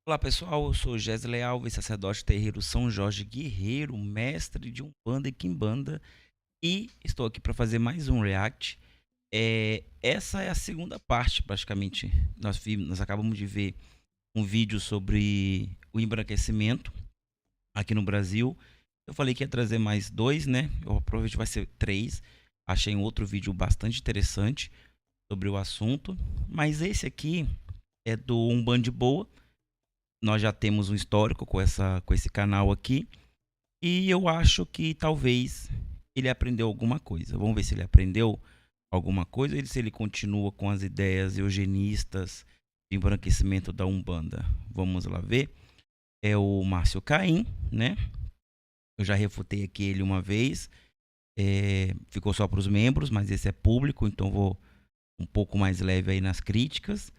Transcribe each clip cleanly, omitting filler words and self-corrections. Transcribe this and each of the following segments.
Olá pessoal, eu sou Gesley Alves, sacerdote terreiro São Jorge Guerreiro, mestre de Umbanda e Quimbanda, e estou aqui para fazer mais um react. Essa é a segunda parte, praticamente. Nós acabamos de ver um vídeo sobre o embranquecimento aqui no Brasil. Eu falei que ia trazer mais dois, né? Eu provavelmente vai ser três. Achei um outro vídeo bastante interessante sobre o assunto, mas esse aqui é do Umbanda Boa. Nós já temos um histórico com esse canal aqui. E eu acho que talvez ele aprendeu alguma coisa. Vamos ver se ele aprendeu alguma coisa ou se ele continua com as ideias eugenistas de embranquecimento da Umbanda. Vamos lá ver. É o Márcio Caim, né? Eu já refutei aqui ele uma vez. Ficou só para os membros, mas esse é público, então vou um pouco mais leve aí nas críticas,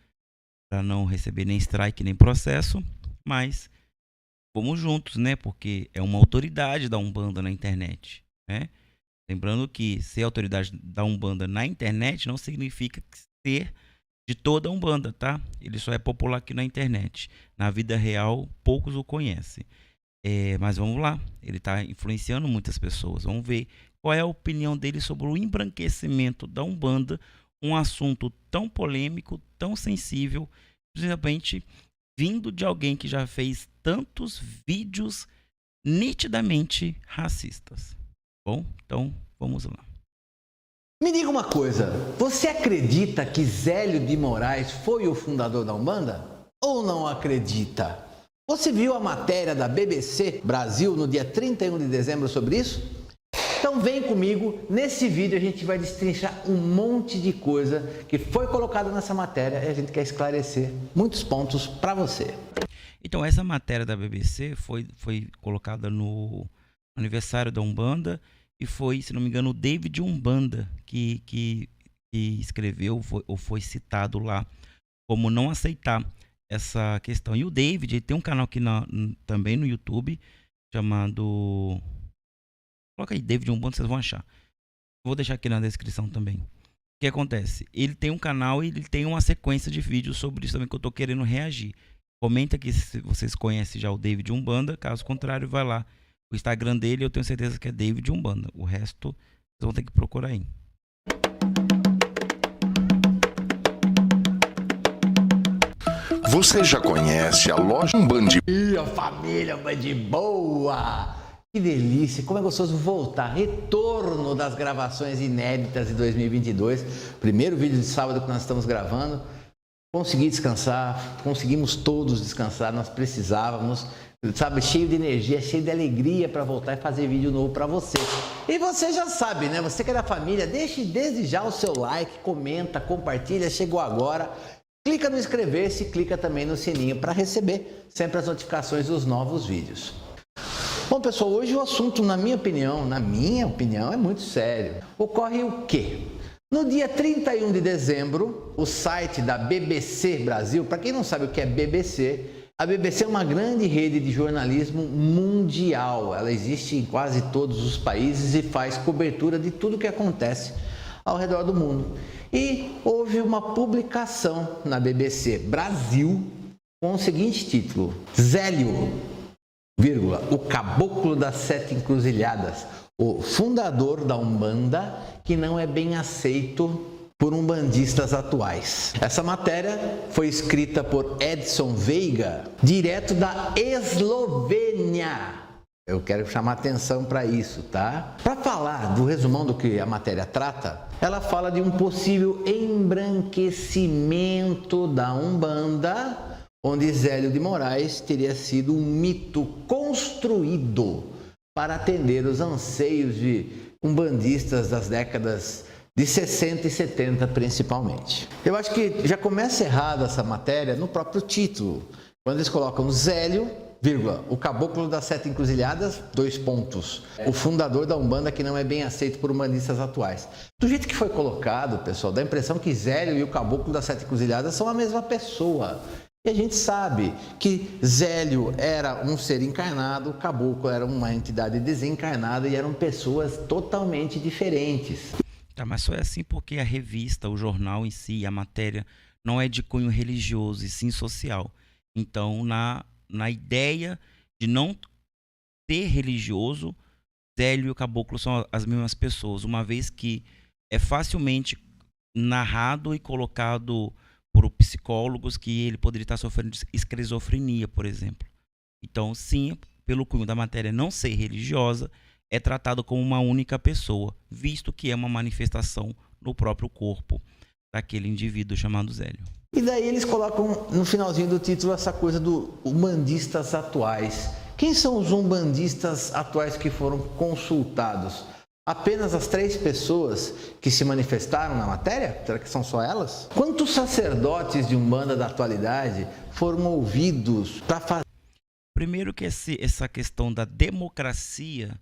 para não receber nem strike nem processo. Mas vamos juntos, né? Porque é uma autoridade da Umbanda na internet, né? Lembrando que ser autoridade da Umbanda na internet não significa ser de toda a Umbanda, tá? Ele só é popular aqui na internet. Na vida real, poucos o conhecem. Mas vamos lá, ele está influenciando muitas pessoas. Vamos ver qual é a opinião dele sobre o embranquecimento da Umbanda, um assunto tão polêmico, tão sensível, principalmente vindo de alguém que já fez tantos vídeos nitidamente racistas. Bom, então vamos lá. Me diga uma coisa, você acredita que Zélio de Moraes foi o fundador da Umbanda? Ou não acredita? Você viu a matéria da BBC Brasil no dia 31 de dezembro sobre isso? Então vem comigo, nesse vídeo a gente vai destrinchar um monte de coisa que foi colocada nessa matéria e a gente quer esclarecer muitos pontos para você. Então essa matéria da BBC foi colocada no aniversário da Umbanda e foi, se não me engano, o David Umbanda que escreveu ou foi citado lá como não aceitar essa questão. E o David, ele tem um canal aqui também no YouTube chamado... Coloca aí, David Umbanda, vocês vão achar. Vou deixar aqui na descrição também. O que acontece? Ele tem um canal e ele tem uma sequência de vídeos sobre isso também que eu tô querendo reagir. Comenta aqui se vocês conhecem já o David Umbanda. Caso contrário, vai lá. O Instagram dele eu tenho certeza que é David Umbanda. O resto vocês vão ter que procurar aí. Você já conhece a loja Umbanda? E a família Umbanda Boa! Que delícia, como é gostoso voltar, retorno das gravações inéditas de 2022, primeiro vídeo de sábado que nós estamos gravando. Consegui descansar, conseguimos todos descansar, nós precisávamos, sabe, cheio de energia, cheio de alegria para voltar e fazer vídeo novo para você. E você já sabe, né, você que é da família, deixe desde já o seu like, comenta, compartilha, chegou agora. Clica no inscrever-se, clica também no sininho para receber sempre as notificações dos novos vídeos. Bom, pessoal, hoje o assunto, na minha opinião, é muito sério. Ocorre o quê? No dia 31 de dezembro, o site da BBC Brasil, para quem não sabe o que é BBC, a BBC é uma grande rede de jornalismo mundial. Ela existe em quase todos os países e faz cobertura de tudo que acontece ao redor do mundo. E houve uma publicação na BBC Brasil com o seguinte título: Zélio, o Caboclo das Sete Encruzilhadas, o fundador da Umbanda, que não é bem aceito por umbandistas atuais. Essa matéria foi escrita por Edson Veiga, direto da Eslovênia. Eu quero chamar atenção para isso, tá? Para falar do resumão do que a matéria trata, ela fala de um possível embranquecimento da Umbanda, onde Zélio de Moraes teria sido um mito construído para atender os anseios de umbandistas das décadas de 60 e 70 principalmente. Eu acho que já começa errado essa matéria no próprio título, quando eles colocam Zélio, o Caboclo das Sete Encruzilhadas, o fundador da Umbanda que não é bem aceito por umbandistas atuais. Do jeito que foi colocado, pessoal, dá a impressão que Zélio e o Caboclo das Sete Encruzilhadas são a mesma pessoa. E a gente sabe que Zélio era um ser encarnado, o Caboclo era uma entidade desencarnada e eram pessoas totalmente diferentes. Tá, mas só é assim porque a revista, o jornal em si, a matéria, não é de cunho religioso e sim social. Então, na ideia de não ser religioso, Zélio e o caboclo são as mesmas pessoas, uma vez que é facilmente narrado e colocado por psicólogos que ele poderia estar sofrendo de esquizofrenia, por exemplo. Então, sim, pelo cunho da matéria não ser religiosa, é tratado como uma única pessoa, visto que é uma manifestação no próprio corpo daquele indivíduo chamado Zélio. E daí eles colocam no finalzinho do título essa coisa do umbandistas atuais. Quem são os umbandistas atuais que foram consultados? Apenas as 3 pessoas que se manifestaram na matéria? Será que são só elas? Quantos sacerdotes de Umbanda da atualidade foram ouvidos para fazer? Primeiro que essa questão da democracia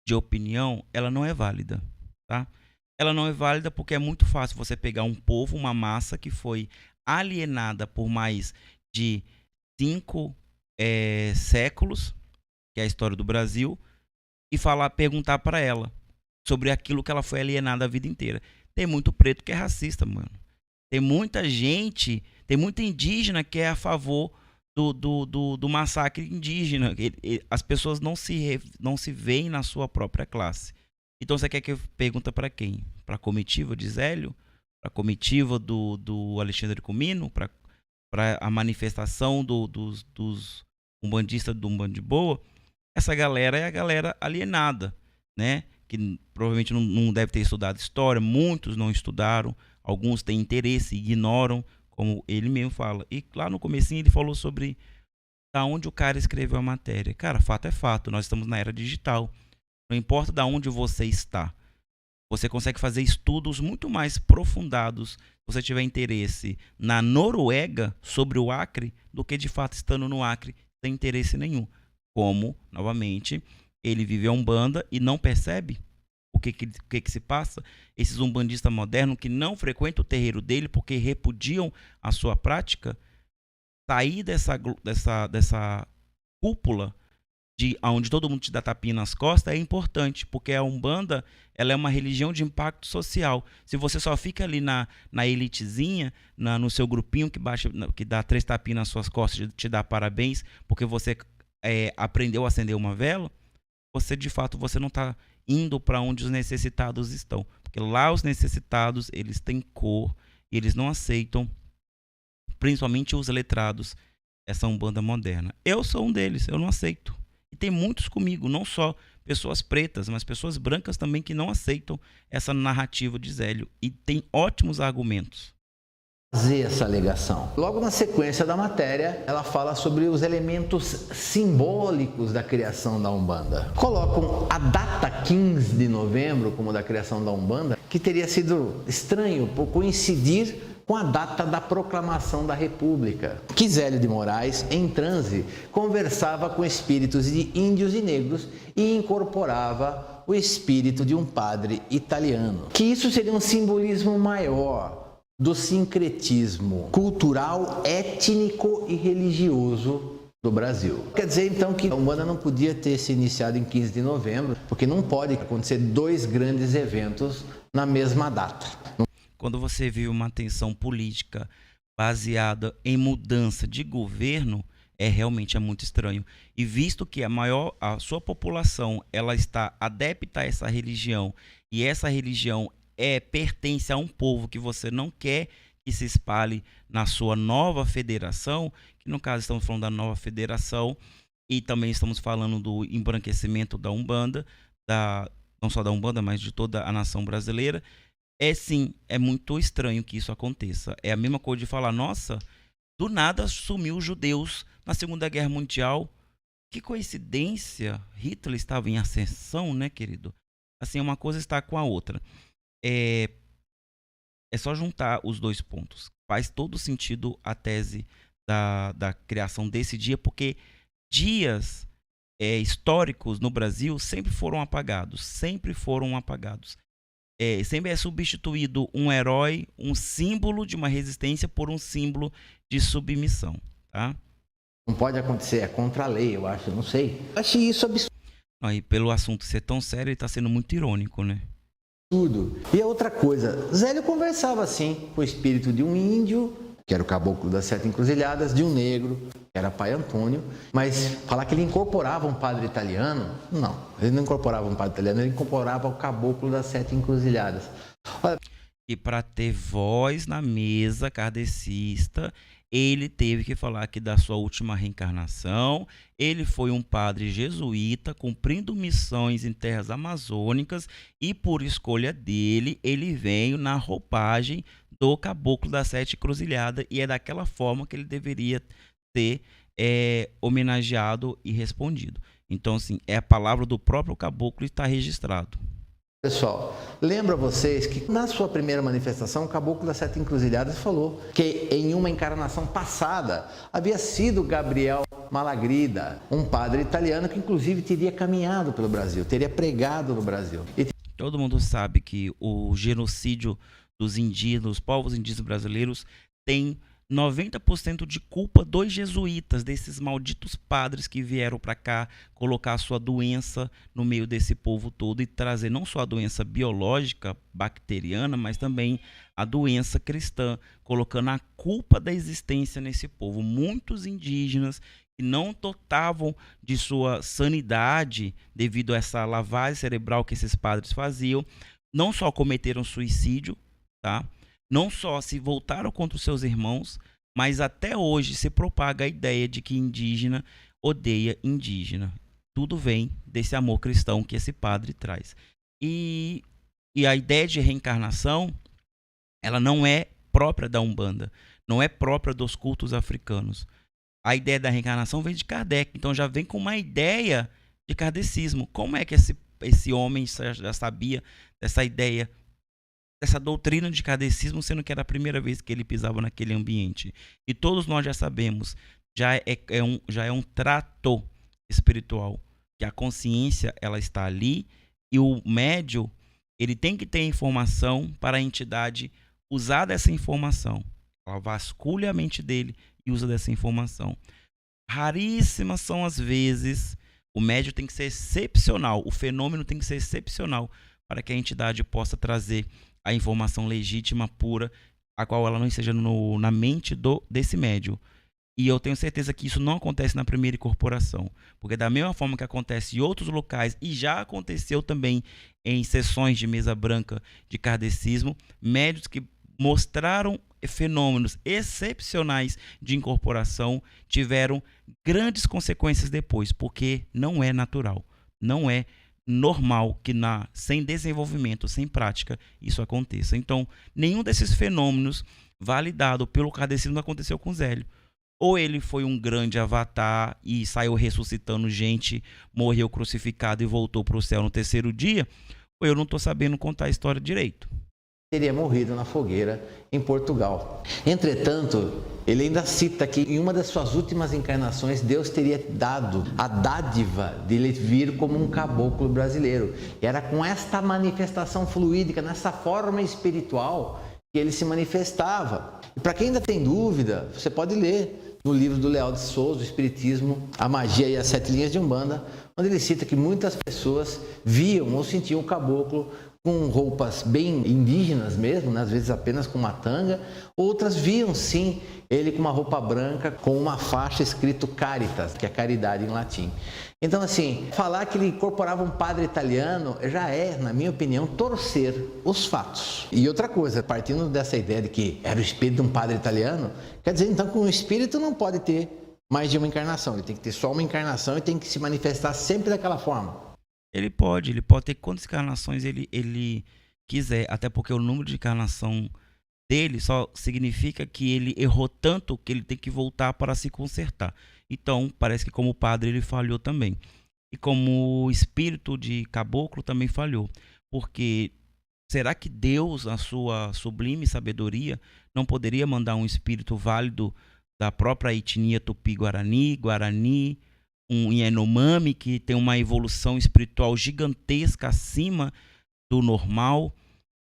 de opinião, ela não é válida, tá? Ela não é válida porque é muito fácil você pegar um povo, uma massa que foi alienada por mais de 5 séculos, que é a história do Brasil, e perguntar para ela sobre aquilo que ela foi alienada a vida inteira. Tem muito preto que é racista, mano. Tem muita gente, tem muita indígena que é a favor do massacre indígena. As pessoas não se veem na sua própria classe. Então você quer que eu pergunte para quem? Para a comitiva de Zélio? Para a comitiva do Alexandre Comino? Para a manifestação dos umbandistas do Umbanda de Boa? Essa galera é a galera alienada, né? Que provavelmente não deve ter estudado história, muitos não estudaram, alguns têm interesse e ignoram, como ele mesmo fala. E lá no comecinho ele falou sobre da onde o cara escreveu a matéria. Cara, fato é fato, nós estamos na era digital. Não importa da onde você está. Você consegue fazer estudos muito mais profundados se você tiver interesse na Noruega sobre o Acre do que de fato estando no Acre sem interesse nenhum. Como, novamente, ele vive a Umbanda e não percebe o que se passa. Esses umbandistas modernos que não frequentam o terreiro dele porque repudiam a sua prática, sair dessa cúpula onde todo mundo te dá tapinha nas costas é importante, porque a Umbanda ela é uma religião de impacto social. Se você só fica ali na elitezinha, no seu grupinho que dá 3 tapinhas nas suas costas, te dá parabéns porque você aprendeu a acender uma vela, de fato você não está indo para onde os necessitados estão, porque lá os necessitados eles têm cor e eles não aceitam, principalmente os letrados, essa Umbanda moderna. Eu sou um deles, eu não aceito. E tem muitos comigo, não só pessoas pretas, mas pessoas brancas também que não aceitam essa narrativa de Zélio e tem ótimos argumentos. Fazer essa alegação. Logo na sequência da matéria, ela fala sobre os elementos simbólicos da criação da Umbanda. Colocam a data 15 de novembro como da criação da Umbanda, que teria sido estranho por coincidir com a data da proclamação da República. Que Zélio de Moraes, em transe, conversava com espíritos de índios e negros e incorporava o espírito de um padre italiano. Que isso seria um simbolismo maior do sincretismo cultural, étnico e religioso do Brasil. Quer dizer, então, que a Umbanda não podia ter se iniciado em 15 de novembro, porque não pode acontecer 2 grandes eventos na mesma data. Quando você vive uma tensão política baseada em mudança de governo, realmente muito estranho. E visto que a sua população ela está adepta a essa religião, e essa religião pertence a um povo que você não quer que se espalhe na sua nova federação, que no caso estamos falando da nova federação, e também estamos falando do embranquecimento da Umbanda, não só da Umbanda, mas de toda a nação brasileira. Sim, é muito estranho que isso aconteça. É a mesma coisa de falar, nossa, do nada sumiu os judeus na Segunda Guerra Mundial. Que coincidência, Hitler estava em ascensão, né, querido? Assim, uma coisa está com a outra. É só juntar os 2 pontos. Faz todo sentido a tese da criação desse dia, porque dias históricos no Brasil sempre foram apagados. Sempre é substituído um herói, um símbolo de uma resistência por um símbolo de submissão. Tá? Não pode acontecer, é contra a lei, eu acho, não sei. Eu achei isso absurdo. E pelo assunto ser tão sério, ele está sendo muito irônico, né? Tudo. E a outra coisa, Zélio conversava assim com o espírito de um índio que era o caboclo das 7 encruzilhadas, de um negro, que era Pai Antônio, mas falar que ele incorporava um padre italiano, não, ele não incorporava um padre italiano, ele incorporava o caboclo das 7 encruzilhadas. Olha, E para ter voz na mesa kardecista, ele teve que falar que da sua última reencarnação, ele foi um padre jesuíta cumprindo missões em terras amazônicas e por escolha dele, ele veio na roupagem do caboclo das 7 encruzilhadas e é daquela forma que ele deveria ser homenageado e respondido. Então, assim, é a palavra do próprio caboclo e está registrado. pessoal, lembra vocês que na sua primeira manifestação, o caboclo das 7 encruzilhadas falou que em uma encarnação passada havia sido Gabriel Malagrida, um padre italiano que inclusive teria caminhado pelo Brasil, teria pregado no Brasil. Todo mundo sabe que o genocídio dos indígenas, dos povos indígenas brasileiros, tem 90% de culpa dos jesuítas, desses malditos padres que vieram para cá colocar a sua doença no meio desse povo todo e trazer não só a doença biológica, bacteriana, mas também a doença cristã, colocando a culpa da existência nesse povo. Muitos indígenas que não dotavam de sua sanidade devido a essa lavagem cerebral que esses padres faziam, não só cometeram suicídio, tá? Não só se voltaram contra os seus irmãos, mas até hoje se propaga a ideia de que indígena odeia indígena. Tudo vem desse amor cristão que esse padre traz. E a ideia de reencarnação, ela não é própria da Umbanda, não é própria dos cultos africanos. A ideia da reencarnação vem de Kardec, então já vem com uma ideia de kardecismo. Como é que esse homem já sabia dessa ideia, dessa doutrina de kardecismo, sendo que era a primeira vez que ele pisava naquele ambiente? E todos nós já sabemos, já é um trato espiritual, que a consciência ela está ali e o médium ele tem que ter informação para a entidade usar dessa informação. Ela vasculha a mente dele e usa dessa informação. Raríssimas são as vezes, o médium tem que ser excepcional, o fenômeno tem que ser excepcional para que a entidade possa trazer a informação legítima, pura, a qual ela não esteja na mente desse médium. E eu tenho certeza que isso não acontece na primeira incorporação, porque da mesma forma que acontece em outros locais, e já aconteceu também em sessões de mesa branca de kardecismo, médiuns que mostraram fenômenos excepcionais de incorporação tiveram grandes consequências depois, porque não é natural, não é normal que sem desenvolvimento, sem prática, isso aconteça. Então, nenhum desses fenômenos validado pelo kardecismo aconteceu com Zélio. Ou ele foi um grande avatar e saiu ressuscitando gente, morreu crucificado e voltou para o céu no terceiro dia, ou eu não estou sabendo contar a história direito. Teria morrido na fogueira em Portugal. Entretanto, ele ainda cita que em uma das suas últimas encarnações, Deus teria dado a dádiva de ele vir como um caboclo brasileiro. E era com esta manifestação fluídica, nessa forma espiritual, que ele se manifestava. E para quem ainda tem dúvida, você pode ler no livro do Leal de Souza, o Espiritismo, a Magia e as 7 Linhas de Umbanda, onde ele cita que muitas pessoas viam ou sentiam o caboclo com roupas bem indígenas mesmo, né? Às vezes apenas com uma tanga, outras viam sim ele com uma roupa branca, com uma faixa escrito Caritas, que é caridade em latim. Então assim, falar que ele incorporava um padre italiano já é, na minha opinião, torcer os fatos. E outra coisa, partindo dessa ideia de que era o espírito de um padre italiano, quer dizer então que um espírito não pode ter mais de uma encarnação, ele tem que ter só uma encarnação e tem que se manifestar sempre daquela forma. Ele pode ter quantas encarnações ele quiser, até porque o número de encarnação dele só significa que ele errou tanto que ele tem que voltar para se consertar. Então, parece que como padre ele falhou também. E como espírito de caboclo também falhou. Porque será que Deus, na sua sublime sabedoria, não poderia mandar um espírito válido da própria etnia Tupi-Guarani, um Yanomami que tem uma evolução espiritual gigantesca acima do normal?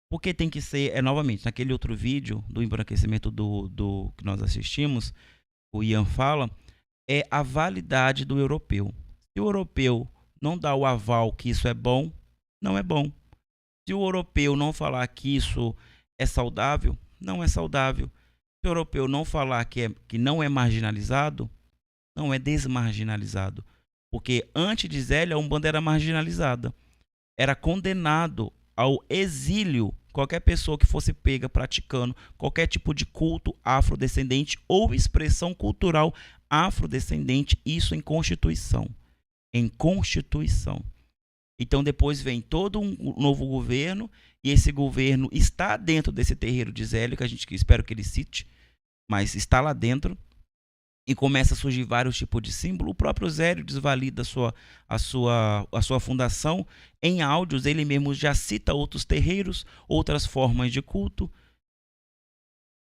Porque tem que ser, novamente, naquele outro vídeo do embranquecimento do que nós assistimos, o Ian fala, é a validade do europeu. Se o europeu não dá o aval que isso é bom, não é bom. Se o europeu não falar que isso é saudável, não é saudável. Se o europeu não falar que não é marginalizado, não é desmarginalizado. Porque antes de Zélio, a Umbanda era marginalizada. Era condenado ao exílio qualquer pessoa que fosse pega praticando qualquer tipo de culto afrodescendente ou expressão cultural afrodescendente, isso em Constituição. Em Constituição. Então depois vem todo um novo governo, e esse governo está dentro desse terreiro de Zélio, que a gente espero que ele cite, mas está lá dentro, e começa a surgir vários tipos de símbolo. O próprio Zélio desvalida a sua fundação. Em áudios, ele mesmo já cita outros terreiros, outras formas de culto.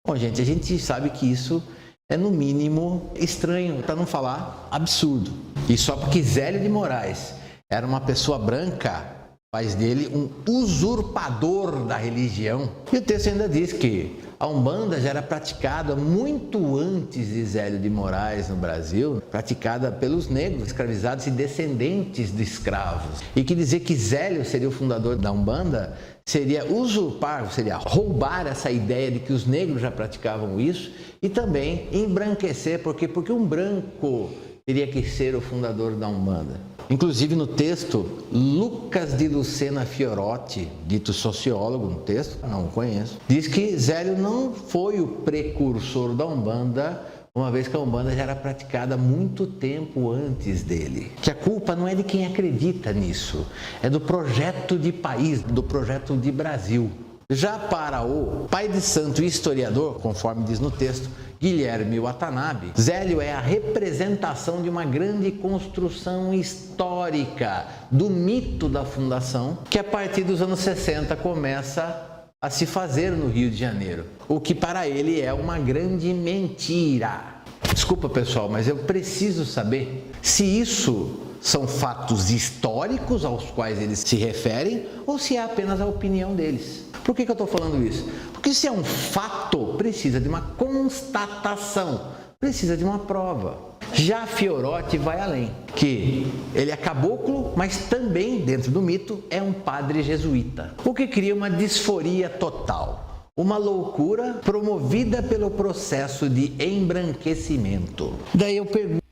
Bom, gente, a gente sabe que isso é, no mínimo, estranho, para não falar absurdo. E só porque Zélio de Moraes era uma pessoa branca, faz dele um usurpador da religião. E o texto ainda diz que a Umbanda já era praticada muito antes de Zélio de Moraes no Brasil, praticada pelos negros escravizados e descendentes de escravos. E que dizer que Zélio seria o fundador da Umbanda seria usurpar, seria roubar essa ideia de que os negros já praticavam isso e também embranquecer, porque um branco teria que ser o fundador da Umbanda. Inclusive no texto, Lucas de Lucena Fiorotti, dito sociólogo no texto, não o conheço, diz que Zélio não foi o precursor da Umbanda, uma vez que a Umbanda já era praticada muito tempo antes dele. Que a culpa não é de quem acredita nisso, é do projeto de país, do projeto de Brasil. Já para o pai de santo e historiador, conforme diz no texto, Guilherme Watanabe, Zélio é a representação de uma grande construção histórica do mito da fundação, que a partir dos anos 60 começa a se fazer no Rio de Janeiro, o que para ele é uma grande mentira. Desculpa, pessoal, mas eu preciso saber se isso são fatos históricos aos quais eles se referem ou se é apenas a opinião deles. Por que eu estou falando isso? Porque se é um fato, precisa de uma constatação, precisa de uma prova. Já Fiorotti vai além, que ele é caboclo, mas também, dentro do mito, é um padre jesuíta, o que cria uma disforia total, uma loucura promovida pelo processo de embranquecimento. Daí eu pergunto...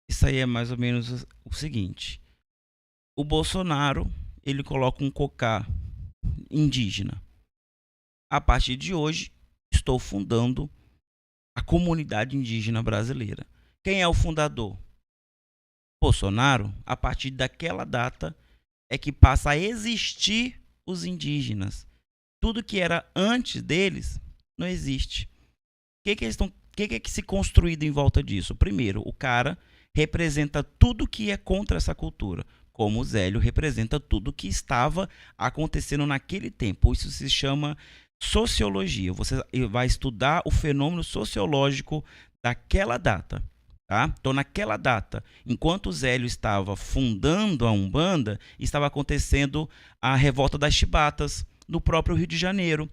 Isso aí é mais ou menos o seguinte: o Bolsonaro, ele coloca um cocá indígena. A partir de hoje, estou fundando a comunidade indígena brasileira. Quem é o fundador? Bolsonaro. A partir daquela data é que passa a existir os indígenas. Tudo que era antes deles não existe. O que se construído em volta disso? Primeiro, o cara representa tudo que é contra essa cultura, como o Zélio representa tudo que estava acontecendo naquele tempo. Isso se chama sociologia. Você vai estudar o fenômeno sociológico daquela data. Tá? Então, naquela data, enquanto o Zélio estava fundando a Umbanda, estava acontecendo a revolta das chibatas no próprio Rio de Janeiro.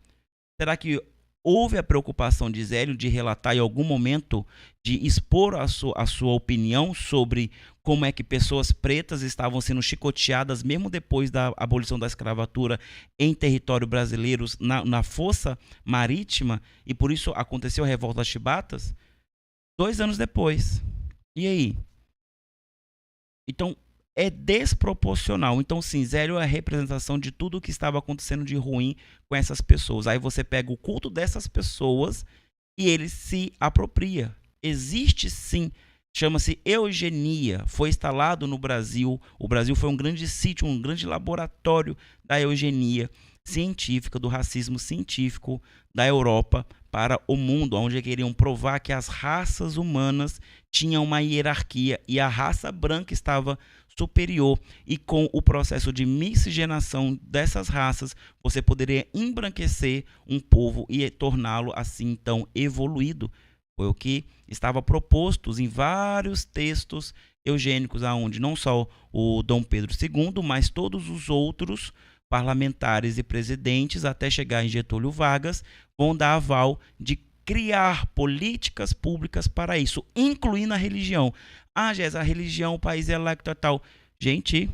Será que houve a preocupação de Zélio de relatar em algum momento, de expor a sua opinião sobre como é que pessoas pretas estavam sendo chicoteadas mesmo depois da abolição da escravatura em território brasileiro, na força marítima, e por isso aconteceu a revolta das chibatas 2 anos depois? E aí? Então, é desproporcional. Então, sim, Zélio é a representação de tudo o que estava acontecendo de ruim com essas pessoas. Aí você pega o culto dessas pessoas e ele se apropria. Existe, sim, chama-se eugenia. Foi instalado no Brasil. O Brasil foi um grande sítio, um grande laboratório da eugenia científica, do racismo científico da Europa para o mundo, onde queriam provar que as raças humanas tinham uma hierarquia e a raça branca estava superior, e com o processo de miscigenação dessas raças, você poderia embranquecer um povo e torná-lo assim então evoluído. Foi o que estava proposto em vários textos eugênicos, aonde não só o Dom Pedro II, mas todos os outros parlamentares e presidentes, até chegar em Getúlio Vargas, vão dar aval de criar políticas públicas para isso, incluindo a religião. Ah, Jéssica, a religião, o país é laico, tal. Gente,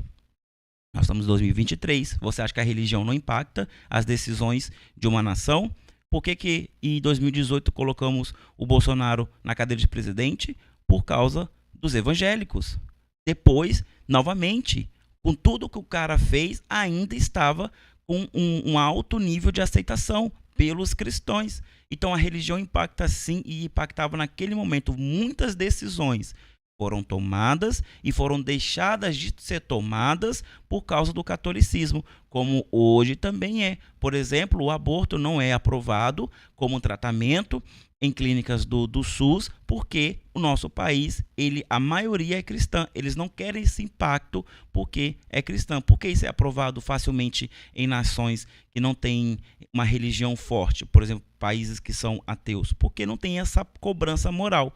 nós estamos em 2023. Você acha que a religião não impacta as decisões de uma nação? Por que em 2018 colocamos o Bolsonaro na cadeira de presidente? Por causa dos evangélicos. Depois, novamente, com tudo que o cara fez, ainda estava com um alto nível de aceitação pelos cristãos. Então a religião impacta sim, e impactava naquele momento. Muitas decisões foram tomadas e foram deixadas de ser tomadas por causa do catolicismo, como hoje também é. Por exemplo, o aborto não é aprovado como tratamento em clínicas do SUS, porque o nosso país, a maioria é cristã. Eles não querem esse impacto porque é cristã. Porque isso é aprovado facilmente em nações que não têm uma religião forte, por exemplo, países que são ateus, porque não tem essa cobrança moral.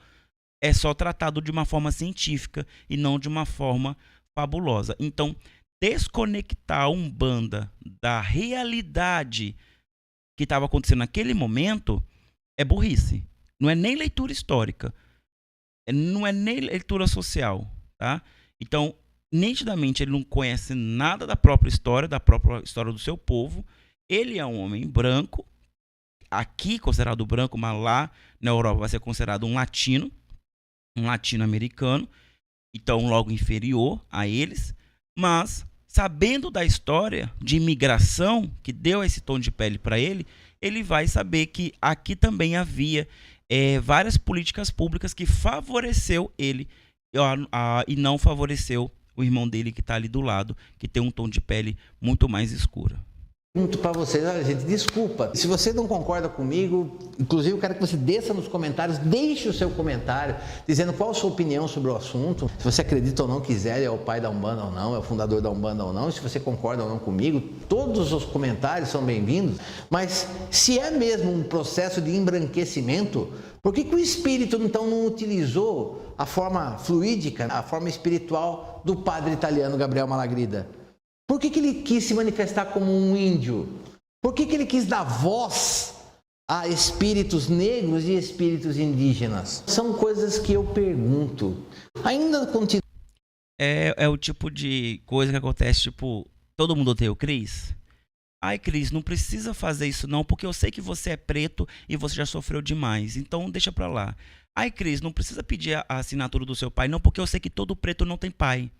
É só tratado de uma forma científica e não de uma forma fabulosa. Então, desconectar a Umbanda da realidade que estava acontecendo naquele momento é burrice. Não é nem leitura histórica. Não é nem leitura social. Tá? Então, nitidamente, ele não conhece nada da própria história do seu povo. Ele é um homem branco, aqui considerado branco, mas lá na Europa vai ser considerado um latino-americano, então logo inferior a eles, mas sabendo da história de imigração que deu esse tom de pele para ele, ele vai saber que aqui também havia várias políticas públicas que favoreceu ele e não favoreceu o irmão dele que está ali do lado, que tem um tom de pele muito mais escura. Pergunto para vocês, olha gente, desculpa, se você não concorda comigo, inclusive eu quero que você desça nos comentários, deixe o seu comentário, dizendo qual a sua opinião sobre o assunto, se você acredita ou não que Zélio é o pai da Umbanda ou não, é o fundador da Umbanda ou não, se você concorda ou não comigo, todos os comentários são bem-vindos, mas se é mesmo um processo de embranquecimento, por que o espírito então não utilizou a forma fluídica, a forma espiritual do padre italiano Gabriel Malagrida? Por que ele quis se manifestar como um índio? Por que ele quis dar voz a espíritos negros e espíritos indígenas? São coisas que eu pergunto. Ainda continua. É o tipo de coisa que acontece, tipo, todo mundo odeia o Cris? Ai, Cris, não precisa fazer isso não, porque eu sei que você é preto e você já sofreu demais, então deixa pra lá. Ai, Cris, não precisa pedir a assinatura do seu pai não, porque eu sei que todo preto não tem pai.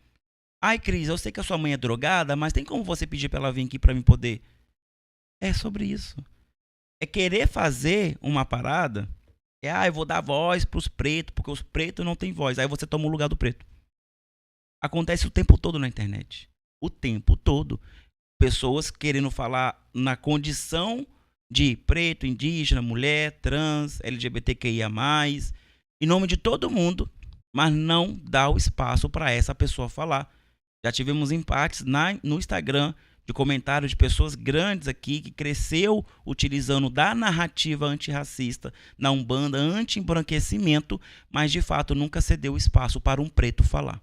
Ai, Cris, eu sei que a sua mãe é drogada, mas tem como você pedir pra ela vir aqui pra mim poder? É sobre isso. É querer fazer uma parada. Eu vou dar voz pros pretos, porque os pretos não têm voz. Aí você toma o lugar do preto. Acontece o tempo todo na internet. O tempo todo. Pessoas querendo falar na condição de preto, indígena, mulher, trans, LGBTQIA+, em nome de todo mundo, mas não dá o espaço para essa pessoa falar. Já tivemos empates no Instagram de comentários de pessoas grandes aqui que cresceu utilizando da narrativa antirracista, na Umbanda, anti-embranquecimento, mas de fato nunca cedeu espaço para um preto falar.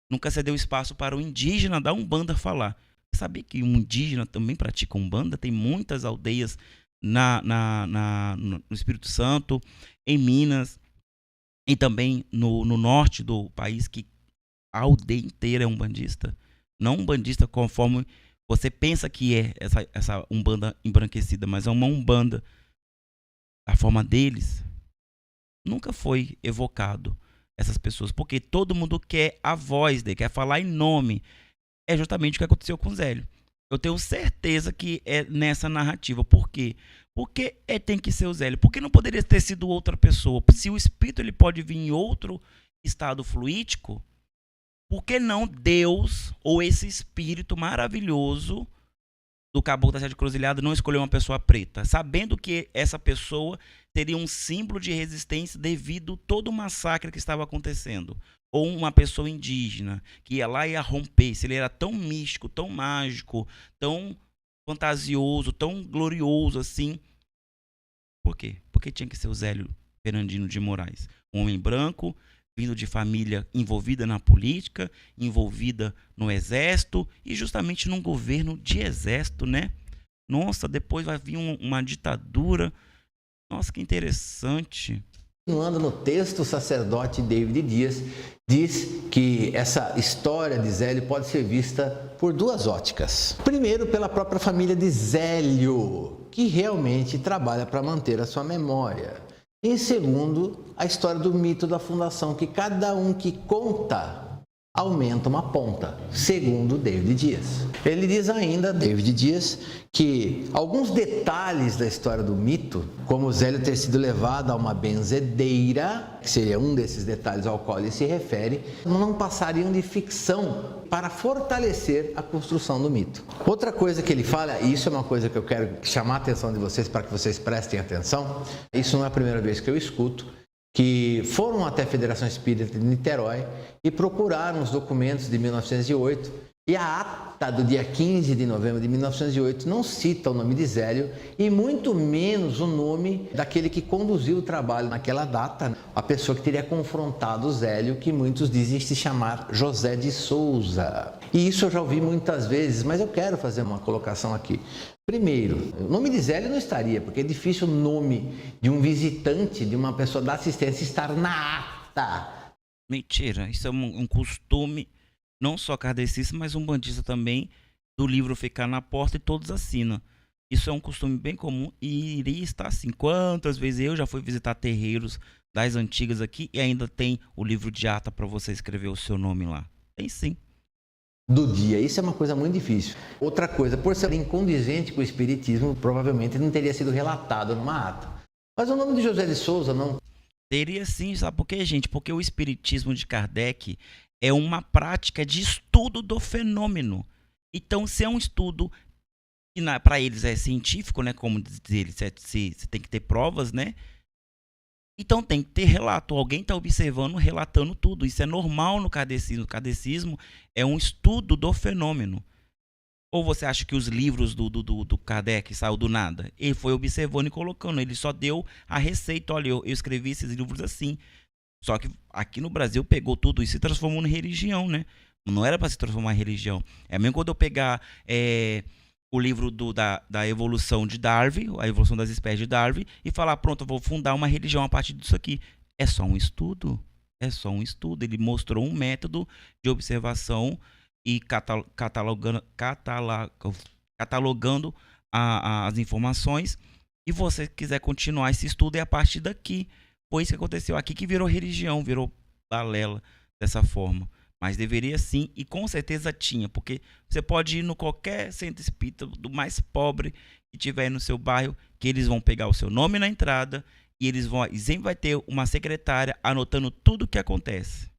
Nunca cedeu espaço para o indígena da Umbanda falar. Sabia que um indígena também pratica Umbanda? Tem muitas aldeias no Espírito Santo, em Minas e também no norte do país que a aldeia inteira é umbandista. Não umbandista conforme você pensa que é essa Umbanda embranquecida, mas é uma Umbanda. A forma deles nunca foi evocado essas pessoas, porque todo mundo quer a voz dele, quer falar em nome. É justamente o que aconteceu com o Zélio. Eu tenho certeza que é nessa narrativa. Por quê? Porque tem que ser o Zélio. Porque não poderia ter sido outra pessoa. Se o espírito ele pode vir em outro estado fluídico, por que não Deus ou esse espírito maravilhoso do Caboclo da Sete Cruzilhada não escolheu uma pessoa preta, sabendo que essa pessoa teria um símbolo de resistência devido a todo o massacre que estava acontecendo? Ou uma pessoa indígena que ia lá e ia romper, se ele era tão místico, tão mágico, tão fantasioso, tão glorioso assim. Por quê? Porque tinha que ser o Zélio Fernandino de Moraes, um homem branco, vindo de família envolvida na política, envolvida no exército e justamente num governo de exército, né? Nossa, depois vai vir uma ditadura. Nossa, que interessante. Continuando no texto, o sacerdote David Dias diz que essa história de Zélio pode ser vista por duas óticas. Primeiro, pela própria família de Zélio, que realmente trabalha para manter a sua memória. E segundo, a história do mito da fundação, que cada um que conta aumenta uma ponta, segundo David Dias. Ele diz ainda, David Dias, que alguns detalhes da história do mito, como Zélio ter sido levado a uma benzedeira, que seria um desses detalhes ao qual ele se refere, não passariam de ficção para fortalecer a construção do mito. Outra coisa que ele fala, e isso é uma coisa que eu quero chamar a atenção de vocês para que vocês prestem atenção, isso não é a primeira vez que eu escuto, que foram até a Federação Espírita de Niterói e procuraram os documentos de 1908 e a ata do dia 15 de novembro de 1908 não cita o nome de Zélio e muito menos o nome daquele que conduziu o trabalho naquela data, a pessoa que teria confrontado o Zélio, que muitos dizem se chamar José de Souza. E isso eu já ouvi muitas vezes, mas eu quero fazer uma colocação aqui. Primeiro, o nome de Zélio não estaria, porque é difícil o nome de um visitante, de uma pessoa da assistência estar na ata. Mentira, isso é um costume, não só kardecista, mas umbandista também, do livro ficar na porta e todos assinam. Isso é um costume bem comum e iria estar assim. Quantas vezes eu já fui visitar terreiros das antigas aqui e ainda tem o livro de ata para você escrever o seu nome lá? Tem sim. Do dia. Isso é uma coisa muito difícil. Outra coisa, por ser incondizente com o espiritismo, provavelmente não teria sido relatado numa ata. Mas o nome de José de Souza não... Teria sim, sabe por quê, gente? Porque o espiritismo de Kardec é uma prática de estudo do fenômeno. Então, se é um estudo que para eles é científico, né? Como diz eles, você tem que ter provas, né? Então tem que ter relato, alguém está observando, relatando tudo. Isso é normal no kardecismo. O kardecismo é um estudo do fenômeno. Ou você acha que os livros do Kardec saiu do nada? Ele foi observando e colocando, ele só deu a receita. Olha, eu escrevi esses livros assim. Só que aqui no Brasil pegou tudo isso e se transformou em religião, né? Não era para se transformar em religião. É mesmo quando eu pegar o livro da evolução de Darwin, a evolução das espécies de Darwin, e falar, pronto, eu vou fundar uma religião a partir disso aqui. É só um estudo. É só um estudo. Ele mostrou um método de observação e catalogando as informações. E você quiser continuar esse estudo, é a partir daqui. Foi isso que aconteceu aqui, que virou religião, virou balela dessa forma. Mas deveria sim, e com certeza tinha, porque você pode ir no qualquer centro espírita, do mais pobre que tiver aí no seu bairro, que eles vão pegar o seu nome na entrada e e sempre vai ter uma secretária anotando tudo o que acontece.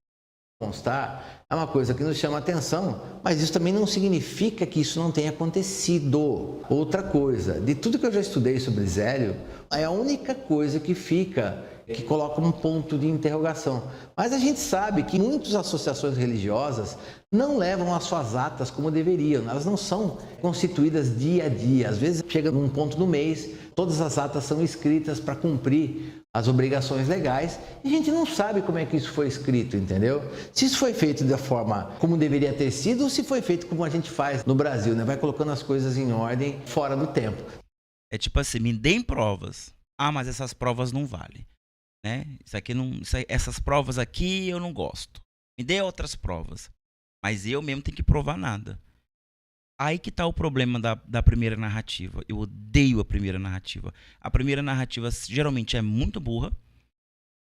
Constar é uma coisa que nos chama a atenção, mas isso também não significa que isso não tenha acontecido. Outra coisa, de tudo que eu já estudei sobre Zélio, é a única coisa que fica, que coloca um ponto de interrogação. Mas a gente sabe que muitas associações religiosas não levam as suas atas como deveriam, elas não são constituídas dia a dia. Às vezes chega num ponto do mês, todas as atas são escritas para cumprir as obrigações legais e a gente não sabe como é que isso foi escrito, entendeu? Se isso foi feito da forma como deveria ter sido ou se foi feito como a gente faz no Brasil, né? Vai colocando as coisas em ordem fora do tempo. É tipo assim, me deem provas. Ah, mas essas provas não valem. Né? Essas provas aqui eu não gosto. Me dê outras provas. Mas eu mesmo tenho que provar nada. Aí que tá o problema da primeira narrativa. Eu odeio a primeira narrativa. A primeira narrativa geralmente é muito burra.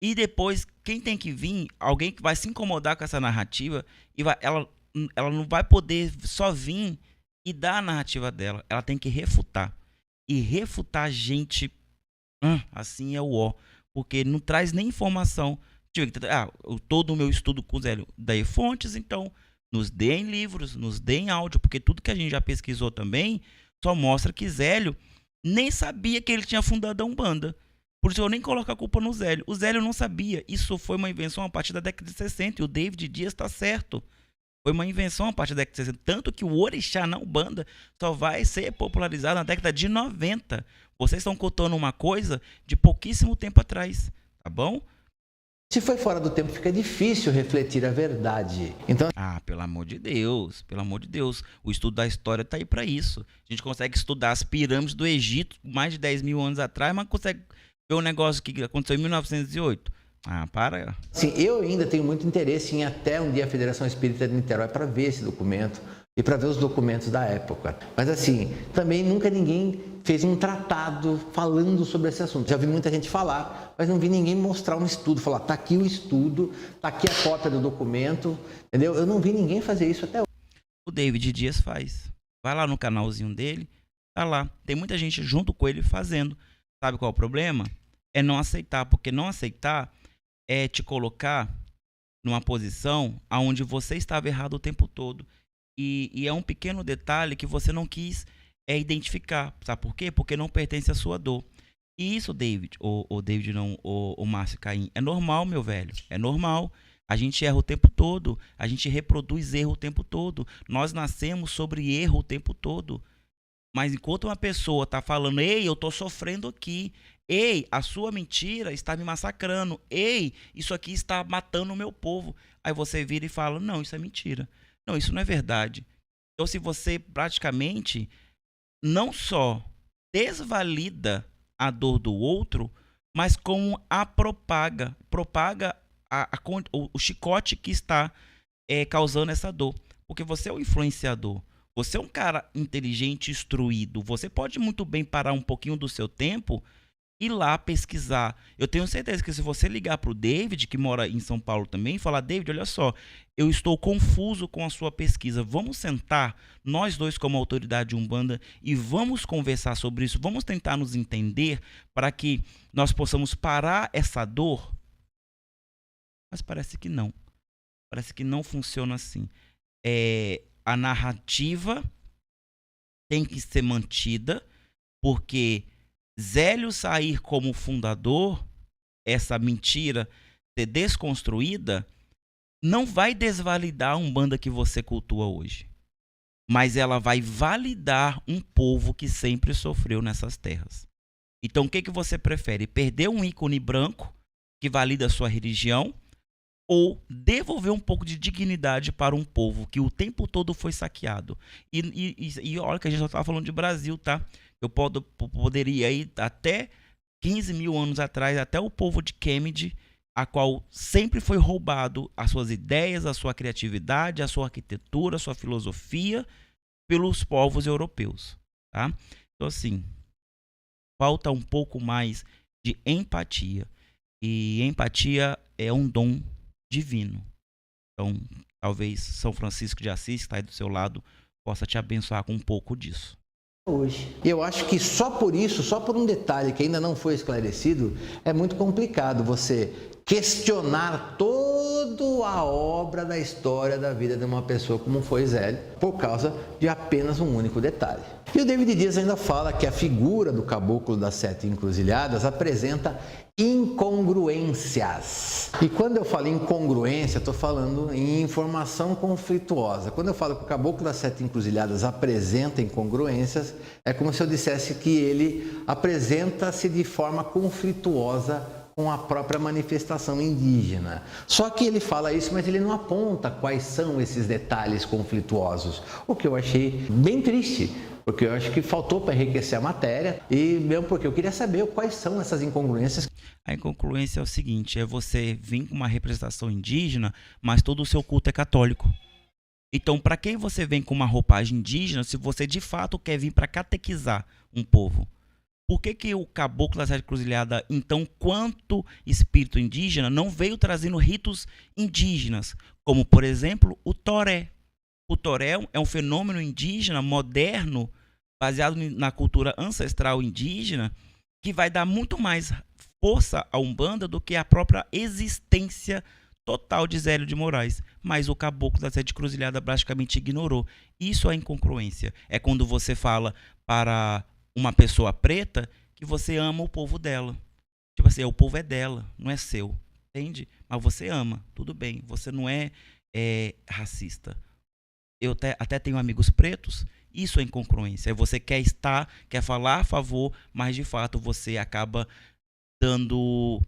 E depois, quem tem que vir, alguém que vai se incomodar com essa narrativa, e ela não vai poder só vir e dar a narrativa dela. Ela tem que refutar. E refutar gente, assim é o ó. Porque não traz nem informação. Todo o meu estudo com o Zélio daí fontes, então nos deem livros, nos deem áudio, porque tudo que a gente já pesquisou também só mostra que Zélio nem sabia que ele tinha fundado a Umbanda. Por isso eu nem coloco a culpa no Zélio. O Zélio não sabia. Isso foi uma invenção a partir da década de 60 e o David Dias está certo. Foi uma invenção a partir da década de 60. Tanto que o orixá na Umbanda só vai ser popularizado na década de 90. Vocês estão contando uma coisa de pouquíssimo tempo atrás, tá bom? Se foi fora do tempo, fica difícil refletir a verdade. Então, pelo amor de Deus, pelo amor de Deus. O estudo da história está aí para isso. A gente consegue estudar as pirâmides do Egito mais de 10 mil anos atrás, mas consegue ver um negócio que aconteceu em 1908. Para. Sim, eu ainda tenho muito interesse em ir até um dia a Federação Espírita de Niterói para ver esse documento, e para ver os documentos da época. Mas assim, também nunca ninguém fez um tratado falando sobre esse assunto. Já vi muita gente falar, mas não vi ninguém mostrar um estudo, falar, tá aqui o estudo, tá aqui a cópia do documento, entendeu? Eu não vi ninguém fazer isso até hoje. O David Dias faz. Vai lá no canalzinho dele, tá lá. Tem muita gente junto com ele fazendo. Sabe qual é o problema? É não aceitar, porque não aceitar é te colocar numa posição onde você estava errado o tempo todo. E é um pequeno detalhe que você não quis identificar. Sabe por quê? Porque não pertence à sua dor. E isso, David, David não, o Márcio Caim, é normal, meu velho. É normal. A gente erra o tempo todo. A gente reproduz erro o tempo todo. Nós nascemos sobre erro o tempo todo. Mas enquanto uma pessoa está falando, ei, eu estou sofrendo aqui. Ei, a sua mentira está me massacrando. Ei, isso aqui está matando o meu povo. Aí você vira e fala, não, isso é mentira. Não, isso não é verdade. Então, se você praticamente não só desvalida a dor do outro, mas como a propaga o chicote que está causando essa dor. Porque você é o influenciador. Você é um cara inteligente, instruído. Você pode muito bem parar um pouquinho do seu tempo ir lá pesquisar. Eu tenho certeza que se você ligar para o David, que mora em São Paulo também, e falar, David, olha só, eu estou confuso com a sua pesquisa. Vamos sentar, nós dois como autoridade Umbanda, e vamos conversar sobre isso. Vamos tentar nos entender para que nós possamos parar essa dor. Mas parece que não. Parece que não funciona assim. A narrativa tem que ser mantida, porque Zélio sair como fundador, essa mentira ser desconstruída, não vai desvalidar a Umbanda que você cultua hoje. Mas ela vai validar um povo que sempre sofreu nessas terras. Então, o que você prefere? Perder um ícone branco que valida a sua religião ou devolver um pouco de dignidade para um povo que o tempo todo foi saqueado? E olha que a gente só estava falando de Brasil, tá? Eu poderia ir até 15 mil anos atrás, até o povo de Kemet, a qual sempre foi roubado as suas ideias, a sua criatividade, a sua arquitetura, a sua filosofia pelos povos europeus, tá? Então, assim, falta um pouco mais de empatia. E empatia é um dom divino. Então, talvez São Francisco de Assis, que está aí do seu lado, possa te abençoar com um pouco disso. Hoje. Eu acho que só por isso, só por um detalhe que ainda não foi esclarecido, é muito complicado você questionar toda a obra da história da vida de uma pessoa como foi Zélio, por causa de apenas um único detalhe. E o David Dias ainda fala que a figura do caboclo das 7 encruzilhadas apresenta incongruências. E quando eu falo incongruência, estou falando em informação conflituosa. Quando eu falo que o caboclo das 7 encruzilhadas apresenta incongruências, é como se eu dissesse que ele apresenta-se de forma conflituosa com a própria manifestação indígena. Só que ele fala isso, mas ele não aponta quais são esses detalhes conflituosos, o que eu achei bem triste, porque eu acho que faltou para enriquecer a matéria e mesmo porque eu queria saber quais são essas incongruências. A incongruência é o seguinte, é você vir com uma representação indígena, mas todo o seu culto é católico. Então, para quem você vem com uma roupagem indígena, se você de fato quer vir para catequizar um povo? Por que o caboclo da 7 encruzilhadas, então, quanto espírito indígena, não veio trazendo ritos indígenas, como, por exemplo, o toré? O toré é um fenômeno indígena moderno, baseado na cultura ancestral indígena, que vai dar muito mais força à Umbanda do que a própria existência total de Zélio de Moraes. Mas o caboclo da 7 encruzilhadas praticamente ignorou. Isso é incongruência. É quando você fala para uma pessoa preta que você ama o povo dela. Tipo assim, o povo é dela, não é seu. Entende? Mas você ama, tudo bem. Você não é racista. Eu até tenho amigos pretos, isso é incongruência. Você quer falar a favor, mas de fato você acaba dando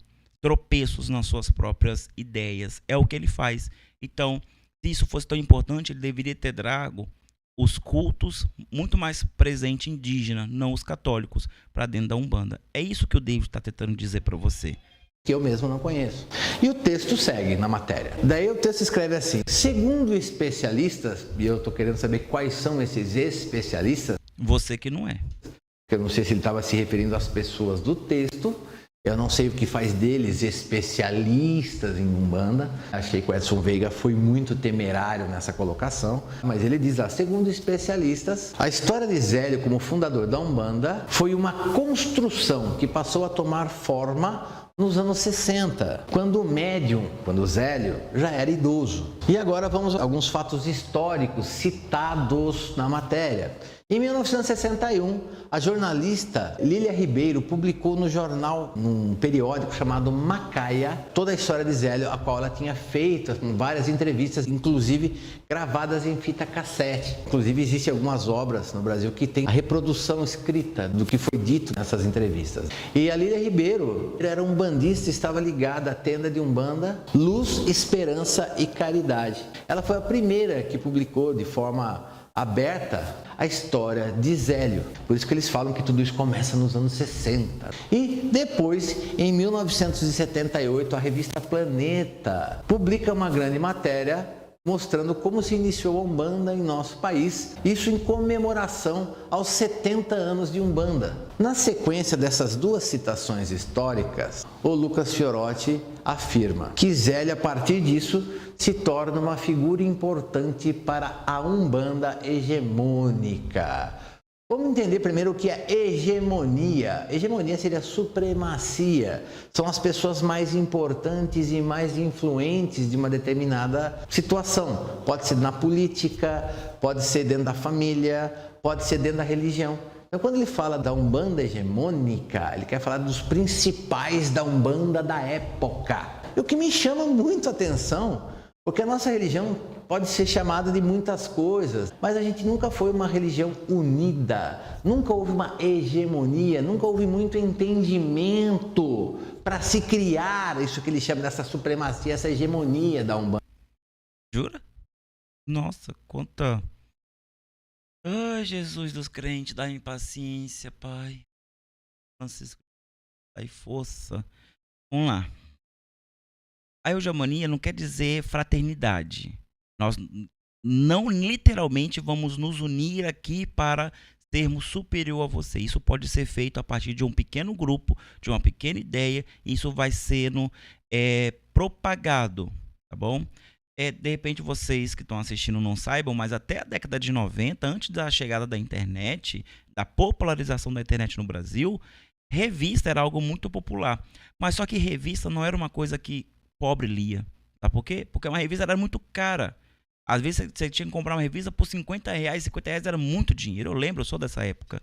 tropeços nas suas próprias ideias. É o que ele faz. Então, se isso fosse tão importante, ele deveria ter trago os cultos muito mais presente indígena, não os católicos, para dentro da Umbanda. É isso que o David está tentando dizer para você. que eu mesmo não conheço. E o texto segue na matéria. Daí o texto escreve assim: segundo especialistas, e eu estou querendo saber quais são esses especialistas, Você que não é. eu não sei se ele estava se referindo às pessoas do texto, eu não sei o que faz deles especialistas em Umbanda. Achei que o Edson Veiga foi muito temerário nessa colocação, mas ele diz lá: segundo especialistas, a história de Zélio como fundador da Umbanda foi uma construção que passou a tomar forma nos anos 60, quando o médium, quando o Zélio, já era idoso. E agora vamos a alguns fatos históricos citados na matéria. Em 1961, a jornalista Lília Ribeiro publicou no jornal, num periódico chamado Macaia, toda a história de Zélio, a qual ela tinha feito com várias entrevistas, inclusive gravadas em fita cassete. Inclusive, existem algumas obras no Brasil que tem a reprodução escrita do que foi dito nessas entrevistas. E a Lília Ribeiro era um bandista, estava ligada à tenda de Umbanda Luz, Esperança e Caridade. Ela foi a primeira que publicou de forma aberta a história de Zélio. Por isso que eles falam que tudo isso começa nos anos 60. E depois, em 1978, a revista Planeta publica uma grande matéria mostrando como se iniciou a Umbanda em nosso país, isso em comemoração aos 70 anos de Umbanda. Na sequência dessas duas citações históricas, o Lucas Fiorotti afirma que Zélio, a partir disso, se torna uma figura importante para a Umbanda hegemônica. Vamos entender primeiro o que é hegemonia. Hegemonia seria supremacia. São as pessoas mais importantes e mais influentes de uma determinada situação. Pode ser na política, pode ser dentro da família, pode ser dentro da religião. Então, quando ele fala da Umbanda hegemônica, ele quer falar dos principais da Umbanda da época. E o que me chama muito a atenção, porque a nossa religião pode ser chamada de muitas coisas, mas a gente nunca foi uma religião unida, nunca houve uma hegemonia, nunca houve muito entendimento para se criar isso que ele chama dessa supremacia, essa hegemonia da Umbanda. Jura? Nossa, conta. Ai, Jesus dos crentes, dá-me paciência, Pai. Francisco, dai força. Vamos lá. A hegemonia não quer dizer fraternidade. Nós não literalmente vamos nos unir aqui para sermos superior a você. Isso pode ser feito a partir de um pequeno grupo, de uma pequena ideia. Isso vai sendo propagado, tá bom? De repente vocês que estão assistindo não saibam, mas até a década de 90, antes da chegada da internet, da popularização da internet no Brasil, revista era algo muito popular. Mas só que revista não era uma coisa que pobre lia. Sabe por quê? Porque uma revista era muito cara. Às vezes você tinha que comprar uma revista por R$50, R$50 era muito dinheiro. Eu lembro, eu sou dessa época.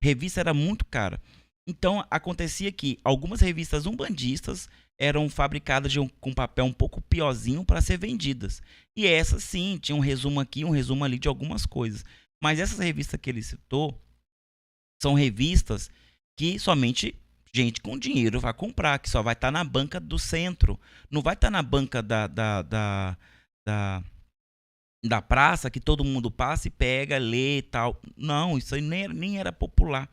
Revista era muito cara. Então acontecia que algumas revistas umbandistas eram fabricadas com papel um pouco piorzinho para ser vendidas. E essas sim, tinha um resumo aqui, um resumo ali de algumas coisas. Mas essas revistas que ele citou são revistas que somente gente com dinheiro vai comprar, que só vai estar na banca do centro. Não vai estar na banca da praça, que todo mundo passa e pega, lê e tal. Não, isso aí nem era popular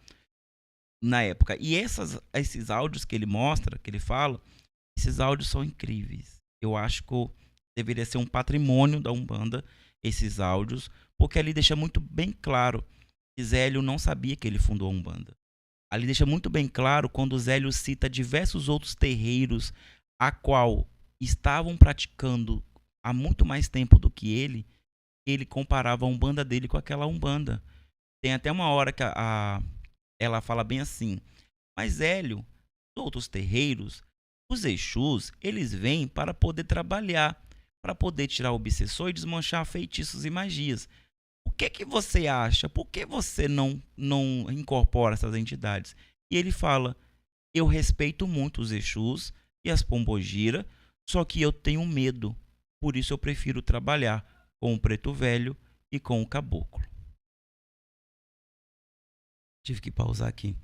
na época. E esses áudios que ele mostra, que ele fala, esses áudios são incríveis. Eu acho que deveria ser um patrimônio da Umbanda, esses áudios, porque ali deixa muito bem claro que Zélio não sabia que ele fundou a Umbanda. Ali deixa muito bem claro quando o Zélio cita diversos outros terreiros a qual estavam praticando há muito mais tempo do que ele comparava a Umbanda dele com aquela Umbanda. Tem até uma hora que ela fala bem assim: mas Zélio, os outros terreiros, os Exus, eles vêm para poder trabalhar, para poder tirar o obsessor e desmanchar feitiços e magias. O que você acha? Por que você não incorpora essas entidades? E ele fala: eu respeito muito os Exus e as Pombogira, só que eu tenho medo. Por isso eu prefiro trabalhar com o Preto Velho e com o Caboclo. Tive que pausar aqui.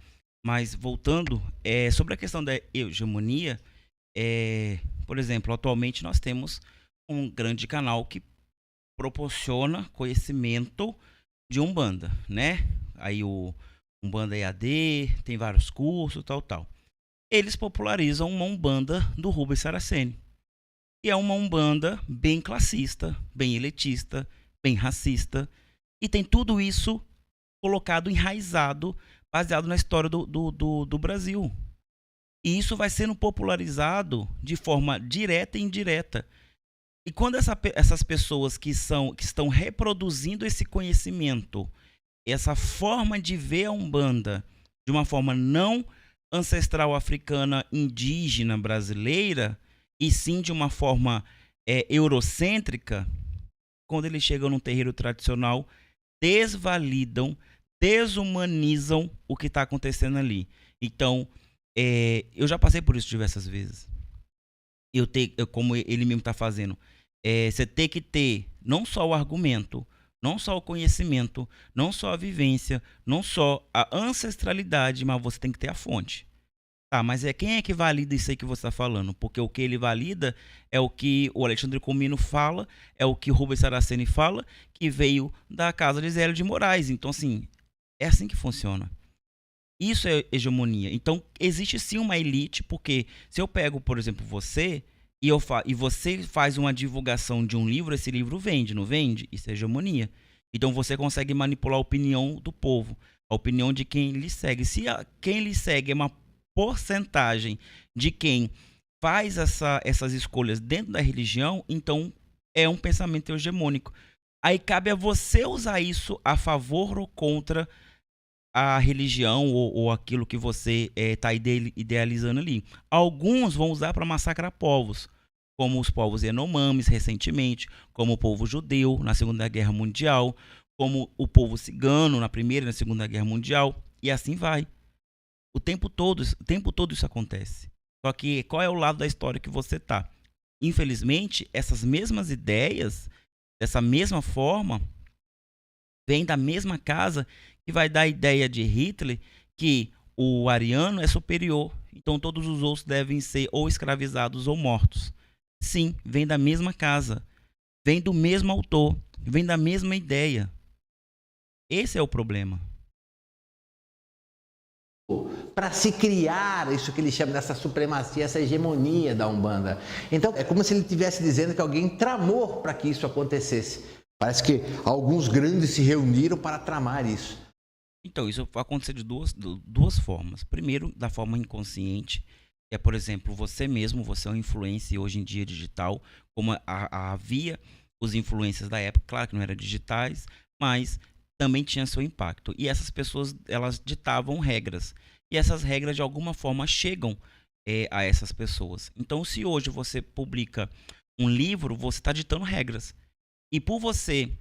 Mas voltando, sobre a questão da hegemonia, por exemplo, atualmente nós temos um grande canal que proporciona conhecimento de Umbanda, né? Aí o Umbanda EAD, tem vários cursos, tal. eles popularizam uma Umbanda do Rubens Saraceni. E é uma Umbanda bem classista, bem elitista, bem racista, e tem tudo isso colocado, enraizado, baseado na história do Brasil. E isso vai sendo popularizado de forma direta e indireta. E quando essas pessoas que estão reproduzindo esse conhecimento, essa forma de ver a Umbanda de uma forma não ancestral africana, indígena, brasileira, e sim de uma forma eurocêntrica, quando eles chegam num terreiro tradicional, desvalidam, desumanizam o que está acontecendo ali. Então, eu já passei por isso diversas vezes. Como ele mesmo está fazendo, você tem que ter não só o argumento, não só o conhecimento, não só a vivência, não só a ancestralidade, mas você tem que ter a fonte. Tá, mas quem é que valida isso aí que você está falando? Porque o que ele valida é o que o Alexandre Comino fala, é o que o Rubens Saraceni fala, que veio da casa de Zélio de Moraes. Então, assim, é assim que funciona. Isso é hegemonia. Então, existe sim uma elite, porque se eu pego, por exemplo, você, e você faz uma divulgação de um livro, esse livro vende, não vende? Isso é hegemonia. Então, você consegue manipular a opinião do povo, a opinião de quem lhe segue. Se quem lhe segue é uma porcentagem de quem faz essas escolhas dentro da religião, então é um pensamento hegemônico. Aí cabe a você usar isso a favor ou contra a religião ou aquilo que você está idealizando ali. Alguns vão usar para massacrar povos, como os povos Yanomamis recentemente, como o povo judeu na Segunda Guerra Mundial, como o povo cigano na Primeira e na Segunda Guerra Mundial, e assim vai. O tempo todo isso acontece. Só que qual é o lado da história que você está? Infelizmente, essas mesmas ideias, dessa mesma forma, vêm da mesma casa que vai dar a ideia de Hitler que o ariano é superior, então todos os outros devem ser ou escravizados ou mortos. Sim, vem da mesma casa, vem do mesmo autor, vem da mesma ideia. Esse é o problema. Para se criar isso que ele chama dessa supremacia, essa hegemonia da Umbanda. Então, é como se ele estivesse dizendo que alguém tramou para que isso acontecesse. Parece que alguns grandes se reuniram para tramar isso. Então, isso vai acontecer de duas formas. Primeiro, da forma inconsciente, que é, por exemplo, você mesmo, você é um influencer hoje em dia digital, como havia os influencers da época, claro que não eram digitais, mas também tinha seu impacto. E essas pessoas, elas ditavam regras. E essas regras, de alguma forma, chegam a essas pessoas. Então, se hoje você publica um livro, você está ditando regras. E por você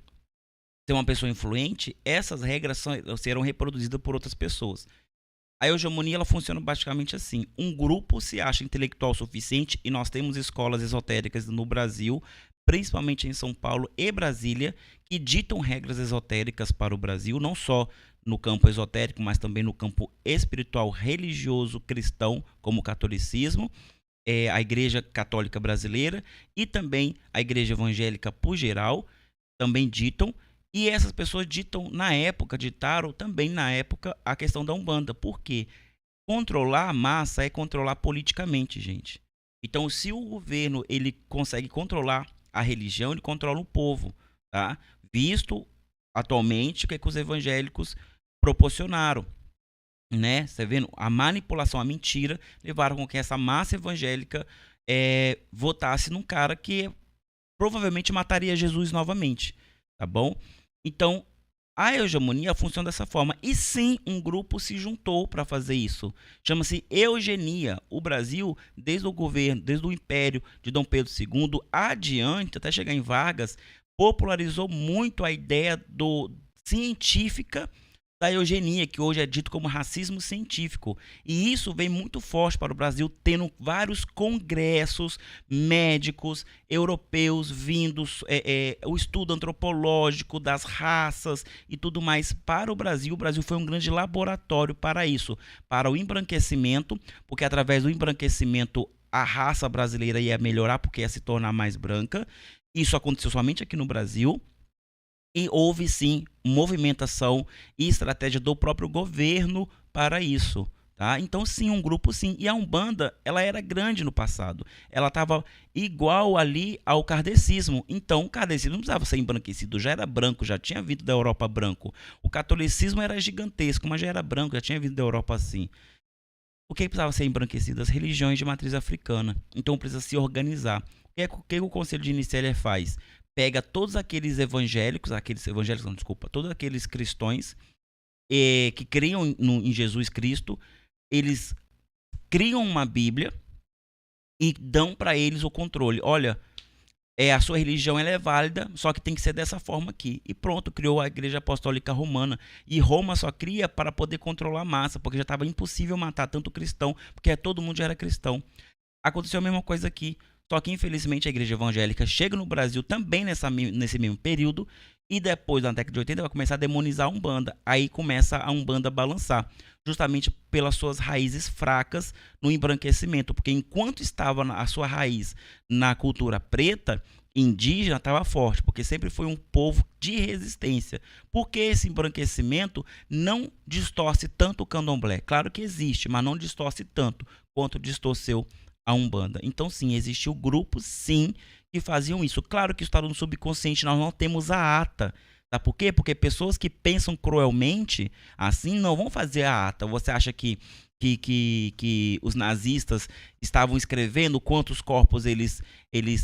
ser uma pessoa influente, essas regras serão reproduzidas por outras pessoas. A hegemonia, ela funciona basicamente assim. Um grupo se acha intelectual o suficiente, e nós temos escolas esotéricas no Brasil, principalmente em São Paulo e Brasília, que ditam regras esotéricas para o Brasil, não só no campo esotérico, mas também no campo espiritual, religioso, cristão, como o catolicismo, a Igreja Católica Brasileira e também a Igreja Evangélica por geral, também ditam. E essas pessoas ditaram também na época a questão da Umbanda. Por quê? Controlar a massa é controlar politicamente, gente. Então, se o governo ele consegue controlar a religião, ele controla o povo, tá? Visto atualmente o que os evangélicos proporcionaram, né? Você vendo? A manipulação, a mentira, levaram com que essa massa evangélica votasse num cara que provavelmente mataria Jesus novamente, tá bom? Então, a hegemonia funciona dessa forma. E sim, um grupo se juntou para fazer isso. Chama-se eugenia. O Brasil, desde o governo, desde o império de Dom Pedro II adiante, até chegar em Vargas, popularizou muito a ideia científica da eugenia, que hoje é dito como racismo científico. E isso vem muito forte para o Brasil, tendo vários congressos médicos europeus vindos, o estudo antropológico das raças e tudo mais para o Brasil. O Brasil foi um grande laboratório para isso, para o embranquecimento, porque através do embranquecimento a raça brasileira ia melhorar, porque ia se tornar mais branca. Isso aconteceu somente aqui no Brasil. E houve sim movimentação e estratégia do próprio governo para isso, Tá? Então, sim, um grupo sim. E a Umbanda, ela era grande no passado. Ela estava igual ali ao kardecismo. Então, o kardecismo não precisava ser embranquecido, já era branco, já tinha vindo da Europa branco. O catolicismo era gigantesco, mas já era branco, já tinha vindo da Europa assim. O que precisava ser embranquecido? As religiões de matriz africana. Então, precisa se organizar. O que o Conselho de Nicéia faz? Pega todos aqueles evangélicos, todos aqueles cristãos que criam em Jesus Cristo, eles criam uma Bíblia e dão para eles o controle. Olha, a sua religião ela é válida, só que tem que ser dessa forma aqui. E pronto, criou a Igreja Apostólica Romana. E Roma só cria para poder controlar a massa, porque já estava impossível matar tanto cristão, porque todo mundo já era cristão. Aconteceu a mesma coisa aqui. Só que, infelizmente, a igreja evangélica chega no Brasil também nesse mesmo período e depois, na década de 80, vai começar a demonizar a Umbanda. Aí começa a Umbanda a balançar, justamente pelas suas raízes fracas no embranquecimento. Porque enquanto estava a sua raiz na cultura preta, indígena, estava forte, porque sempre foi um povo de resistência. Porque esse embranquecimento não distorce tanto o candomblé. Claro que existe, mas não distorce tanto quanto distorceu a Umbanda. Então, sim, existiu grupos, sim, que faziam isso. Claro que isso está no subconsciente, nós não temos a ata. Sabe por quê? Porque pessoas que pensam cruelmente assim não vão fazer a ata. Você acha que os nazistas estavam escrevendo quantos corpos eles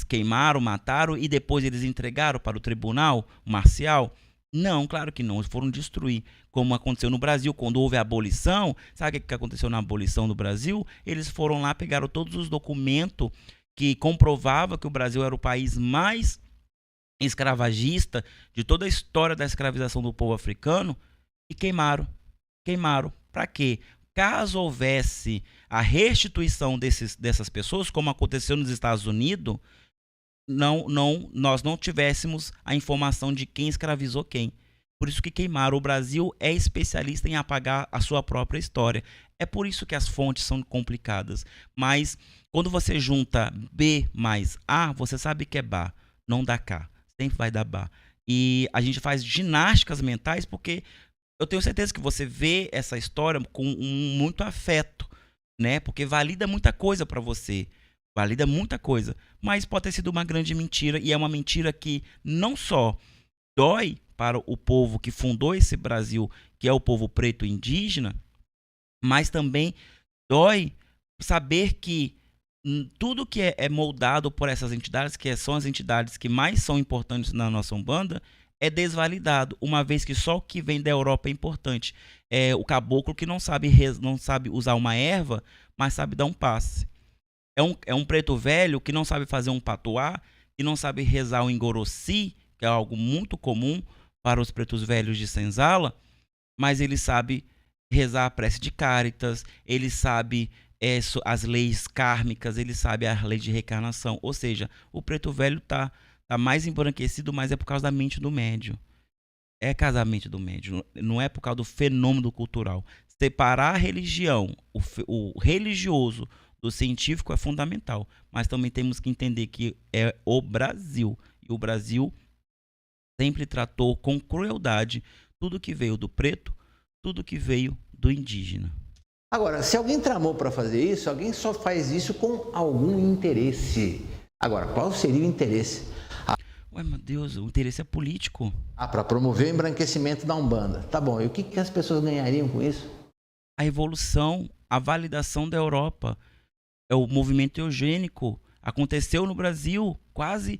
queimaram, mataram e depois eles entregaram para o tribunal marcial? Não, claro que não. Eles foram destruir, como aconteceu no Brasil, quando houve a abolição. Sabe o que aconteceu na abolição do Brasil? Eles foram lá, pegaram todos os documentos que comprovavam que o Brasil era o país mais escravagista de toda a história da escravização do povo africano e queimaram. Queimaram. Para quê? Caso houvesse a restituição dessas pessoas, como aconteceu nos Estados Unidos, nós não tivéssemos a informação de quem escravizou quem. Por isso que queimaram. O Brasil é especialista em apagar a sua própria história. É por isso que as fontes são complicadas. Mas quando você junta B mais A, você sabe que é Bá, não dá K. Sempre vai dar Bá. E a gente faz ginásticas mentais porque eu tenho certeza que você vê essa história com muito afeto, né? Porque valida muita coisa para você. Valida muita coisa, mas pode ter sido uma grande mentira e é uma mentira que não só dói para o povo que fundou esse Brasil, que é o povo preto indígena, mas também dói saber que tudo que é moldado por essas entidades, que são as entidades que mais são importantes na nossa Umbanda, é desvalidado, uma vez que só o que vem da Europa é importante. É o caboclo que não sabe usar uma erva, mas sabe dar um passe. É um preto velho que não sabe fazer um patuá, que não sabe rezar o engorossi, que é algo muito comum para os pretos velhos de senzala, mas ele sabe rezar a prece de Cáritas, ele sabe as leis kármicas, ele sabe a lei de reencarnação. Ou seja, o preto velho tá mais embranquecido, mas é por causa da mente do médium. É casamento do médium, não é por causa do fenômeno cultural. Separar a religião, o religioso, do científico é fundamental, mas também temos que entender que é o Brasil, e o Brasil sempre tratou com crueldade tudo que veio do preto, tudo que veio do indígena. Agora, se alguém tramou para fazer isso, alguém só faz isso com algum interesse. Agora, qual seria o interesse? Ué, meu Deus, o interesse é político. Para promover o embranquecimento da Umbanda. Tá bom, e o que as pessoas ganhariam com isso? A evolução, a validação da Europa. É o movimento eugênico. Aconteceu no Brasil quase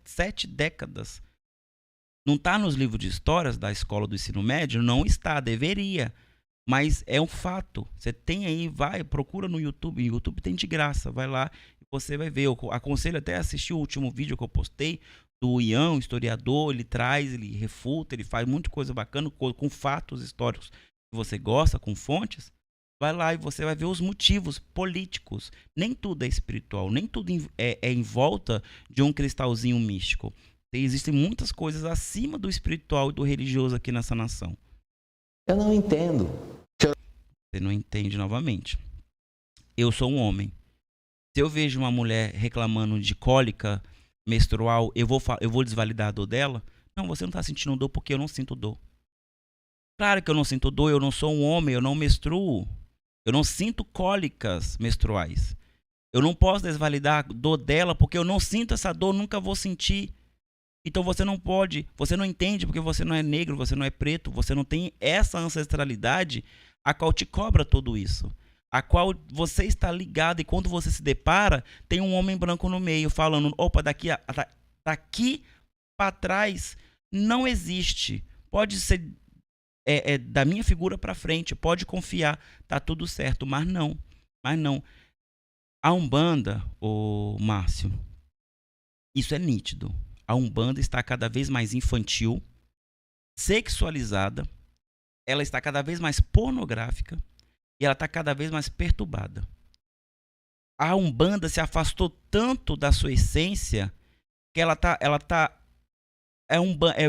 7 décadas. Não está nos livros de histórias da escola do ensino médio? Não está, deveria. Mas é um fato. Você tem aí, procura no YouTube. O YouTube tem de graça. Vai lá e você vai ver. Eu aconselho até a assistir o último vídeo que eu postei do Ian, historiador. Ele traz, ele refuta, ele faz muita coisa bacana com fatos históricos que você gosta, com fontes. Vai lá e você vai ver os motivos políticos. Nem tudo é espiritual, nem tudo é em volta de um cristalzinho místico. Existem muitas coisas acima do espiritual e do religioso aqui nessa nação. Eu não entendo. Você não entende novamente. Eu sou um homem. Se eu vejo uma mulher reclamando de cólica menstrual, eu vou desvalidar a dor dela? Não, você não está sentindo dor porque eu não sinto dor. Claro que eu não sinto dor, eu não sou um homem, eu não menstruo. Eu não sinto cólicas menstruais. Eu não posso desvalidar a dor dela porque eu não sinto essa dor, nunca vou sentir. Então você não pode, você não entende porque você não é negro, você não é preto, você não tem essa ancestralidade a qual te cobra tudo isso. A qual você está ligado e quando você se depara, tem um homem branco no meio falando, opa, daqui para trás não existe. Pode ser da minha figura para frente, pode confiar, tá tudo certo, mas não. A Umbanda, ô Márcio, isso é nítido. A Umbanda está cada vez mais infantil, sexualizada, ela está cada vez mais pornográfica e ela está cada vez mais perturbada. A Umbanda se afastou tanto da sua essência que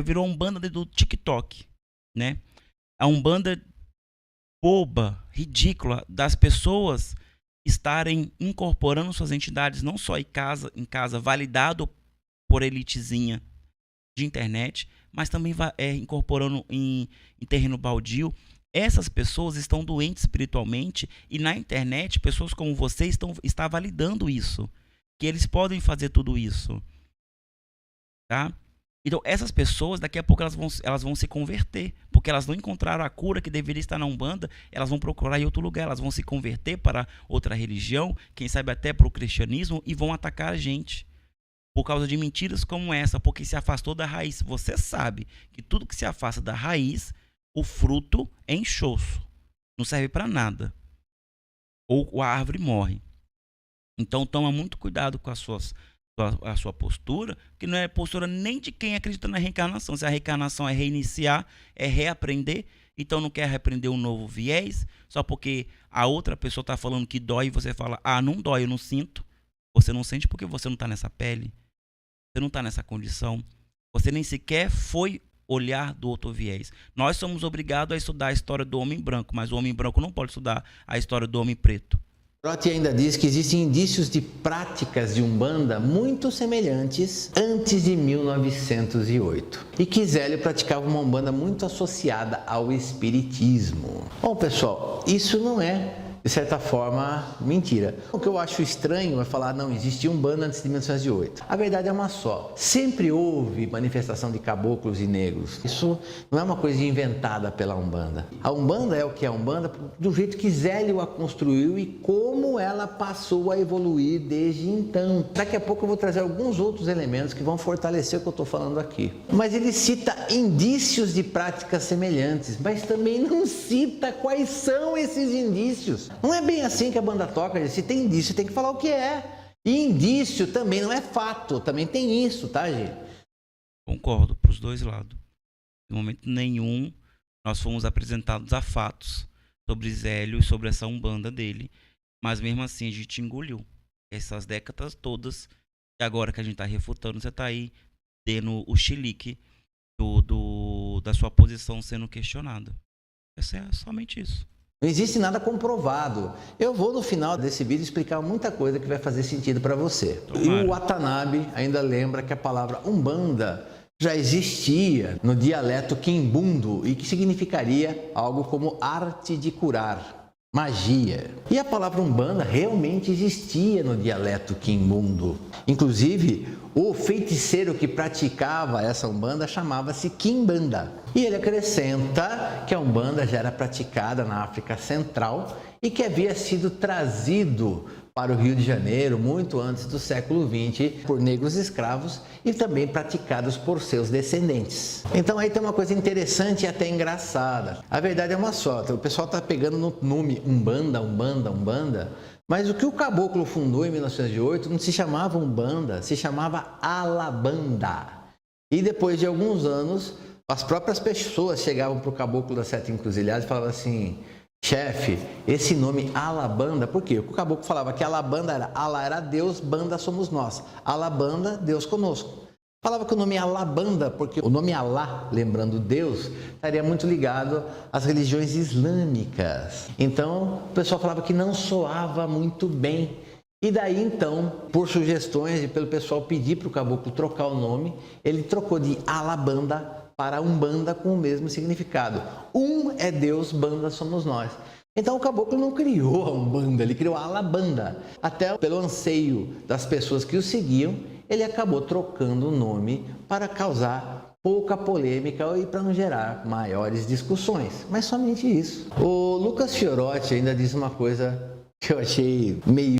virou Umbanda do TikTok, né? A Umbanda boba, ridícula, das pessoas estarem incorporando suas entidades não só em casa validado por elitezinha de internet, mas também incorporando em terreno baldio. Essas pessoas estão doentes espiritualmente e na internet pessoas como você estão validando isso, que eles podem fazer tudo isso, tá? Então essas pessoas daqui a pouco elas vão se converter, porque elas não encontraram a cura que deveria estar na Umbanda, elas vão procurar em outro lugar, elas vão se converter para outra religião, quem sabe até para o cristianismo e vão atacar a gente. Por causa de mentiras como essa, porque se afastou da raiz. Você sabe que tudo que se afasta da raiz, o fruto é enxoço. Não serve para nada. Ou a árvore morre. Então toma muito cuidado com a sua postura, que não é postura nem de quem acredita na reencarnação. Se a reencarnação é reiniciar, é reaprender, então não quer reaprender um novo viés, só porque a outra pessoa está falando que dói e você fala, não dói, eu não sinto. Você não sente porque você não está nessa pele. Você não está nessa condição. Você nem sequer foi olhar do outro viés. Nós somos obrigados a estudar a história do homem branco, mas o homem branco não pode estudar a história do homem preto. Trotti ainda diz que existem indícios de práticas de Umbanda muito semelhantes antes de 1908 e que Zélio praticava uma Umbanda muito associada ao espiritismo. Bom, pessoal, isso não é, de certa forma, mentira. O que eu acho estranho é falar, não, existia Umbanda antes de 1908. A verdade é uma só. Sempre houve manifestação de caboclos e negros. Isso não é uma coisa inventada pela Umbanda. A Umbanda é o que é a Umbanda do jeito que Zélio a construiu e como ela passou a evoluir desde então. Daqui a pouco eu vou trazer alguns outros elementos que vão fortalecer o que eu estou falando aqui. Mas ele cita indícios de práticas semelhantes, mas também não cita quais são esses indícios. Não é bem assim que a banda toca, se tem indício, tem que falar o que é. E indício também não é fato, também tem isso, tá, gente? Concordo, para os dois lados. Em momento nenhum, nós fomos apresentados a fatos sobre Zélio e sobre essa Umbanda dele, mas mesmo assim a gente engoliu essas décadas todas, e agora que a gente está refutando, você está aí dando o chilique da sua posição sendo questionada. Isso é somente isso. Não existe nada comprovado. Eu vou no final desse vídeo explicar muita coisa que vai fazer sentido para você. Tomara. E o Watanabe ainda lembra que a palavra Umbanda já existia no dialeto quimbundo e que significaria algo como arte de curar, magia. E a palavra Umbanda realmente existia no dialeto quimbundo. Inclusive, o feiticeiro que praticava essa Umbanda chamava-se Quimbanda. E ele acrescenta que a Umbanda já era praticada na África Central e que havia sido trazido para o Rio de Janeiro muito antes do século XX por negros escravos e também praticados por seus descendentes. Então aí tem uma coisa interessante e até engraçada. A verdade é uma só, o pessoal está pegando no nome Umbanda, mas o que o caboclo fundou em 1908 não se chamava Umbanda, se chamava Alabanda. E depois de alguns anos, as próprias pessoas chegavam para o caboclo das Sete Encruzilhadas e falavam assim, chefe, esse nome Alabanda, por quê? O caboclo falava que Alabanda era, Alá era Deus, Banda somos nós. Alabanda, Deus conosco. Falava que o nome Alabanda, porque o nome Alá, lembrando Deus, estaria muito ligado às religiões islâmicas. Então, o pessoal falava que não soava muito bem. E daí, então, por sugestões e pelo pessoal pedir para o caboclo trocar o nome, ele trocou de Alabanda para a Umbanda com o mesmo significado. Um é Deus, banda somos nós. Então o caboclo não criou a Umbanda, ele criou a Alabanda. Até pelo anseio das pessoas que o seguiam, ele acabou trocando o nome para causar pouca polêmica e para não gerar maiores discussões. Mas somente isso. O Lucas Fiorotti ainda diz uma coisa que eu achei meio...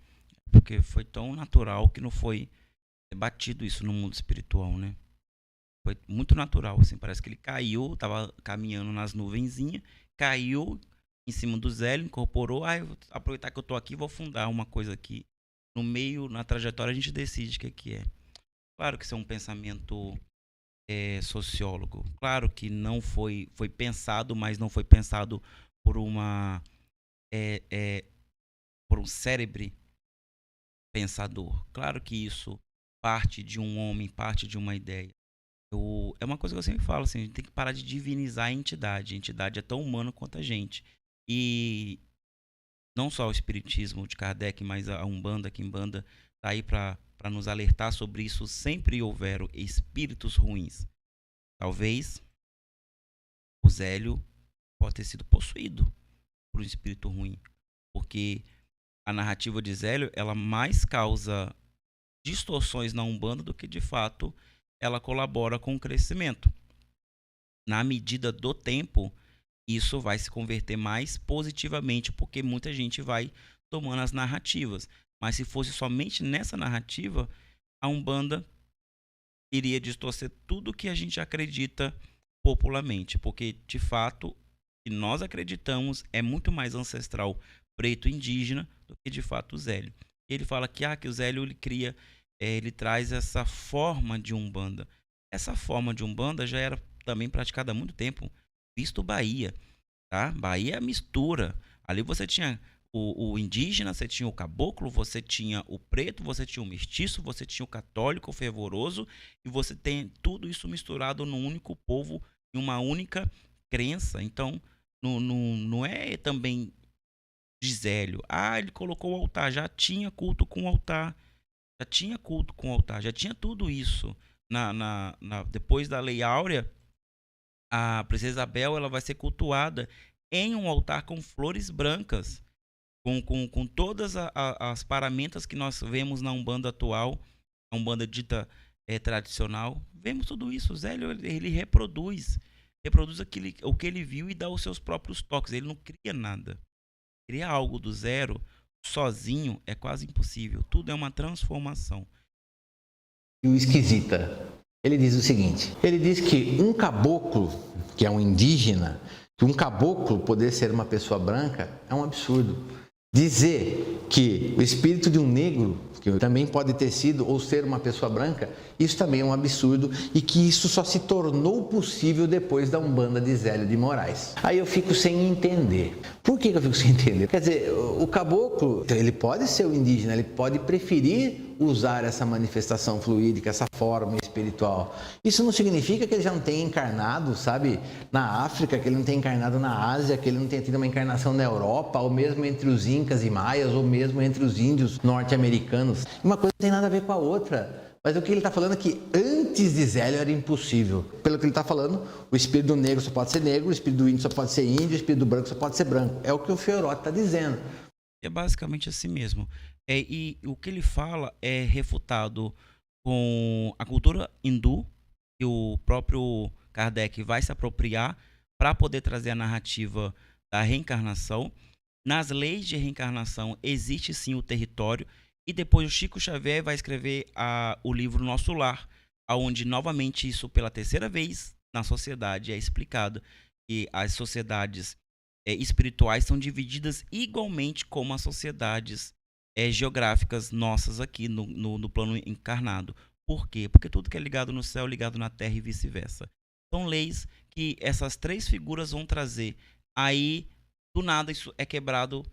Porque foi tão natural que não foi debatido isso no mundo espiritual, né? Foi muito natural, assim, parece que ele caiu, tava caminhando nas nuvenzinhas, caiu em cima do Zélio, incorporou, eu vou aproveitar que eu tô aqui, vou fundar uma coisa aqui. No meio, na trajetória, a gente decide o que é. Claro que isso é um pensamento sociólogo. Claro que não foi pensado, mas não foi pensado por por um cérebro pensador. Claro que isso parte de um homem, parte de uma ideia. É uma coisa que eu sempre falo, assim, a gente tem que parar de divinizar a entidade. A entidade é tão humana quanto a gente. E não só o espiritismo de Kardec, mas a Umbanda, a Quimbanda, tá aí para nos alertar sobre isso. Sempre houveram espíritos ruins. Talvez o Zélio pode ter sido possuído por um espírito ruim, porque a narrativa de Zélio, ela mais causa distorções na Umbanda do que de fato ela colabora com o crescimento. Na medida do tempo, isso vai se converter mais positivamente, porque muita gente vai tomando as narrativas. Mas se fosse somente nessa narrativa, a Umbanda iria distorcer tudo que a gente acredita popularmente, porque de fato o que nós acreditamos é muito mais ancestral preto indígena do que de fato o Zélio. Ele fala que o Zélio ele traz essa forma de Umbanda. Essa forma de Umbanda já era também praticada há muito tempo, visto Bahia, tá? Bahia é mistura. Ali você tinha o indígena, você tinha o caboclo, você tinha o preto, você tinha o mestiço, você tinha o católico, o fervoroso, e você tem tudo isso misturado num único povo, em uma única crença. Então, não é também de Zélio. Ele colocou o altar, já tinha culto com o altar, já tinha tudo isso. Depois da Lei Áurea, a Princesa Isabel ela vai ser cultuada em um altar com flores brancas, com todas as paramentas que nós vemos na Umbanda atual, a Umbanda dita tradicional. Vemos tudo isso. O Zélio ele reproduz o que ele viu e dá os seus próprios toques. Ele não cria nada. Criar algo do zero sozinho é quase impossível. Tudo é uma transformação. E o esquisita, ele diz o seguinte, ele diz que um caboclo, que é um indígena, que um caboclo poder ser uma pessoa branca é um absurdo. Dizer que o espírito de um negro, que também pode ter sido ou ser uma pessoa branca, isso também é um absurdo e que isso só se tornou possível depois da Umbanda de Zélio de Moraes. Aí eu fico sem entender. Por que eu fico sem entender? Quer dizer, o caboclo, ele pode ser o indígena, ele pode preferir usar essa manifestação fluídica, essa forma espiritual. Isso não significa que ele já não tenha encarnado, sabe, na África, que ele não tenha encarnado na Ásia, que ele não tenha tido uma encarnação na Europa, ou mesmo entre os incas e maias, ou mesmo entre os índios norte-americanos. Uma coisa não tem nada a ver com a outra. Mas o que ele está falando é que antes de Zélio era impossível. Pelo que ele está falando, o espírito do negro só pode ser negro, o espírito do índio só pode ser índio, o espírito do branco só pode ser branco. É o que o Fiorotti está dizendo. É basicamente assim mesmo. E o que ele fala é refutado com a cultura hindu, que o próprio Kardec vai se apropriar para poder trazer a narrativa da reencarnação. Nas leis de reencarnação existe sim o território. E depois o Chico Xavier vai escrever o livro Nosso Lar, onde novamente isso pela terceira vez na sociedade é explicado que as sociedades espirituais são divididas igualmente como as sociedades geográficas nossas aqui no plano encarnado. Por quê? Porque tudo que é ligado no céu é ligado na terra e vice-versa. São leis que essas três figuras vão trazer. Aí, do nada, isso é quebrado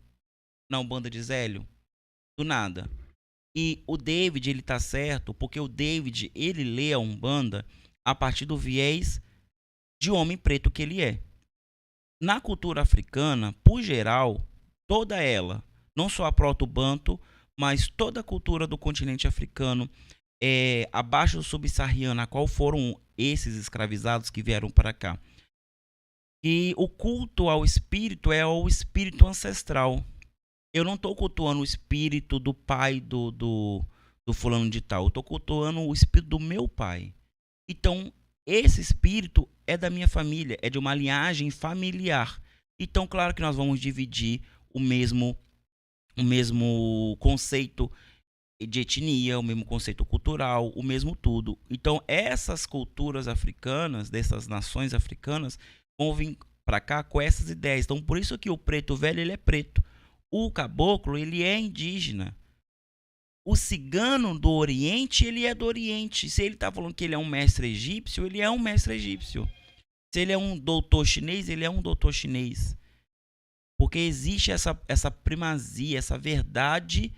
na Umbanda de Zélio. Do nada. E o David, ele tá certo, porque o David, ele lê a Umbanda a partir do viés de homem preto que ele é. Na cultura africana, por geral, toda ela, não só a proto-banto, mas toda a cultura do continente africano, abaixo do subsaariana, qual foram esses escravizados que vieram para cá? E o culto ao espírito é o espírito ancestral. Eu não estou cultuando o espírito do pai do fulano de tal. Eu estou cultuando o espírito do meu pai. Então, esse espírito é da minha família, é de uma linhagem familiar. Então, claro que nós vamos dividir o mesmo conceito de etnia, o mesmo conceito cultural, o mesmo tudo. Então, essas culturas africanas, dessas nações africanas, vão vir para cá com essas ideias. Então, por isso que o preto velho, ele é preto. O caboclo, ele é indígena. O cigano do Oriente, ele é do Oriente. Se ele está falando que ele é um mestre egípcio, ele é um mestre egípcio. Se ele é um doutor chinês, ele é um doutor chinês. Porque existe essa primazia, essa verdade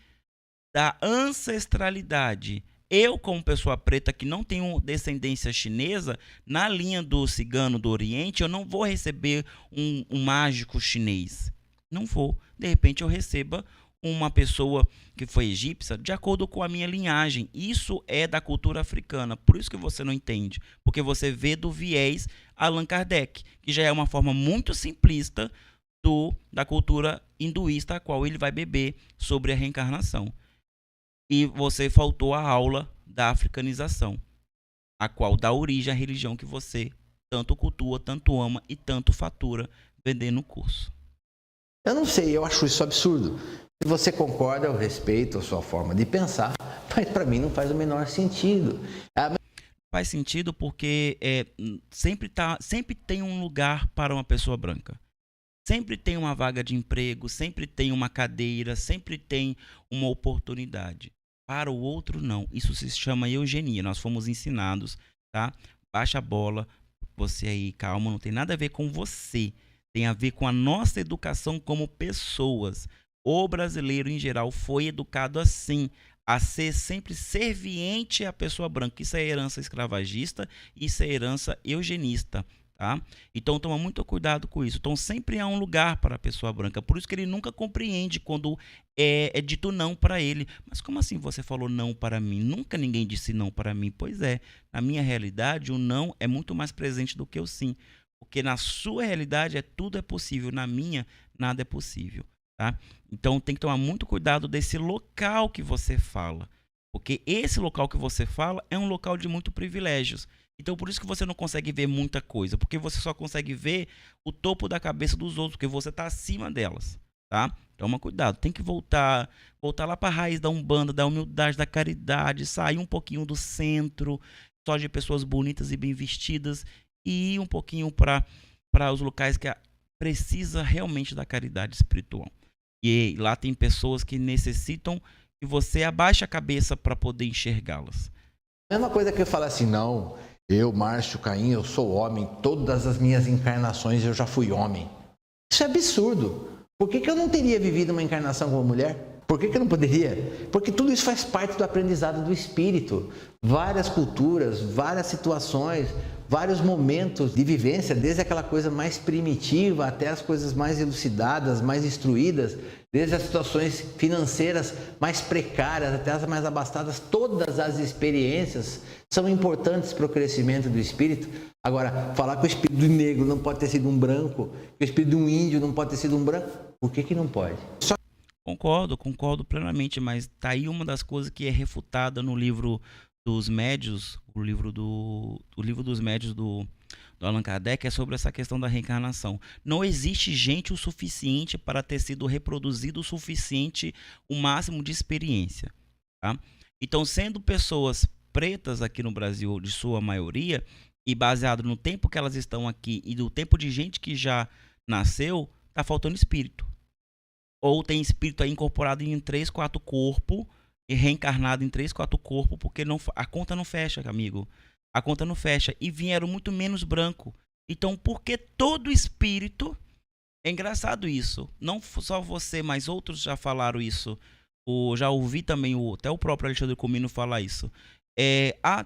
da ancestralidade. Eu, como pessoa preta que não tenho descendência chinesa, na linha do cigano do Oriente, eu não vou receber um mágico chinês. Não vou. De repente eu receba uma pessoa que foi egípcia de acordo com a minha linhagem. Isso é da cultura africana. Por isso que você não entende. Porque você vê do viés Allan Kardec, que já é uma forma muito simplista da cultura hinduísta, a qual ele vai beber sobre a reencarnação. E você faltou a aula da africanização, a qual dá origem à religião que você tanto cultua, tanto ama e tanto fatura vendendo o curso. Eu não sei, eu acho isso absurdo. Se você concorda, eu respeito a sua forma de pensar, mas para mim não faz o menor sentido. Faz sentido porque sempre tem um lugar para uma pessoa branca. Sempre tem uma vaga de emprego, sempre tem uma cadeira, sempre tem uma oportunidade. Para o outro, não. Isso se chama eugenia. Nós fomos ensinados, tá? Baixa a bola, você aí, calma, não tem nada a ver com você. Tem a ver com a nossa educação como pessoas. O brasileiro, em geral, foi educado assim, a ser sempre serviente à pessoa branca. Isso é herança escravagista, isso é herança eugenista. Tá? Então toma muito cuidado com isso. Então sempre há um lugar para a pessoa branca. Por isso que ele nunca compreende quando é dito não para ele. Mas como assim você falou não para mim? Nunca ninguém disse não para mim. Pois é, na minha realidade o não é muito mais presente do que o sim. Porque na sua realidade tudo é possível. Na minha, nada é possível. Tá? Então tem que tomar muito cuidado desse local que você fala. Porque esse local que você fala é um local de muitos privilégios. Então, por isso que você não consegue ver muita coisa, porque você só consegue ver o topo da cabeça dos outros, porque você está acima delas, tá? Toma cuidado, tem que voltar lá para a raiz da Umbanda, da humildade, da caridade, sair um pouquinho do centro, só de pessoas bonitas e bem vestidas, e ir um pouquinho para os locais que precisa realmente da caridade espiritual. E lá tem pessoas que necessitam que você abaixe a cabeça para poder enxergá-las. Mesma coisa que eu falar assim, não... Eu, Márcio Caim, eu sou homem. Todas as minhas encarnações eu já fui homem. Isso é absurdo. Por que eu não teria vivido uma encarnação como mulher? Por que eu não poderia? Porque tudo isso faz parte do aprendizado do espírito. Várias culturas, várias situações, vários momentos de vivência, desde aquela coisa mais primitiva até as coisas mais elucidadas, mais instruídas, desde as situações financeiras mais precárias até as mais abastadas. Todas as experiências são importantes para o crescimento do espírito. Agora, falar que o espírito do negro não pode ter sido um branco, que o espírito de um índio não pode ter sido um branco, por que não pode? Concordo plenamente, mas tá aí uma das coisas que é refutada no livro dos médios, o livro dos médios do Allan Kardec, é sobre essa questão da reencarnação. Não existe gente o suficiente para ter sido reproduzido o suficiente, o máximo de experiência, tá? Então, sendo pessoas pretas aqui no Brasil, de sua maioria, e baseado no tempo que elas estão aqui e do tempo de gente que já nasceu, tá faltando espírito. Ou tem espírito aí incorporado em 3, 4 corpos e reencarnado em 3, 4 corpos, porque a conta não fecha, amigo. A conta não fecha. E vieram muito menos branco. Então, porque todo espírito... É engraçado isso. Não só você, mas outros já falaram isso. Já ouvi também até o próprio Alexandre Comino falar isso.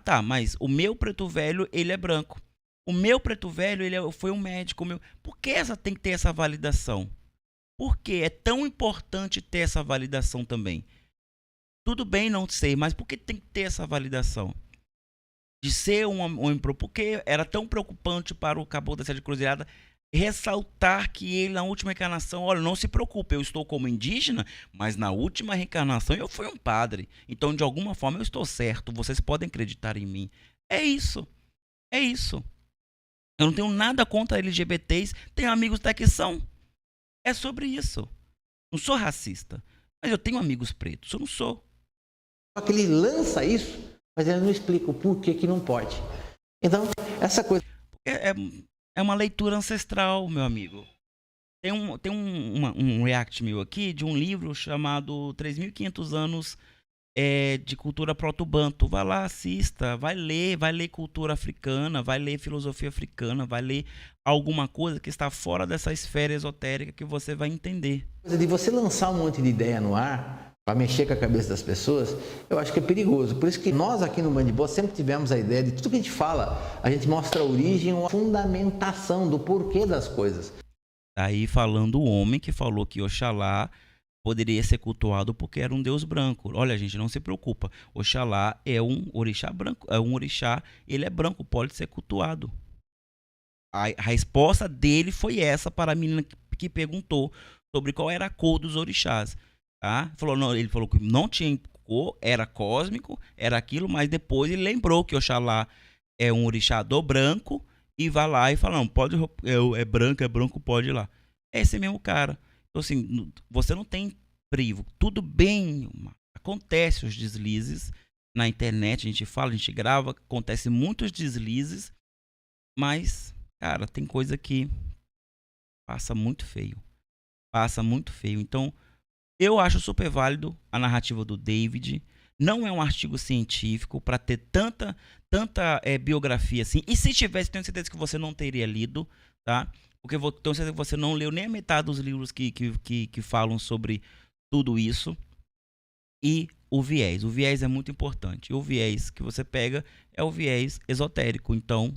Tá, mas o meu preto velho, ele é branco. O meu preto velho, foi um médico. Por que tem que ter essa validação? Por que é tão importante ter essa validação também? Tudo bem não ser, mas por que tem que ter essa validação? De ser um homem porque era tão preocupante para o Caboclo da Sete Cruzilhada ressaltar que ele na última reencarnação, olha, não se preocupe, eu estou como indígena, mas na última reencarnação eu fui um padre. Então, de alguma forma, eu estou certo, vocês podem acreditar em mim. É isso. É isso. Eu não tenho nada contra LGBTs, tenho amigos até que são. É sobre isso. Não sou racista, mas eu tenho amigos pretos, eu não sou. Só que ele lança isso, mas ele não explica o porquê que não pode. Então, essa coisa... É uma leitura ancestral, meu amigo. Tem um react meu aqui de um livro chamado 3.500 anos de cultura proto-banto. Vai lá, assista, vai ler cultura africana, vai ler filosofia africana, vai ler alguma coisa que está fora dessa esfera esotérica que você vai entender. De você lançar um monte de ideia no ar para mexer com a cabeça das pessoas, eu acho que é perigoso. Por isso que nós aqui no Band de Boa sempre tivemos a ideia de tudo que a gente fala, a gente mostra a origem, a fundamentação do porquê das coisas. Aí falando o homem que falou que Oxalá poderia ser cultuado porque era um deus branco. Olha, gente, não se preocupa. Oxalá é um orixá branco, ele é branco, pode ser cultuado. A resposta dele foi essa para a menina que perguntou sobre qual era a cor dos orixás. Tá? Ele falou que não tinha cor, era cósmico, era aquilo, mas depois ele lembrou que Oxalá é um orixá do branco e vai lá e fala, não, pode, é branco, pode ir lá. É esse mesmo cara. Então, assim, você não tem privo. Tudo bem, acontece os deslizes na internet, a gente fala, a gente grava, acontece muitos deslizes, mas, cara, tem coisa que passa muito feio. Passa muito feio. Então, eu acho super válido a narrativa do David. Não é um artigo científico para ter tanta biografia assim. E se tivesse, tenho certeza que você não teria lido, tá? Porque tenho certeza que você não leu nem a metade dos livros que falam sobre tudo isso. E o viés. O viés é muito importante. E o viés que você pega é o viés esotérico. Então,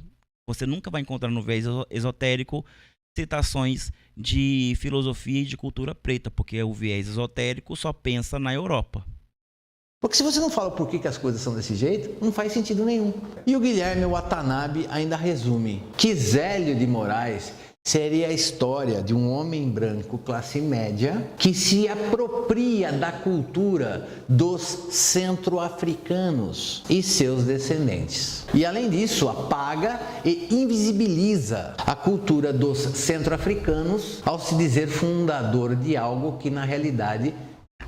você nunca vai encontrar no viés esotérico citações de filosofia e de cultura preta, porque o viés esotérico só pensa na Europa. Porque se você não fala por que as coisas são desse jeito, não faz sentido nenhum. E o Guilherme Watanabe ainda resume que Zélio de Moraes seria a história de um homem branco classe média que se apropria da cultura dos centro-africanos e seus descendentes. E além disso, apaga e invisibiliza a cultura dos centro-africanos ao se dizer fundador de algo que na realidade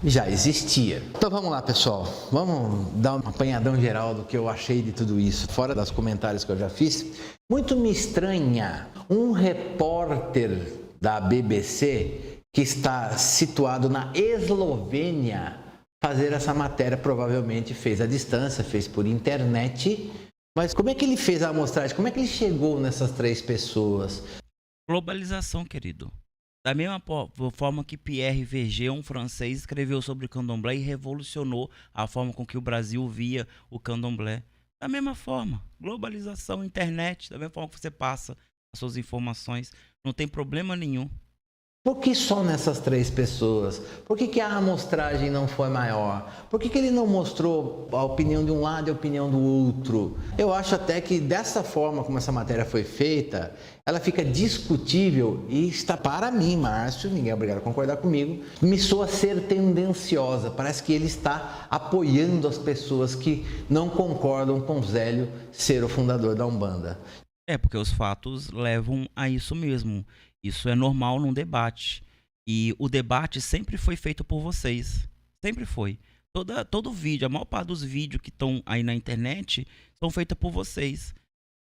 já existia. Então vamos lá, pessoal, vamos dar um apanhadão geral do que eu achei de tudo isso, fora dos comentários que eu já fiz. Muito me estranha um repórter da BBC que está situado na Eslovênia fazer essa matéria. Provavelmente fez à distância, fez por internet, mas como é que ele fez a amostragem? Como é que ele chegou nessas 3 pessoas? Globalização, querido. Da mesma forma que Pierre Verger, um francês, escreveu sobre o candomblé e revolucionou a forma com que o Brasil via o candomblé. Da mesma forma, globalização, internet, da mesma forma que você passa as suas informações, não tem problema nenhum. Por que só nessas 3 pessoas? Por que a amostragem não foi maior? Por que ele não mostrou a opinião de um lado e a opinião do outro? Eu acho até que dessa forma como essa matéria foi feita, ela fica discutível e está, para mim, Márcio, ninguém é obrigado a concordar comigo, me soa ser tendenciosa. Parece que ele está apoiando as pessoas que não concordam com Zélio ser o fundador da Umbanda. É, porque os fatos levam a isso mesmo. Isso é normal num debate. E o debate sempre foi feito por vocês. Sempre foi. Todo vídeo, a maior parte dos vídeos que estão aí na internet são feitos por vocês.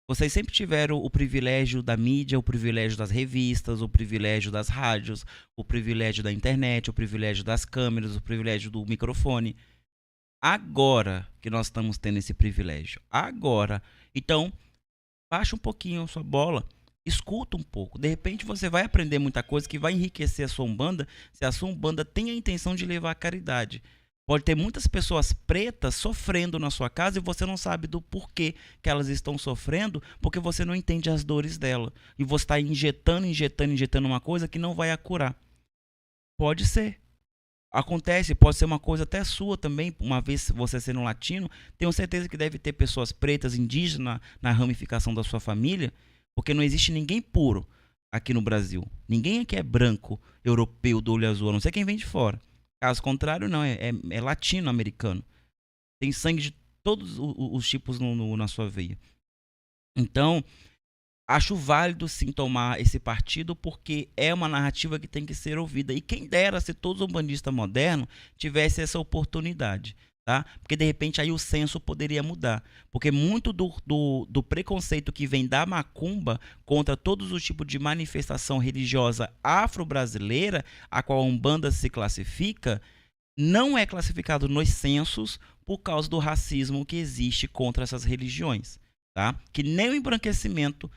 Vocês sempre tiveram o privilégio da mídia, o privilégio das revistas, o privilégio das rádios, o privilégio da internet, o privilégio das câmeras, o privilégio do microfone. Agora que nós estamos tendo esse privilégio. Agora. Então, baixa um pouquinho a sua bola. Escuta um pouco. De repente você vai aprender muita coisa que vai enriquecer a sua Umbanda, se a sua Umbanda tem a intenção de levar a caridade. Pode ter muitas pessoas pretas sofrendo na sua casa e você não sabe do porquê que elas estão sofrendo, porque você não entende as dores dela. E você está injetando uma coisa que não vai a curar. Pode ser. Acontece, pode ser uma coisa até sua também, uma vez você sendo latino, tenho certeza que deve ter pessoas pretas, indígenas na ramificação da sua família, porque não existe ninguém puro aqui no Brasil. Ninguém aqui é branco, europeu, do olho azul, a não ser quem vem de fora. Caso contrário, não, é latino-americano. Tem sangue de todos os tipos na sua veia. Então, acho válido sim tomar esse partido, porque é uma narrativa que tem que ser ouvida. E quem dera se todo umbandista moderno tivesse essa oportunidade, tá? Porque de repente aí o senso poderia mudar. Porque muito do preconceito que vem da macumba contra todos os tipos de manifestação religiosa afro-brasileira, a qual a Umbanda se classifica, não é classificado nos censos por causa do racismo que existe contra essas religiões, tá? Que nem o embranquecimento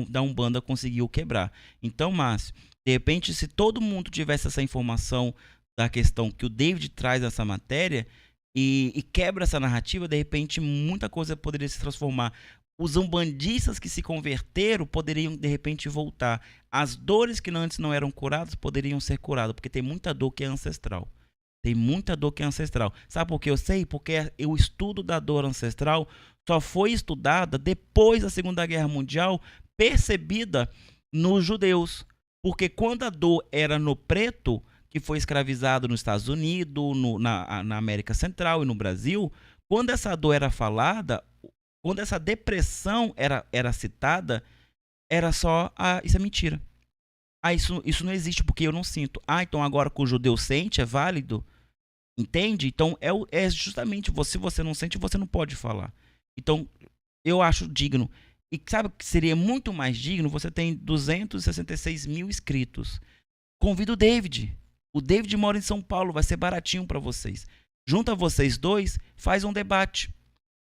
da Umbanda conseguiu quebrar. Então, Márcio, de repente, se todo mundo tivesse essa informação da questão que o David traz nessa matéria e quebra essa narrativa, de repente muita coisa poderia se transformar. Os umbandistas que se converteram poderiam de repente voltar. As dores que antes não eram curadas poderiam ser curadas, porque tem muita dor que é ancestral. Tem muita dor que é ancestral. Sabe por que eu sei? Porque o estudo da dor ancestral só foi estudada depois da Segunda Guerra Mundial, percebida nos judeus. Porque quando a dor era no preto, que foi escravizado nos Estados Unidos, na América Central e no Brasil, quando essa dor era falada, quando essa depressão era citada, era só, isso é mentira. Isso não existe porque eu não sinto. Então agora que o judeu sente, é válido? Entende? Então é justamente, se você não sente, você não pode falar. Então eu acho digno. E sabe o que seria muito mais digno? Você tem 266 mil inscritos. Convido o David. O David mora em São Paulo, vai ser baratinho para vocês. Junta vocês dois, faz um debate.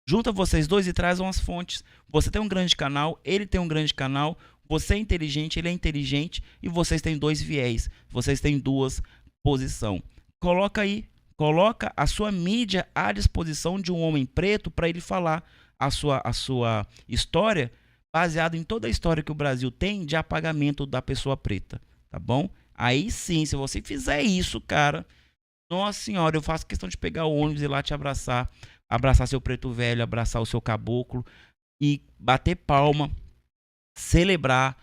Junta vocês dois e trazam as fontes. Você tem um grande canal, ele tem um grande canal. Você é inteligente, ele é inteligente. E vocês têm dois viés. Vocês têm duas posições. Coloca aí. Coloca a sua mídia à disposição de um homem preto para ele falar a sua história, baseado em toda a história que o Brasil tem de apagamento da pessoa preta, tá bom? Aí sim, se você fizer isso, cara, nossa senhora, eu faço questão de pegar o ônibus e ir lá te abraçar, abraçar seu preto velho, abraçar o seu caboclo e bater palma, celebrar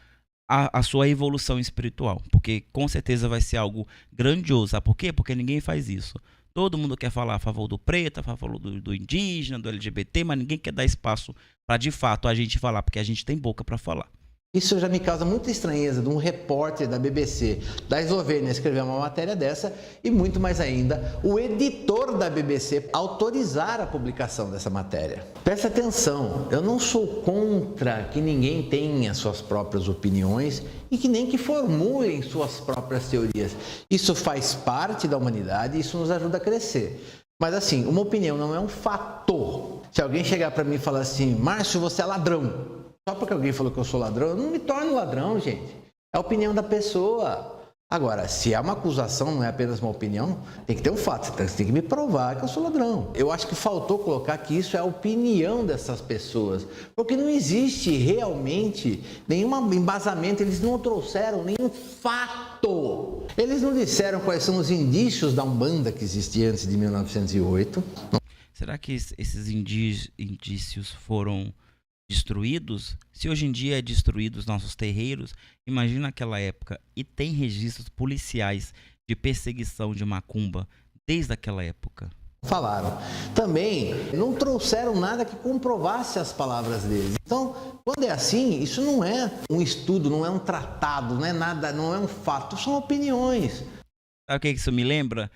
a sua evolução espiritual, porque com certeza vai ser algo grandioso. Sabe por quê? Porque ninguém faz isso. Todo mundo quer falar a favor do preto, a favor do indígena, do LGBT, mas ninguém quer dar espaço para, de fato, a gente falar, porque a gente tem boca para falar. Isso já me causa muita estranheza de um repórter da BBC da Eslovênia escrever uma matéria dessa e muito mais ainda, o editor da BBC autorizar a publicação dessa matéria. Preste atenção, eu não sou contra que ninguém tenha suas próprias opiniões e que nem que formulem suas próprias teorias. Isso faz parte da humanidade e isso nos ajuda a crescer. Mas assim, uma opinião não é um fator. Se alguém chegar para mim e falar assim, Márcio, você é ladrão. Só porque alguém falou que eu sou ladrão, eu não me torno ladrão, gente. É a opinião da pessoa. Agora, se é uma acusação, não é apenas uma opinião, tem que ter um fato. Você tem que me provar que eu sou ladrão. Eu acho que faltou colocar que isso é a opinião dessas pessoas. Porque não existe realmente nenhum embasamento. Eles não trouxeram nenhum fato. Eles não disseram quais são os indícios da Umbanda que existia antes de 1908. Será que esses indícios foram destruídos? Se hoje em dia é destruído os nossos terreiros, imagina aquela época. E tem registros policiais de perseguição de macumba desde aquela época. Falaram. Também não trouxeram nada que comprovasse as palavras deles. Então, quando é assim, isso não é um estudo, não é um tratado, não é nada, não é um fato, são opiniões. Sabe o que isso me lembra?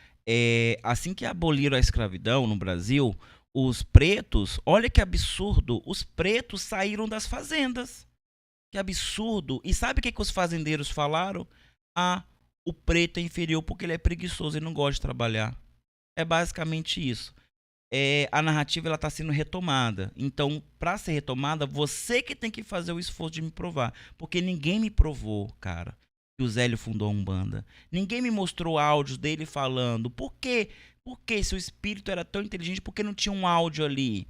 Assim que aboliram a escravidão no Brasil, os pretos, olha que absurdo, os pretos saíram das fazendas. Que absurdo. E sabe o que os fazendeiros falaram? O preto é inferior porque ele é preguiçoso e não gosta de trabalhar. É basicamente isso. A narrativa está sendo retomada. Então, para ser retomada, você que tem que fazer o esforço de me provar. Porque ninguém me provou, cara, que o Zélio fundou a Umbanda. Ninguém me mostrou áudios dele falando. Por quê? Porque se o espírito era tão inteligente, por que não tinha um áudio ali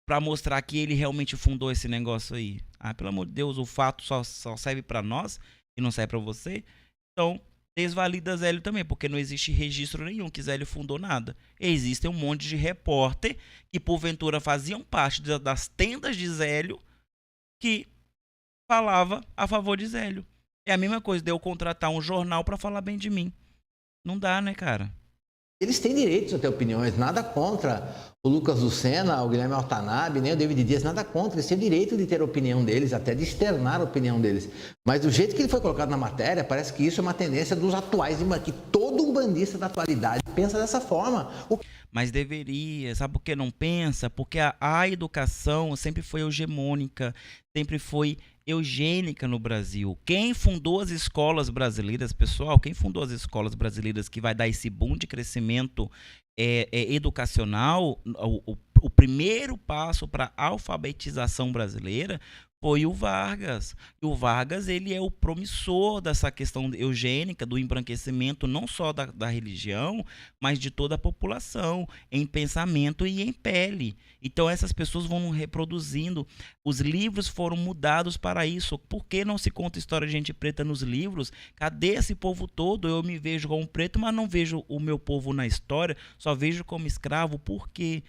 para mostrar que ele realmente fundou esse negócio aí? Pelo amor de Deus, o fato só serve para nós e não serve para você. Então, desvalida Zélio também, porque não existe registro nenhum que Zélio fundou nada. Existem um monte de repórter que porventura faziam parte das tendas de Zélio que falava a favor de Zélio. É a mesma coisa de eu contratar um jornal para falar bem de mim. Não dá, né, cara? Eles têm direito a ter opiniões, nada contra o Lucas Lucena, o Guilherme Altanabe, nem o David Dias, nada contra. Eles têm direito de ter a opinião deles, até de externar a opinião deles. Mas do jeito que ele foi colocado na matéria, parece que isso é uma tendência dos atuais, que todo um bandista da atualidade pensa dessa forma. Mas deveria, sabe por que não pensa? Porque a educação sempre foi hegemônica, sempre foi eugênica no Brasil. Quem fundou as escolas brasileiras, pessoal, quem fundou as escolas brasileiras que vai dar esse boom de crescimento educacional, o primeiro passo para a alfabetização brasileira foi o Vargas. E o Vargas, ele é o promissor dessa questão eugênica, do embranquecimento não só da religião, mas de toda a população, em pensamento e em pele. Então essas pessoas vão reproduzindo. Os livros foram mudados para isso. Por que não se conta história de gente preta nos livros? Cadê esse povo todo? Eu me vejo como preto, mas não vejo o meu povo na história, só vejo como escravo. Por quê?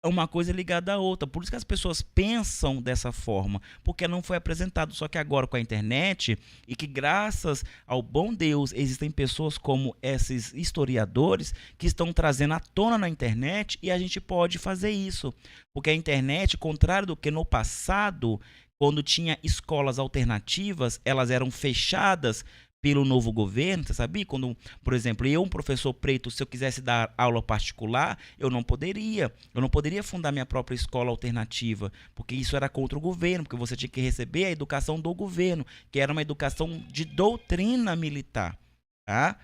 É uma coisa ligada à outra. Por isso que as pessoas pensam dessa forma, porque não foi apresentado. Só que agora com a internet, e que graças ao bom Deus existem pessoas como esses historiadores que estão trazendo à tona na internet, e a gente pode fazer isso. Porque a internet, contrário do que no passado, quando tinha escolas alternativas, elas eram fechadas pelo novo governo, você sabia? Quando, por exemplo, eu, um professor preto, se eu quisesse dar aula particular, eu não poderia fundar minha própria escola alternativa, porque isso era contra o governo, porque você tinha que receber a educação do governo, que era uma educação de doutrina militar, tá?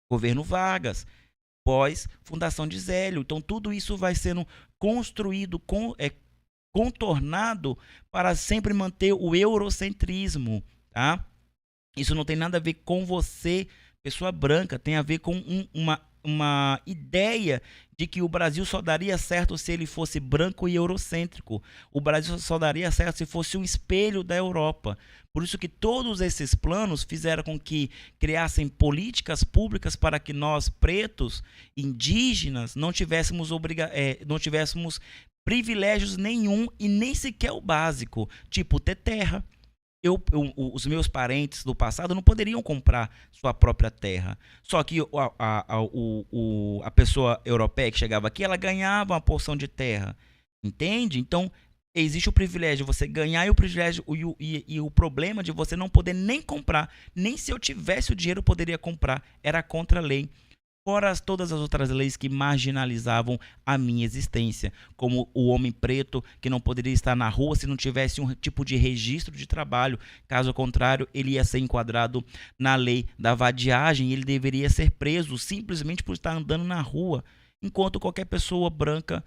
Governo Vargas, pós fundação de Zélio. Então tudo isso vai sendo construído, contornado para sempre manter o eurocentrismo, tá? Isso não tem nada a ver com você, pessoa branca, tem a ver com uma ideia de que o Brasil só daria certo se ele fosse branco e eurocêntrico. O Brasil só daria certo se fosse um espelho da Europa. Por isso que todos esses planos fizeram com que criassem políticas públicas para que nós, pretos, indígenas, não tivéssemos privilégios nenhum e nem sequer o básico, tipo ter terra. Os meus parentes do passado não poderiam comprar sua própria terra. Só que a pessoa europeia que chegava aqui, ela ganhava uma porção de terra. Entende? Então, existe o privilégio de você ganhar e o problema de você não poder nem comprar. Nem se eu tivesse o dinheiro eu poderia comprar. Era contra a lei. Fora todas as outras leis que marginalizavam a minha existência, como o homem preto que não poderia estar na rua se não tivesse um tipo de registro de trabalho. Caso contrário, ele ia ser enquadrado na lei da vadiagem e ele deveria ser preso simplesmente por estar andando na rua, enquanto qualquer pessoa branca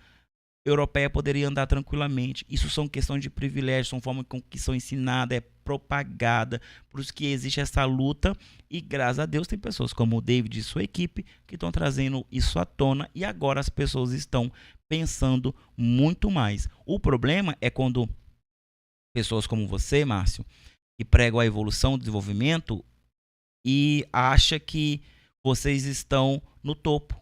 europeia poderia andar tranquilamente. Isso são questões de privilégio, são formas com que são ensinadas, é propagada, por isso que existe essa luta, e graças a Deus tem pessoas como o David e sua equipe que estão trazendo isso à tona, e agora as pessoas estão pensando muito mais. O problema é quando pessoas como você, Márcio, que pregam a evolução, o desenvolvimento, e acha que vocês estão no topo,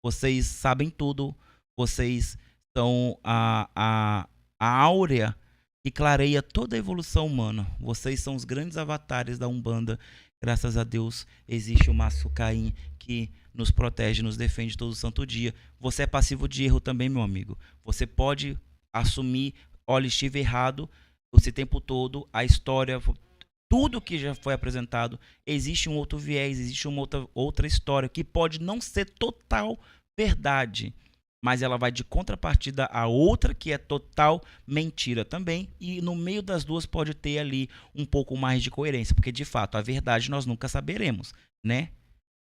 vocês sabem tudo, vocês são a áurea que clareia toda a evolução humana. Vocês são os grandes avatares da Umbanda. Graças a Deus existe o Márcio Caim que nos protege, nos defende todo santo dia. Você é passivo de erro também, meu amigo. Você pode assumir, olha, estive errado esse tempo todo, a história, tudo que já foi apresentado, existe um outro viés, existe uma outra história que pode não ser total verdade, mas ela vai de contrapartida a outra que é total mentira também, e no meio das duas pode ter ali um pouco mais de coerência, porque de fato a verdade nós nunca saberemos, né?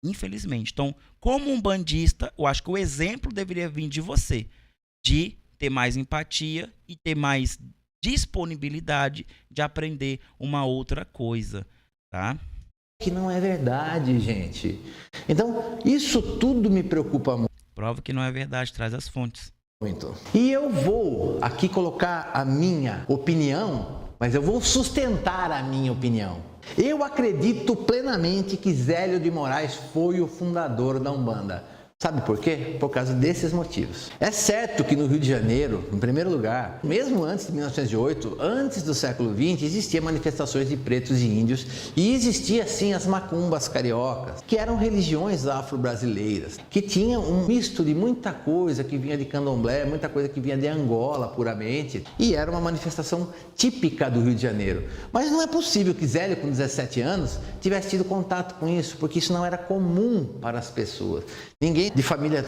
Infelizmente. Então, como um bandista, eu acho que o exemplo deveria vir de você, de ter mais empatia e ter mais disponibilidade de aprender uma outra coisa, tá? Que não é verdade, gente. Então, isso tudo me preocupa muito. Prova que não é verdade, traz as fontes. Muito. E eu vou aqui colocar a minha opinião, mas eu vou sustentar a minha opinião. Eu acredito plenamente que Zélio de Moraes foi o fundador da Umbanda. Sabe por quê? Por causa desses motivos. É certo que no Rio de Janeiro, em primeiro lugar, mesmo antes de 1908, antes do século XX, existiam manifestações de pretos e índios e existia sim as macumbas cariocas, que eram religiões afro-brasileiras, que tinham um misto de muita coisa que vinha de candomblé, muita coisa que vinha de Angola puramente, e era uma manifestação típica do Rio de Janeiro. Mas não é possível que Zélio, com 17 anos, tivesse tido contato com isso, porque isso não era comum para as pessoas. Ninguém de família,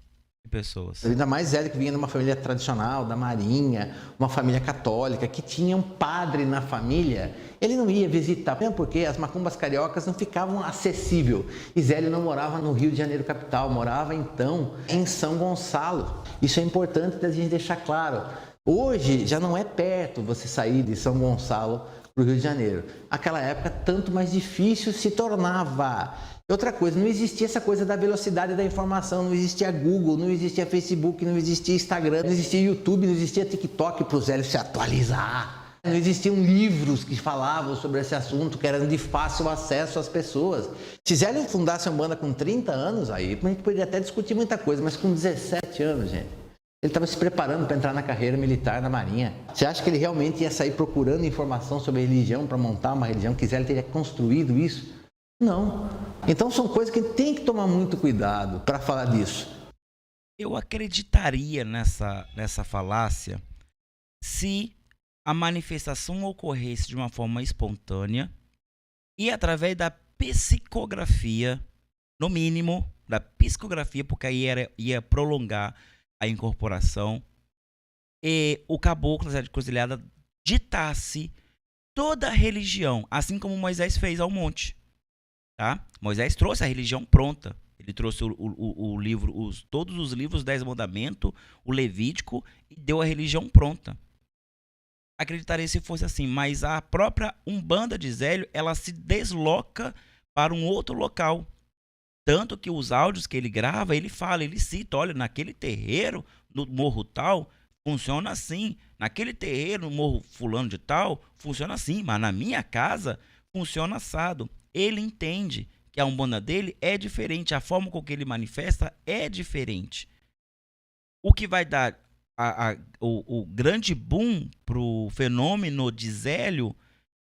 Pessoas. ainda mais Zélio que vinha de uma família tradicional, da Marinha, uma família católica, que tinha um padre na família, ele não ia visitar, mesmo porque as macumbas cariocas não ficavam acessíveis. E Zélio não morava no Rio de Janeiro capital, morava então em São Gonçalo. Isso é importante da gente deixar claro. Hoje já não é perto você sair de São Gonçalo para o Rio de Janeiro. Naquela época, tanto mais difícil se tornava. Outra coisa, não existia essa coisa da velocidade da informação, não existia Google, não existia Facebook, não existia Instagram, não existia YouTube, não existia TikTok para o Zélio se atualizar. Não existiam livros que falavam sobre esse assunto, que eram de fácil acesso às pessoas. Se Zélio fundasse uma banda com 30 anos, aí a gente poderia até discutir muita coisa, mas com 17 anos, gente, ele estava se preparando para entrar na carreira militar na Marinha. Você acha que ele realmente ia sair procurando informação sobre religião para montar uma religião, que Zélio teria construído isso? Não. Então são coisas que tem que tomar muito cuidado para falar disso. Eu acreditaria nessa falácia se a manifestação ocorresse de uma forma espontânea e através da psicografia, no mínimo, da psicografia, porque aí ia prolongar a incorporação, e o caboclo da Encruzilhada ditasse toda a religião, assim como Moisés fez ao monte. Tá? Moisés trouxe a religião pronta. Ele trouxe o livro, todos os livros, 10 mandamentos, o Levítico, e deu a religião pronta. Acreditaria se fosse assim, mas a própria Umbanda de Zélio, ela se desloca para um outro local. Tanto que os áudios que ele grava, ele fala, ele cita, olha, naquele terreiro, no morro tal, funciona assim. Naquele terreiro, no morro fulano de tal, funciona assim. Mas na minha casa, funciona assado. Ele entende que a Umbanda dele é diferente, a forma com que ele manifesta é diferente. O que vai dar o grande boom para o fenômeno de Zélio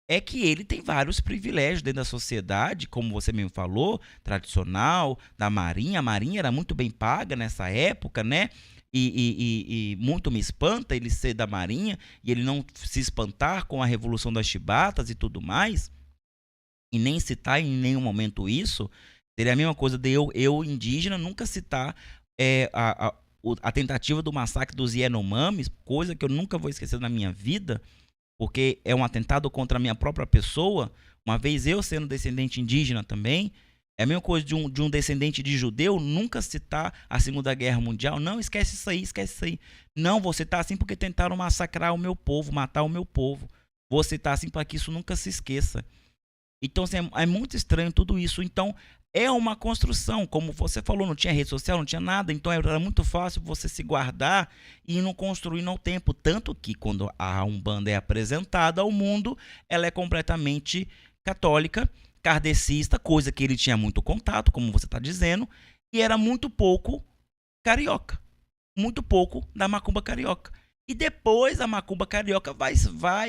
é que ele tem vários privilégios dentro da sociedade, como você mesmo falou, tradicional, da Marinha. A Marinha era muito bem paga nessa época, né? E muito me espanta ele ser da Marinha e ele não se espantar com a Revolução das Chibatas e tudo mais. E nem citar em nenhum momento isso, seria a mesma coisa de eu indígena, nunca citar a tentativa do massacre dos Yanomamis, coisa que eu nunca vou esquecer na minha vida, porque é um atentado contra a minha própria pessoa, uma vez eu sendo descendente indígena também. É a mesma coisa de um descendente de judeu nunca citar a Segunda Guerra Mundial. Não, esquece isso aí, esquece isso aí. Não, vou citar assim porque tentaram massacrar o meu povo, matar o meu povo. Vou citar assim para que isso nunca se esqueça. Então, assim, é muito estranho tudo isso. Então, é uma construção. Como você falou, não tinha rede social, não tinha nada. Então, era muito fácil você se guardar e não construir no tempo. Tanto que, quando a Umbanda é apresentada ao mundo, ela é completamente católica, kardecista, coisa que ele tinha muito contato, como você está dizendo, e era muito pouco carioca. Muito pouco da macumba carioca. E depois a macumba carioca vai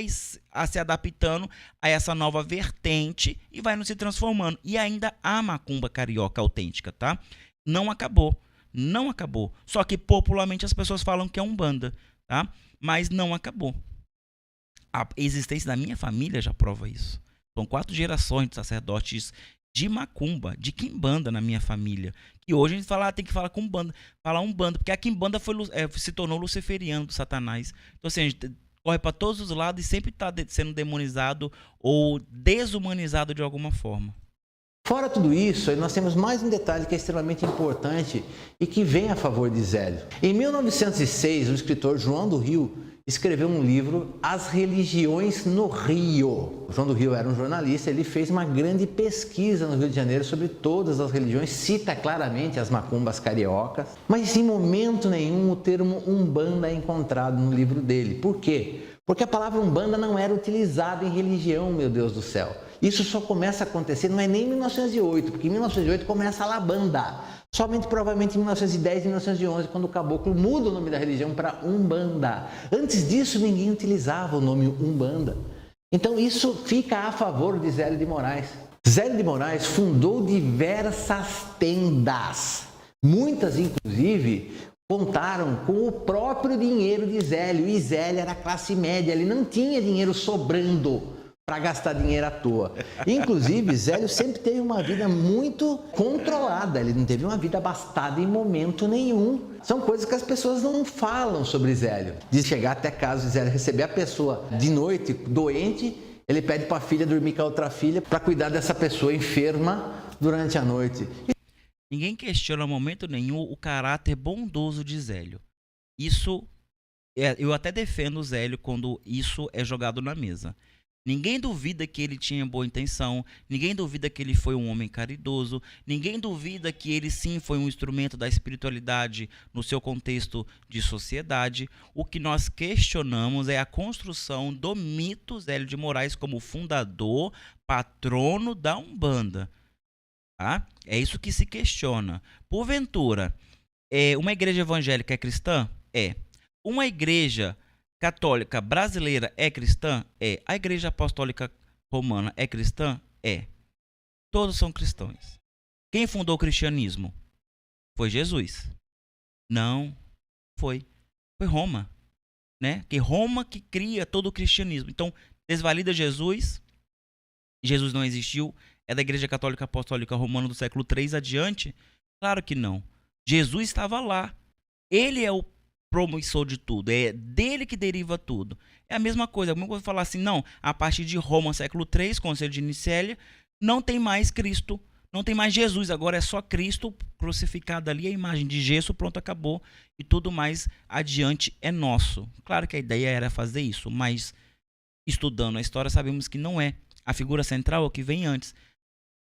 se adaptando a essa nova vertente e vai se transformando. E ainda há macumba carioca autêntica, tá? Não acabou. Não acabou. Só que popularmente as pessoas falam que é Umbanda, tá? Mas não acabou. A existência da minha família já prova isso. São 4 gerações de sacerdotes de macumba, de quimbanda na minha família. E hoje a gente fala, tem que falar com Umbanda, falar Umbanda, porque a quimbanda se tornou luciferiano do Satanás. Então assim, a gente corre para todos os lados e sempre está sendo demonizado ou desumanizado de alguma forma. Fora tudo isso, nós temos mais um detalhe que é extremamente importante e que vem a favor de Zélio. Em 1906, o escritor João do Rio escreveu um livro, As Religiões no Rio. O João do Rio era um jornalista, ele fez uma grande pesquisa no Rio de Janeiro sobre todas as religiões, cita claramente as macumbas cariocas, mas em momento nenhum o termo Umbanda é encontrado no livro dele. Por quê? Porque a palavra Umbanda não era utilizada em religião, meu Deus do céu. Isso só começa a acontecer, não é nem em 1908, porque em 1908 começa a Labanda. Somente provavelmente em 1910 e 1911, quando o caboclo muda o nome da religião para Umbanda. Antes disso, ninguém utilizava o nome Umbanda. Então isso fica a favor de Zélio de Moraes. Zélio de Moraes fundou diversas tendas. Muitas, inclusive, contaram com o próprio dinheiro de Zélio. E Zélio era classe média, ele não tinha dinheiro sobrando para gastar dinheiro à toa. Inclusive, Zélio sempre teve uma vida muito controlada, ele não teve uma vida abastada em momento nenhum. São coisas que as pessoas não falam sobre Zélio. De chegar até casa de Zélio, receber a pessoa de noite, doente, ele pede para a filha dormir com a outra filha para cuidar dessa pessoa enferma durante a noite. Ninguém questiona em momento nenhum o caráter bondoso de Zélio. Isso, eu até defendo o Zélio quando isso é jogado na mesa. Ninguém duvida que ele tinha boa intenção, ninguém duvida que ele foi um homem caridoso, ninguém duvida que ele sim foi um instrumento da espiritualidade no seu contexto de sociedade. O que nós questionamos é a construção do mito Zélio de Moraes como fundador, patrono da Umbanda. Tá? É isso que se questiona. Porventura, uma igreja evangélica é cristã? É. Uma igreja católica brasileira é cristã? É. A Igreja Apostólica Romana é cristã? É. Todos são cristãos. Quem fundou o cristianismo? Foi Jesus? Não, foi Roma, né? Que Roma que cria todo o cristianismo. Então, desvalida Jesus. Jesus não existiu. É da Igreja Católica Apostólica Romana do século III adiante? Claro que não. Jesus estava lá. Ele é o promissor de tudo, é dele que deriva tudo. É a mesma coisa, alguma coisa falar assim, não, a partir de Roma, século III, Conselho de Nicéia, não tem mais Cristo, não tem mais Jesus, agora é só Cristo crucificado ali, a imagem de gesso, pronto, acabou, e tudo mais adiante é nosso. Claro que a ideia era fazer isso, mas estudando a história sabemos que não é. A figura central é o que vem antes.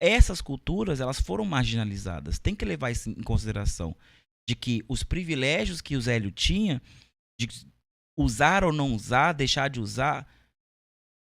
Essas culturas, elas foram marginalizadas, tem que levar isso em consideração, de que os privilégios que o Zélio tinha, de usar ou não usar, deixar de usar,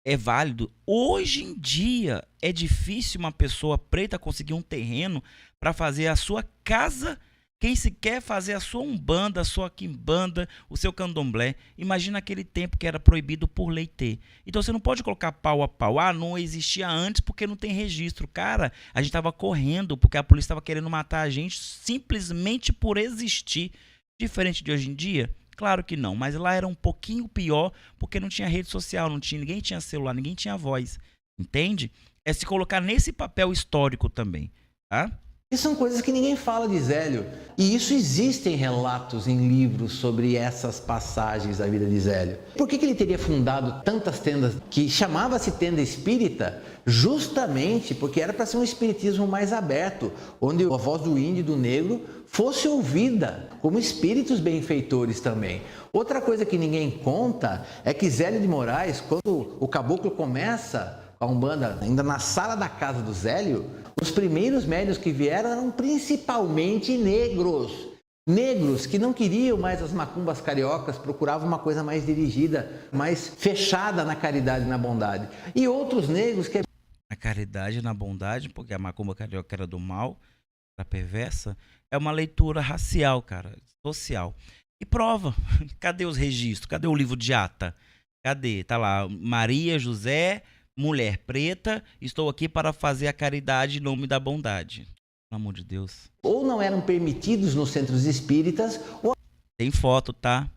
é válido. Hoje em dia, é difícil uma pessoa preta conseguir um terreno para fazer a sua casa, quem se quer fazer a sua umbanda, a sua quimbanda, o seu candomblé. Imagina aquele tempo que era proibido por lei ter. Então você não pode colocar pau a pau. Ah, não existia antes porque não tem registro. Cara, a gente estava correndo porque a polícia estava querendo matar a gente simplesmente por existir. Diferente de hoje em dia? Claro que não, mas lá era um pouquinho pior porque não tinha rede social, ninguém tinha celular, ninguém tinha voz. Entende? É se colocar nesse papel histórico também, tá? E são coisas que ninguém fala de Zélio. E isso existem relatos em livros sobre essas passagens da vida de Zélio. Por que ele teria fundado tantas tendas que chamava-se tenda espírita? Justamente porque era para ser um espiritismo mais aberto, onde a voz do índio e do negro fosse ouvida como espíritos benfeitores também. Outra coisa que ninguém conta é que Zélio de Moraes, quando o caboclo começa a Umbanda, ainda na sala da casa do Zélio, os primeiros médiuns que vieram eram principalmente negros. Negros que não queriam mais as macumbas cariocas, procuravam uma coisa mais dirigida, mais fechada na caridade e na bondade. E outros negros que... A caridade e na bondade, porque a macumba carioca era do mal, era perversa, é uma leitura racial, cara, social. E prova, cadê os registros? Cadê o livro de ata? Cadê? Tá lá, Maria José... mulher preta, estou aqui para fazer a caridade em nome da bondade. Pelo amor de Deus. Ou não eram permitidos nos centros espíritas, ou... Tem foto, tá?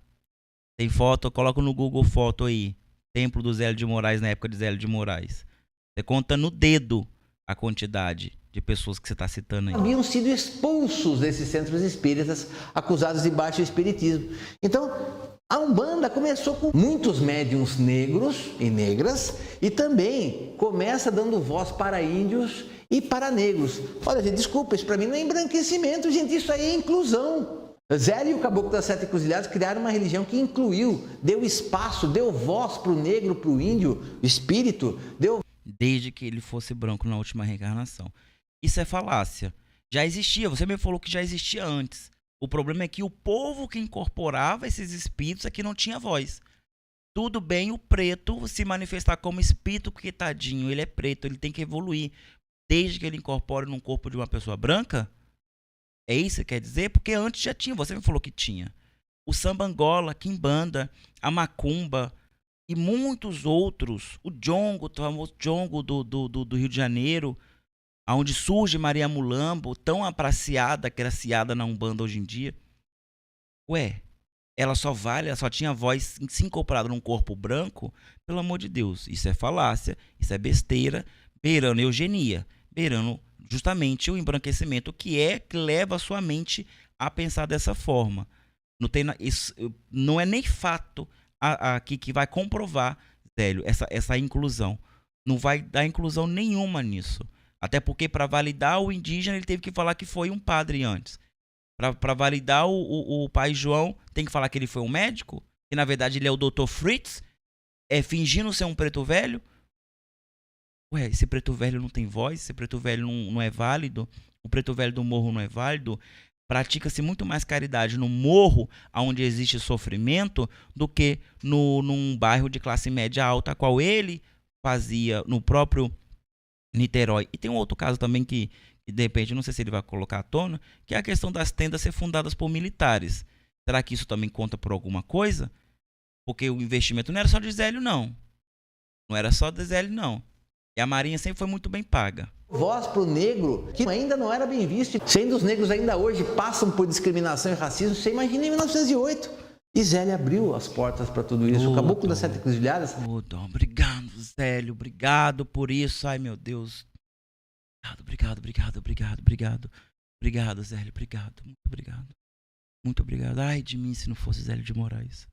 Tem foto, eu coloco no Google foto aí. Templo do Zélio de Moraes na época de Zélio de Moraes. Você conta no dedo a quantidade de pessoas que você está citando aí. Haviam sido expulsos desses centros espíritas, acusados de baixo espiritismo. Então, a Umbanda começou com muitos médiuns negros e negras e também começa dando voz para índios e para negros. Olha, gente, desculpa, isso para mim não é embranquecimento, gente, isso aí é inclusão. Zélio e o Caboclo das Sete Encruzilhadas criaram uma religião que incluiu, deu espaço, deu voz para o negro, para o índio, espírito, deu... Desde que ele fosse branco na última reencarnação. Isso é falácia. Já existia, você me falou que já existia antes. O problema é que o povo que incorporava esses espíritos é que não tinha voz. Tudo bem o preto se manifestar como espírito, porque tadinho, ele é preto, ele tem que evoluir. Desde que ele incorpore num corpo de uma pessoa branca? É isso que quer dizer? Porque antes já tinha, você me falou que tinha. O samba Angola, Quimbanda, a macumba e muitos outros. O jongo, o famoso jongo do Rio de Janeiro, onde surge Maria Mulambo, tão apraciada, agraciada na Umbanda hoje em dia. Ué, ela só tinha voz se incorporada num corpo branco? Pelo amor de Deus, isso é falácia, isso é besteira, beirando eugenia, beirando justamente o embranquecimento, que leva a sua mente a pensar dessa forma. Isso não é nem fato aqui que vai comprovar, Zélio, essa inclusão. Não vai dar inclusão nenhuma nisso. Até porque para validar o indígena ele teve que falar que foi um padre antes. Para validar o pai João, tem que falar que ele foi um médico, que na verdade ele é o Dr. Fritz, fingindo ser um preto velho. Ué, esse preto velho não tem voz, esse preto velho não é válido, o preto velho do morro não é válido. Pratica-se muito mais caridade no morro, onde existe sofrimento, do que num bairro de classe média alta, a qual ele fazia no próprio Niterói. E tem um outro caso também que de repente, não sei se ele vai colocar à tona, que é a questão das tendas ser fundadas por militares. Será que isso também conta por alguma coisa? Porque o investimento não era só de Zélio, não. Não era só de Zélio, não. E a Marinha sempre foi muito bem paga. Voz para o negro, que ainda não era bem visto, sendo os negros ainda hoje passam por discriminação e racismo, você imagina em 1908. E Zélio abriu as portas para tudo isso. O Caboclo das Sete Encruzilhadas. Obrigado, Zélio. Obrigado por isso. Ai, meu Deus. Obrigado. Obrigado, Zélio. Obrigado. Muito obrigado. Muito obrigado. Ai de mim se não fosse Zélio de Moraes.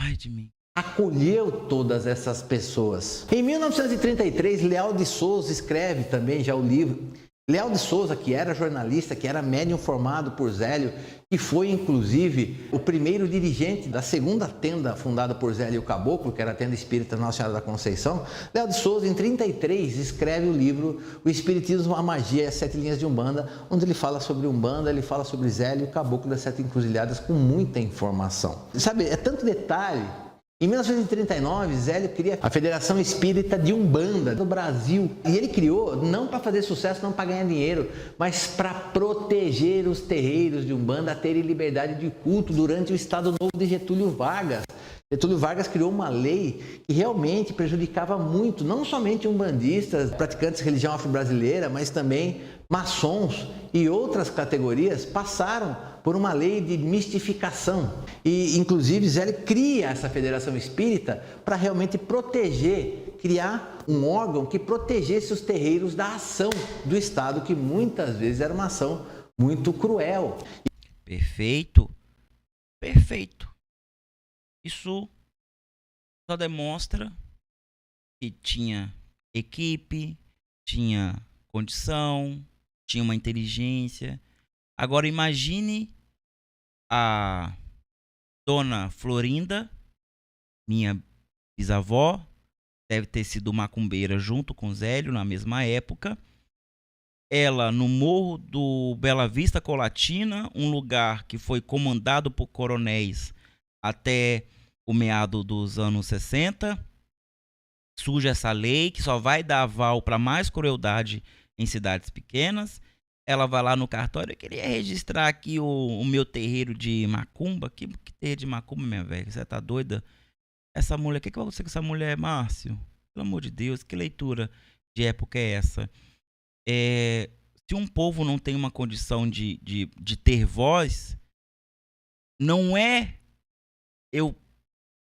Ai de mim. Acolheu todas essas pessoas. Em 1933, Leal de Souza escreve também já o livro. Leal de Souza, que era jornalista, que era médium formado por Zélio, que foi inclusive o primeiro dirigente da segunda tenda fundada por Zélio Caboclo, que era a tenda espírita Nossa Senhora da Conceição. Leal de Souza, em 33, escreve o livro O Espiritismo, a Magia e as Sete Linhas de Umbanda, onde ele fala sobre Umbanda, ele fala sobre Zélio Caboclo das Sete Encruzilhadas com muita informação. Sabe, é tanto detalhe. Em 1939, Zélio cria a Federação Espírita de Umbanda do Brasil. E ele criou não para fazer sucesso, não para ganhar dinheiro, mas para proteger os terreiros de Umbanda a terem liberdade de culto durante o Estado Novo de Getúlio Vargas. Getúlio Vargas criou uma lei que realmente prejudicava muito, não somente umbandistas, praticantes de religião afro-brasileira, mas também maçons e outras categorias passaram por uma lei de mistificação. E, inclusive, Zélio cria essa Federação Espírita para realmente proteger, criar um órgão que protegesse os terreiros da ação do Estado, que muitas vezes era uma ação muito cruel. Perfeito. Perfeito. Isso só demonstra que tinha equipe, tinha condição, tinha uma inteligência. Agora imagine a dona Florinda, minha bisavó, deve ter sido macumbeira junto com Zélio na mesma época. Ela no morro do Bela Vista Colatina, um lugar que foi comandado por coronéis até o meado dos anos 60, surge essa lei que só vai dar aval para mais crueldade em cidades pequenas. Ela vai lá no cartório, eu queria registrar aqui o meu terreiro de macumba. Que terreiro de macumba, minha velha? Você tá doida? Essa mulher, o que vai acontecer com essa mulher, Márcio? Pelo amor de Deus, que leitura de época é essa? Se um povo não tem uma condição de ter voz, não é eu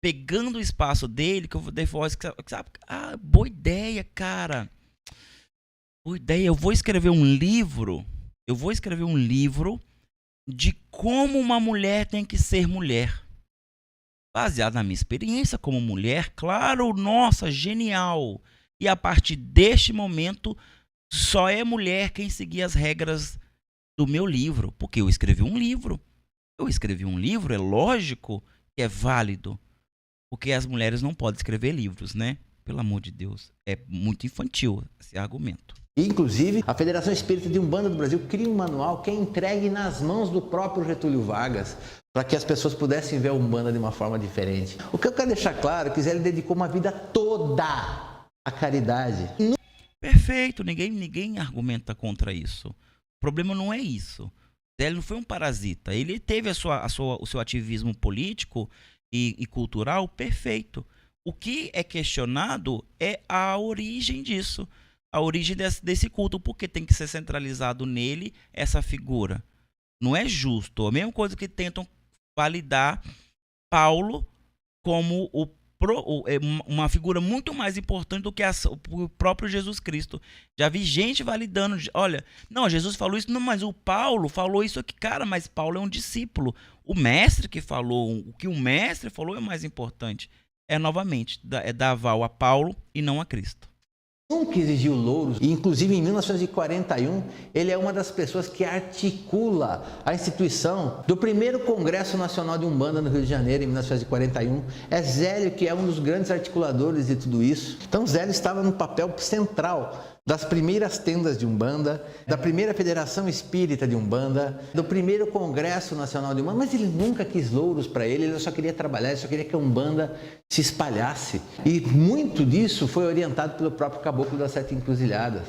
pegando o espaço dele que eu vou dar voz. Sabe? Ah, boa ideia, cara. Boa ideia. Eu vou escrever um livro de como uma mulher tem que ser mulher. Baseado na minha experiência como mulher, claro, nossa, genial. E a partir deste momento, só é mulher quem seguir as regras do meu livro. Porque eu escrevi um livro. É lógico que é válido. Porque as mulheres não podem escrever livros, né? Pelo amor de Deus. É muito infantil esse argumento. Inclusive, a Federação Espírita de Umbanda do Brasil cria um manual que é entregue nas mãos do próprio Getúlio Vargas para que as pessoas pudessem ver a Umbanda de uma forma diferente. O que eu quero deixar claro é que Zélio dedicou uma vida toda à caridade. Perfeito, ninguém argumenta contra isso. O problema não é isso. Zélio não foi um parasita. Ele teve o seu ativismo político e cultural perfeito. O que é questionado é a origem disso. A origem desse culto. Porque tem que ser centralizado nele essa figura. Não é justo. A mesma coisa que tentam validar Paulo como uma figura muito mais importante do que o próprio Jesus Cristo. Já vi gente validando, olha, não, Jesus falou isso, não, mas o Paulo falou isso aqui, cara, mas Paulo é um discípulo. O mestre que falou, o que o mestre falou é mais importante. Novamente, é dar aval a Paulo e não a Cristo. Nunca exigiu louros, e inclusive em 1941 ele é uma das pessoas que articula a instituição do primeiro Congresso Nacional de Umbanda no Rio de Janeiro em 1941. É Zélio que é um dos grandes articuladores de tudo isso. Então Zélio estava no papel central das primeiras tendas de Umbanda, da primeira Federação Espírita de Umbanda, do primeiro Congresso Nacional de Umbanda, mas ele nunca quis louros para ele só queria trabalhar, ele só queria que a Umbanda se espalhasse. E muito disso foi orientado pelo próprio Caboclo das Sete Encruzilhadas.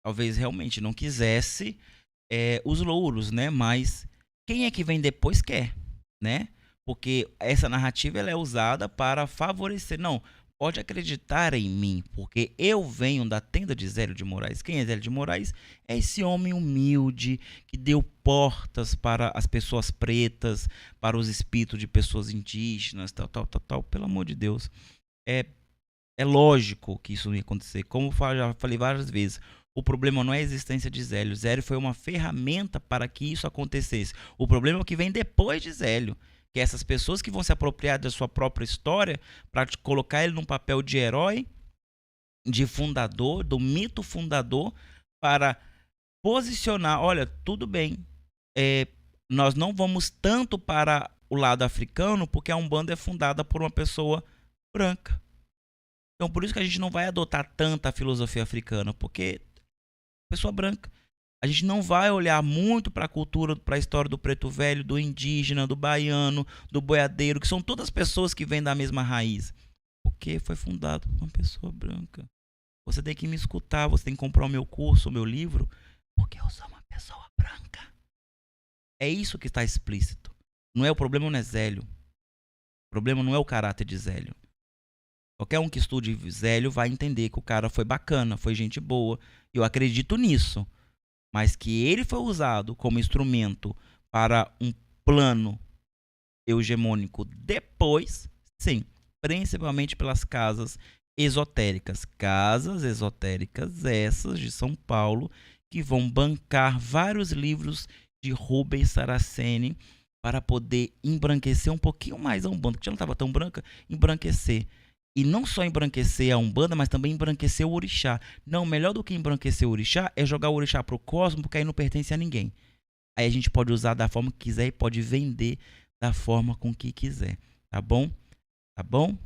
Talvez realmente não quisesse os louros, né? Mas quem é que vem depois quer, né? Porque essa narrativa ela é usada para favorecer. Não, pode acreditar em mim, porque eu venho da tenda de Zélio de Moraes. Quem é Zélio de Moraes? É esse homem humilde que deu portas para as pessoas pretas, para os espíritos de pessoas indígenas, tal. Pelo amor de Deus. É lógico que isso não ia acontecer. Como eu já falei várias vezes, o problema não é a existência de Zélio. Zélio foi uma ferramenta para que isso acontecesse. O problema é o que vem depois de Zélio. Que essas pessoas que vão se apropriar da sua própria história para colocar ele num papel de herói, de fundador, do mito fundador, para posicionar, olha, tudo bem, nós não vamos tanto para o lado africano porque a Umbanda é fundada por uma pessoa branca. Então por isso que a gente não vai adotar tanta filosofia africana, porque pessoa branca. A gente não vai olhar muito para a cultura, para a história do preto velho, do indígena, do baiano, do boiadeiro, que são todas pessoas que vêm da mesma raiz. Porque foi fundado por uma pessoa branca. Você tem que me escutar, você tem que comprar o meu curso, o meu livro, porque eu sou uma pessoa branca. É isso que está explícito. Não é o problema, não é Zélio. O problema não é o caráter de Zélio. Qualquer um que estude Zélio vai entender que o cara foi bacana, foi gente boa. Eu acredito nisso. Mas que ele foi usado como instrumento para um plano hegemônico depois, sim, principalmente pelas casas esotéricas. Casas esotéricas essas de São Paulo que vão bancar vários livros de Rubens Saraceni para poder embranquecer um pouquinho mais a Umbanda, que já não estava tão branca, embranquecer. E não só embranquecer a Umbanda, mas também embranquecer o orixá. Não, melhor do que embranquecer o orixá é jogar o orixá pro cosmos, porque aí não pertence a ninguém. Aí a gente pode usar da forma que quiser e pode vender da forma com que quiser. Tá bom? Tá bom?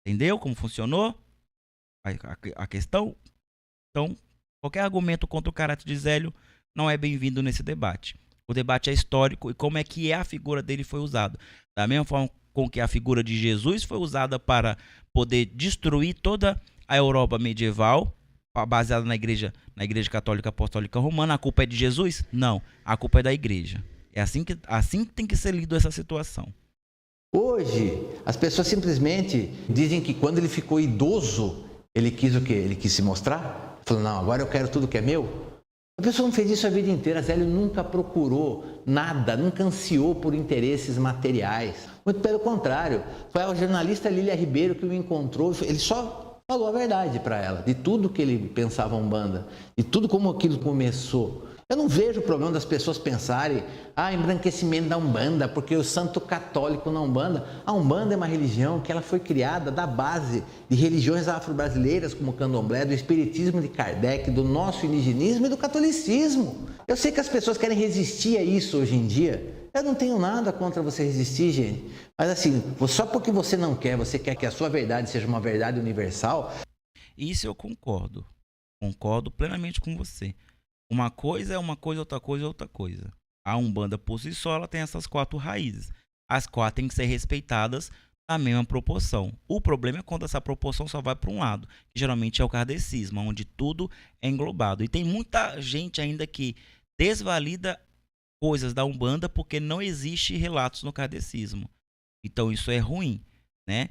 Entendeu como funcionou a questão? Então, qualquer argumento contra o caráter de Zélio não é bem-vindo nesse debate. O debate é histórico e como é que a figura dele foi usada. Da mesma forma com que a figura de Jesus foi usada para poder destruir toda a Europa medieval, baseada na igreja católica apostólica romana. A culpa é de Jesus? Não, a culpa é da igreja. É assim que tem que ser lido essa situação. Hoje, as pessoas simplesmente dizem que quando ele ficou idoso, ele quis o quê? Ele quis se mostrar? Falou, não, agora eu quero tudo que é meu. A pessoa não fez isso a vida inteira. Zélio nunca procurou nada, nunca ansiou por interesses materiais. Muito pelo contrário, foi a jornalista Lília Ribeiro que o encontrou, ele só falou a verdade para ela, de tudo que ele pensava Umbanda, de tudo como aquilo começou. Eu não vejo o problema das pessoas pensarem, embranquecimento da Umbanda, porque o santo católico na Umbanda. A Umbanda é uma religião que ela foi criada da base de religiões afro-brasileiras, como o candomblé, do espiritismo de Kardec, do nosso indigenismo e do catolicismo. Eu sei que as pessoas querem resistir a isso hoje em dia. Eu não tenho nada contra você resistir, gente. Mas assim, só porque você não quer, você quer que a sua verdade seja uma verdade universal. Isso eu concordo. Concordo plenamente com você. Uma coisa é uma coisa, outra coisa é outra coisa. A Umbanda por si só ela tem essas 4 raízes. as 4 têm que ser respeitadas na mesma proporção. O problema é quando essa proporção só vai para um lado, que geralmente é o kardecismo, onde tudo é englobado. E tem muita gente ainda que desvalida coisas da Umbanda porque não existe relatos no kardecismo. Então isso é ruim, né?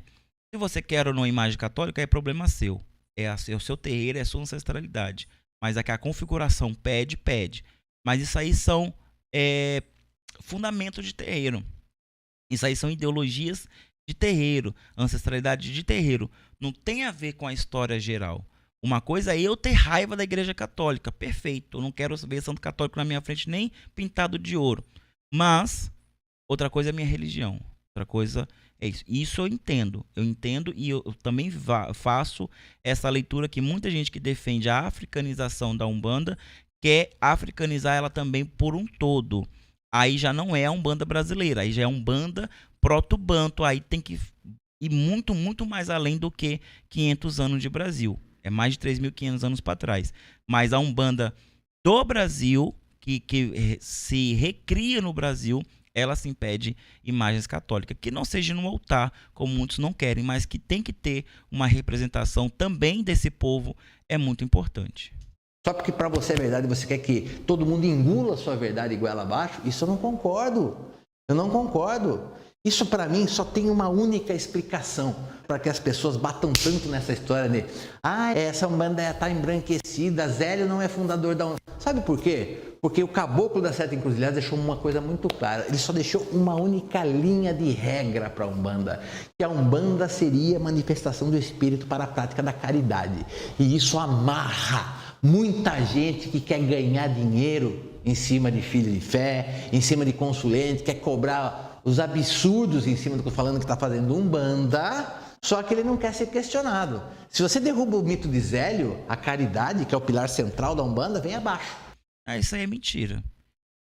Se você quer ou não imagem católica, é problema seu. É o seu terreiro, é a sua ancestralidade. Mas aqui a configuração pede. Mas isso aí são fundamentos de terreiro. Isso aí são ideologias de terreiro, ancestralidade de terreiro. Não tem a ver com a história geral. Uma coisa é eu ter raiva da Igreja Católica. Perfeito. Eu não quero ver santo católico na minha frente nem pintado de ouro. Mas outra coisa é a minha religião. Outra coisa é isso. Isso eu entendo. Eu entendo e eu também faço essa leitura que muita gente que defende a africanização da Umbanda quer africanizar ela também por um todo. Aí já não é a Umbanda brasileira. Aí já é a Umbanda proto-banto. Aí tem que ir muito, muito mais além do que 500 anos de Brasil. É mais de 3.500 anos para trás. Mas a Umbanda do Brasil, que se recria no Brasil, ela se impede imagens católicas. Que não seja no altar, como muitos não querem, mas que tem que ter uma representação também desse povo, é muito importante. Só porque para você é verdade e você quer que todo mundo engula a sua verdade igual abaixo, isso eu não concordo. Eu não concordo. Isso para mim só tem uma única explicação para que as pessoas batam tanto nessa história de essa Umbanda está embranquecida, Zélio não é fundador da Umbanda. Sabe por quê? Porque o caboclo das 7 encruzilhadas deixou uma coisa muito clara. Ele só deixou uma única linha de regra para a Umbanda, que a Umbanda seria manifestação do espírito para a prática da caridade. E isso amarra muita gente que quer ganhar dinheiro em cima de filho de fé, em cima de consulente, quer cobrar os absurdos em cima do que eu estou falando que está fazendo Umbanda, só que ele não quer ser questionado. Se você derruba o mito de Zélio, a caridade, que é o pilar central da Umbanda, vem abaixo. Isso aí é mentira.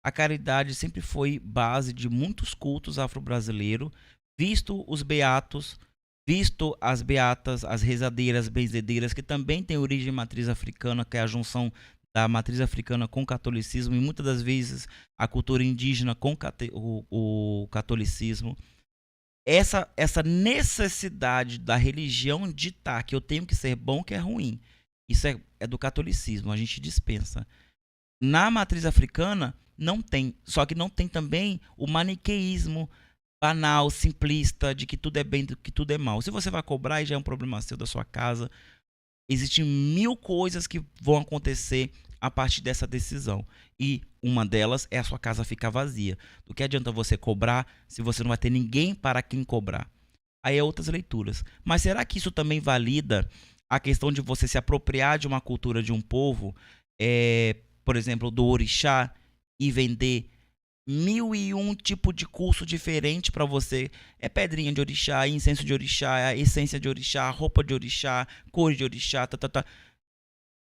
A caridade sempre foi base de muitos cultos afro-brasileiros, visto os beatos, visto as beatas, as rezadeiras, benzedeiras, que também têm origem matriz africana, que é a junção da matriz africana com o catolicismo, e muitas das vezes a cultura indígena com o catolicismo. Essa necessidade da religião ditar que eu tenho que ser bom, que é ruim, isso é do catolicismo, a gente dispensa. Na matriz africana não tem, só que não tem também o maniqueísmo banal, simplista, de que tudo é bem, de que tudo é mal. Se você vai cobrar, já é um problema seu, da sua casa. Existem 1000 coisas que vão acontecer a partir dessa decisão. E uma delas é a sua casa ficar vazia. Do que adianta você cobrar se você não vai ter ninguém para quem cobrar? Aí é outras leituras. Mas será que isso também valida a questão de você se apropriar de uma cultura de um povo, por exemplo, do orixá, e vender 1001 tipo de curso diferente para você? É pedrinha de orixá, incenso de orixá, essência de orixá, roupa de orixá, cor de orixá,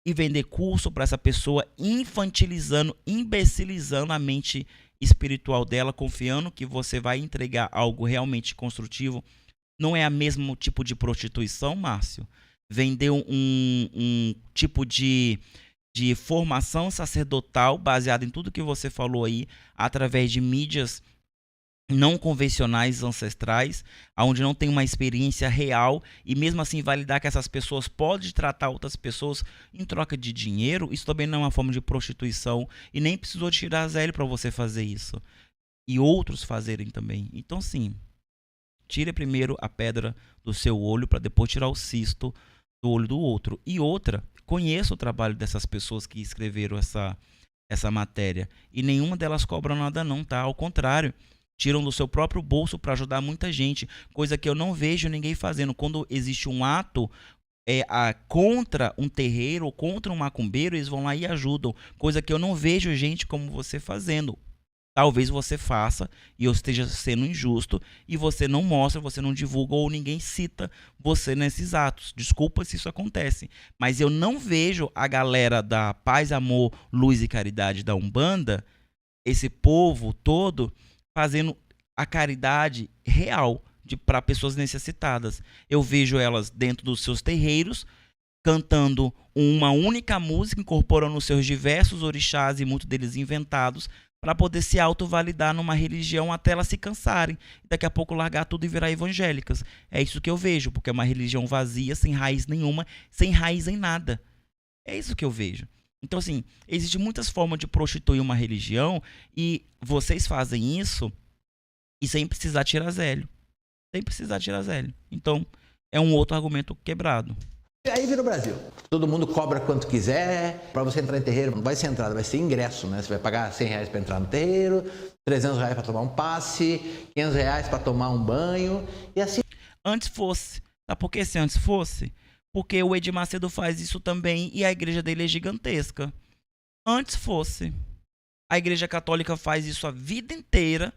e vender curso para essa pessoa, infantilizando, imbecilizando a mente espiritual dela, confiando que você vai entregar algo realmente construtivo. Não é o mesmo tipo de prostituição, Márcio? Vender um tipo de formação sacerdotal baseada em tudo que você falou aí, através de mídias não convencionais, ancestrais, onde não tem uma experiência real, e mesmo assim validar que essas pessoas podem tratar outras pessoas em troca de dinheiro. Isso também não é uma forma de prostituição, e nem precisou tirar Zélio para você fazer isso, e outros fazerem também. Então sim, tire primeiro a pedra do seu olho para depois tirar o cisto do olho do outro. E outra, conheço o trabalho dessas pessoas que escreveram essa matéria, e nenhuma delas cobra nada não, tá? Ao contrário, tiram do seu próprio bolso para ajudar muita gente, coisa que eu não vejo ninguém fazendo. Quando existe um ato contra um terreiro ou contra um macumbeiro, eles vão lá e ajudam, coisa que eu não vejo gente como você fazendo. Talvez você faça e eu esteja sendo injusto, e você não mostra, você não divulga, ou ninguém cita você nesses atos. Desculpa se isso acontece, mas eu não vejo a galera da Paz, Amor, Luz e Caridade da Umbanda, esse povo todo, fazendo a caridade real para pessoas necessitadas. Eu vejo elas dentro dos seus terreiros, cantando uma única música, incorporando os seus diversos orixás, e muitos deles inventados, para poder se autovalidar numa religião até elas se cansarem. Daqui a pouco largar tudo e virar evangélicas. É isso que eu vejo, porque é uma religião vazia, sem raiz nenhuma, sem raiz em nada. É isso que eu vejo. Então, assim, existem muitas formas de prostituir uma religião e vocês fazem isso e sem precisar tirar Zélio. Sem precisar tirar Zélio. Então, é um outro argumento quebrado. Aí vira o Brasil. Todo mundo cobra quanto quiser. Para você entrar em terreiro, não vai ser entrada, vai ser ingresso, né? Você vai pagar R$100 para entrar no terreiro, R$300 para tomar um passe, R$500 para tomar um banho e assim. Antes fosse. Sabe por que se antes fosse? Porque o Edir Macedo faz isso também e a igreja dele é gigantesca. Antes fosse. A igreja católica faz isso a vida inteira,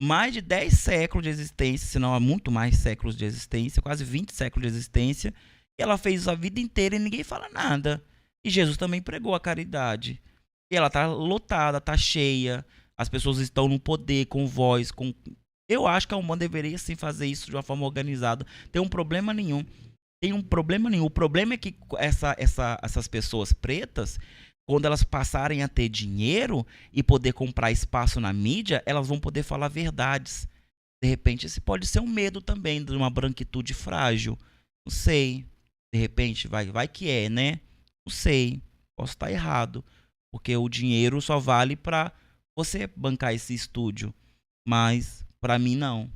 mais de 10 séculos de existência, se não há muito mais séculos de existência, quase 20 séculos de existência. E ela fez isso a vida inteira e ninguém fala nada. E Jesus também pregou a caridade. E ela tá lotada, tá cheia. As pessoas estão no poder, com voz, com... Eu acho que a Umbanda deveria sim fazer isso de uma forma organizada. Tem um problema nenhum. O problema é que essas pessoas pretas, quando elas passarem a ter dinheiro e poder comprar espaço na mídia, elas vão poder falar verdades. De repente, esse pode ser um medo também de uma branquitude frágil. Não sei. De repente, vai que é, né? Não sei. Posso estar errado. Porque o dinheiro só vale para você bancar esse estúdio. Mas, para mim, não.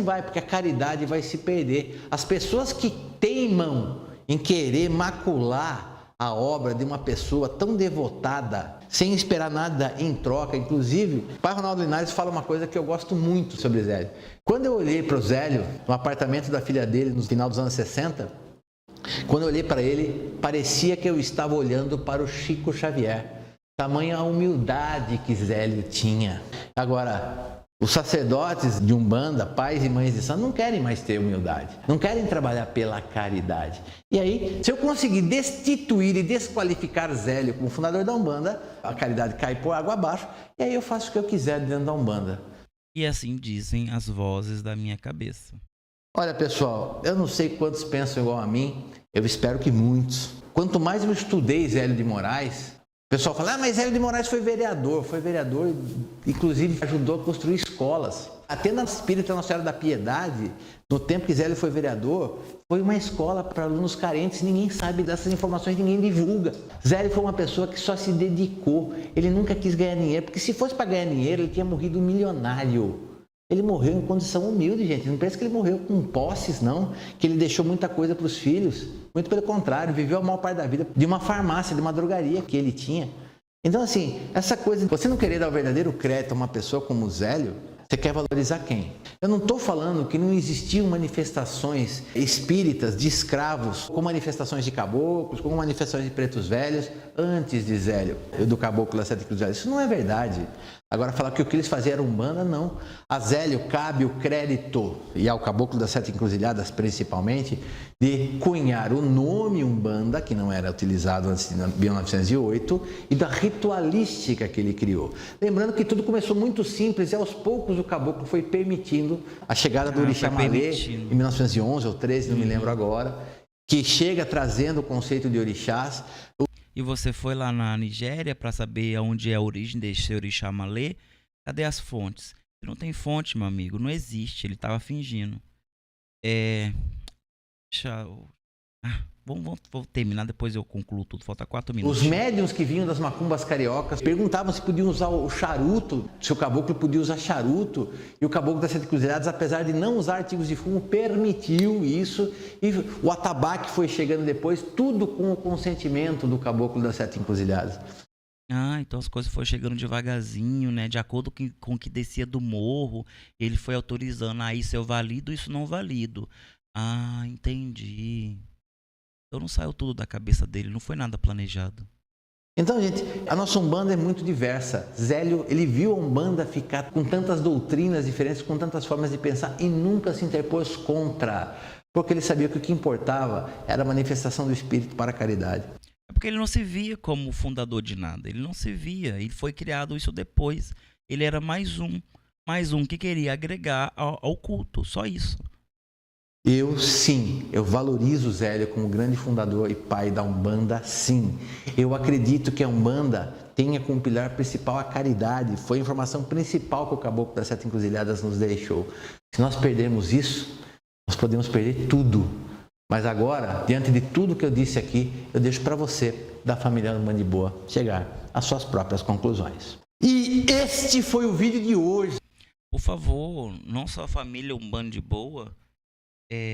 Vai, porque a caridade vai se perder. As pessoas que teimam em querer macular a obra de uma pessoa tão devotada, sem esperar nada em troca, inclusive, o pai Ronaldo Linares fala uma coisa que eu gosto muito sobre Zélio. Quando eu olhei para o Zélio, no apartamento da filha dele, no final dos anos 60, quando eu olhei para ele, parecia que eu estava olhando para o Chico Xavier. Tamanha a humildade que Zélio tinha. Agora, os sacerdotes de Umbanda, pais e mães de santo, não querem mais ter humildade. Não querem trabalhar pela caridade. E aí, se eu conseguir destituir e desqualificar Zélio como fundador da Umbanda, a caridade cai por água abaixo, e aí eu faço o que eu quiser dentro da Umbanda. E assim dizem as vozes da minha cabeça. Olha, pessoal, eu não sei quantos pensam igual a mim, eu espero que muitos. Quanto mais eu estudei Zélio de Moraes, o pessoal fala, mas Zélio de Moraes foi vereador, inclusive ajudou a construir escolas. A Tenda Espírita Nossa Senhora da Piedade, no tempo que Zélio foi vereador, foi uma escola para alunos carentes, ninguém sabe dessas informações, ninguém divulga. Zélio foi uma pessoa que só se dedicou, ele nunca quis ganhar dinheiro, porque se fosse para ganhar dinheiro, ele tinha morrido milionário. Ele morreu em condição humilde, gente. Não pensa que ele morreu com posses, não. Que ele deixou muita coisa para os filhos. Muito pelo contrário, viveu a maior parte da vida de uma farmácia, de uma drogaria que ele tinha. Então, assim, essa coisa, você não querer dar o verdadeiro crédito a uma pessoa como o Zélio, você quer valorizar quem? Eu não estou falando que não existiam manifestações espíritas de escravos, com manifestações de caboclos, com manifestações de pretos velhos, antes de Zélio, do caboclo das Sete Cruzilhadas. Isso não é verdade. Agora, falar que o que eles faziam era Umbanda, não. A Zélio cabe o crédito, e ao caboclo das Sete Encruzilhadas principalmente, de cunhar o nome Umbanda, que não era utilizado antes de 1908, e da ritualística que ele criou. Lembrando que tudo começou muito simples e aos poucos o caboclo foi permitindo a chegada do Orixá Malê, em 1911 ou 13, não me lembro agora, que chega trazendo o conceito de orixás. E você foi lá na Nigéria para saber onde é a origem desse orixá Malê? Cadê as fontes? Não tem fonte, meu amigo. Não existe. Ele estava fingindo. Vamos terminar, depois eu concluo tudo. Falta 4 minutos. Os médiuns que vinham das macumbas cariocas perguntavam se podiam usar o charuto, se o caboclo podia usar charuto. E o caboclo das Sete Encruzilhadas, apesar de não usar artigos de fumo, permitiu isso. E o atabaque foi chegando depois, tudo com o consentimento do caboclo das Sete Encruzilhadas. Ah, então as coisas foram chegando devagarzinho, né? De acordo com o que descia do morro, ele foi autorizando. Ah, isso eu valido, isso não valido. Ah, entendi. Então não saiu tudo da cabeça dele, não foi nada planejado. Então, gente, a nossa Umbanda é muito diversa. Zélio, ele viu a Umbanda ficar com tantas doutrinas diferentes, com tantas formas de pensar e nunca se interpôs contra, porque ele sabia que o que importava era a manifestação do Espírito para a caridade. É porque ele não se via como fundador de nada, ele não se via, ele foi criado isso depois. Ele era mais um que queria agregar ao culto, só isso. Eu valorizo o Zélio como grande fundador e pai da Umbanda, sim. Eu acredito que a Umbanda tenha como pilar principal a caridade. Foi a informação principal que o Caboclo das Sete Encruzilhadas nos deixou. Se nós perdermos isso, nós podemos perder tudo. Mas agora, diante de tudo que eu disse aqui, eu deixo para você, da família Umbanda de Boa, chegar às suas próprias conclusões. E este foi o vídeo de hoje. Por favor, não só a família Umbanda de Boa,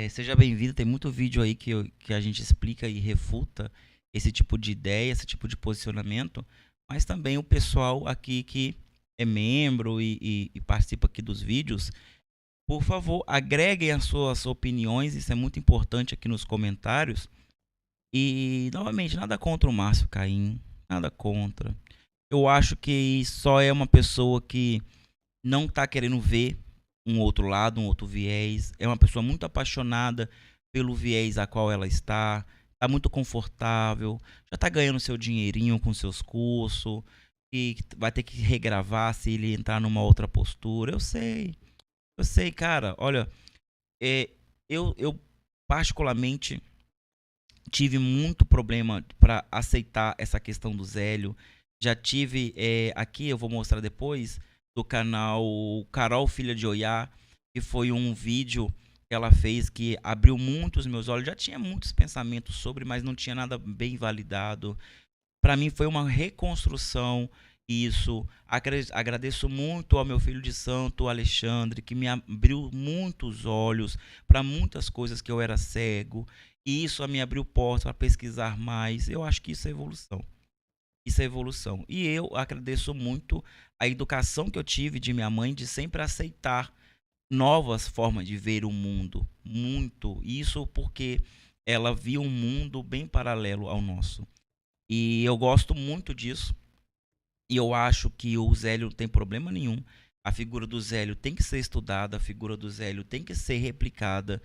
seja bem-vindo. Tem muito vídeo aí que a gente explica e refuta esse tipo de ideia, esse tipo de posicionamento, mas também o pessoal aqui que é membro e participa aqui dos vídeos. Por favor, agreguem as suas opiniões, isso é muito importante aqui nos comentários. E, novamente, nada contra o Márcio Caim, nada contra. Eu acho que só é uma pessoa que não está querendo ver um outro lado, um outro viés. É uma pessoa muito apaixonada pelo viés a qual ela está muito confortável, já está ganhando seu dinheirinho com seus cursos, e vai ter que regravar se ele entrar numa outra postura. Eu sei, cara. Olha, eu particularmente tive muito problema para aceitar essa questão do Zélio. Já tive, aqui eu vou mostrar depois, do canal Carol Filha de Oiá, que foi um vídeo que ela fez que abriu muito os meus olhos. Já tinha muitos pensamentos sobre, mas não tinha nada bem validado. Para mim foi uma reconstrução isso. Agradeço muito ao meu filho de santo, Alexandre, que me abriu muitos olhos para muitas coisas que eu era cego. E isso me abriu portas para pesquisar mais. Eu acho que isso é evolução. Isso é evolução. E eu agradeço muito a educação que eu tive de minha mãe de sempre aceitar novas formas de ver o mundo. Muito. Isso porque ela viu um mundo bem paralelo ao nosso. E eu gosto muito disso. E eu acho que o Zélio não tem problema nenhum. A figura do Zélio tem que ser estudada, a figura do Zélio tem que ser replicada.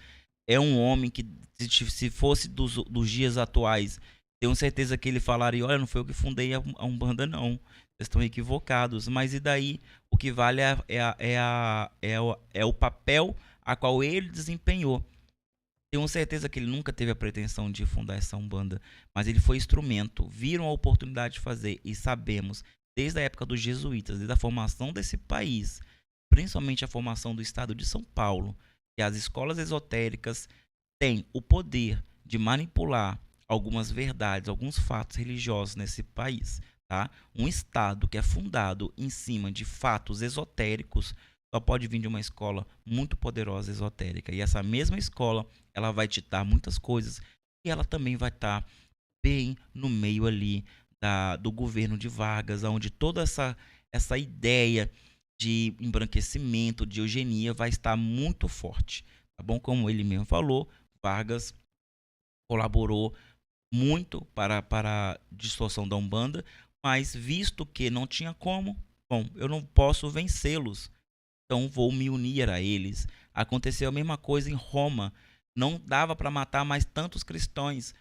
É um homem que, se fosse dos dias atuais, tenho certeza que ele falaria: olha, não foi eu que fundei a Umbanda, não. Vocês estão equivocados. Mas e daí? O que vale é o papel a qual ele desempenhou. Tenho certeza que ele nunca teve a pretensão de fundar essa Umbanda, mas ele foi instrumento. Viram a oportunidade de fazer e sabemos, desde a época dos jesuítas, desde a formação desse país, principalmente a formação do estado de São Paulo, que as escolas esotéricas têm o poder de manipular algumas verdades, alguns fatos religiosos nesse país. Tá? Um estado que é fundado em cima de fatos esotéricos só pode vir de uma escola muito poderosa esotérica. E essa mesma escola, ela vai te dar muitas coisas e ela também vai estar bem no meio ali do governo de Vargas, onde toda essa ideia de embranquecimento, de eugenia vai estar muito forte. Tá bom? Como ele mesmo falou, Vargas colaborou muito para a distorção da Umbanda, mas visto que não tinha como, bom, eu não posso vencê-los, então vou me unir a eles. Aconteceu a mesma coisa em Roma. Não dava para matar mais tantos cristãos.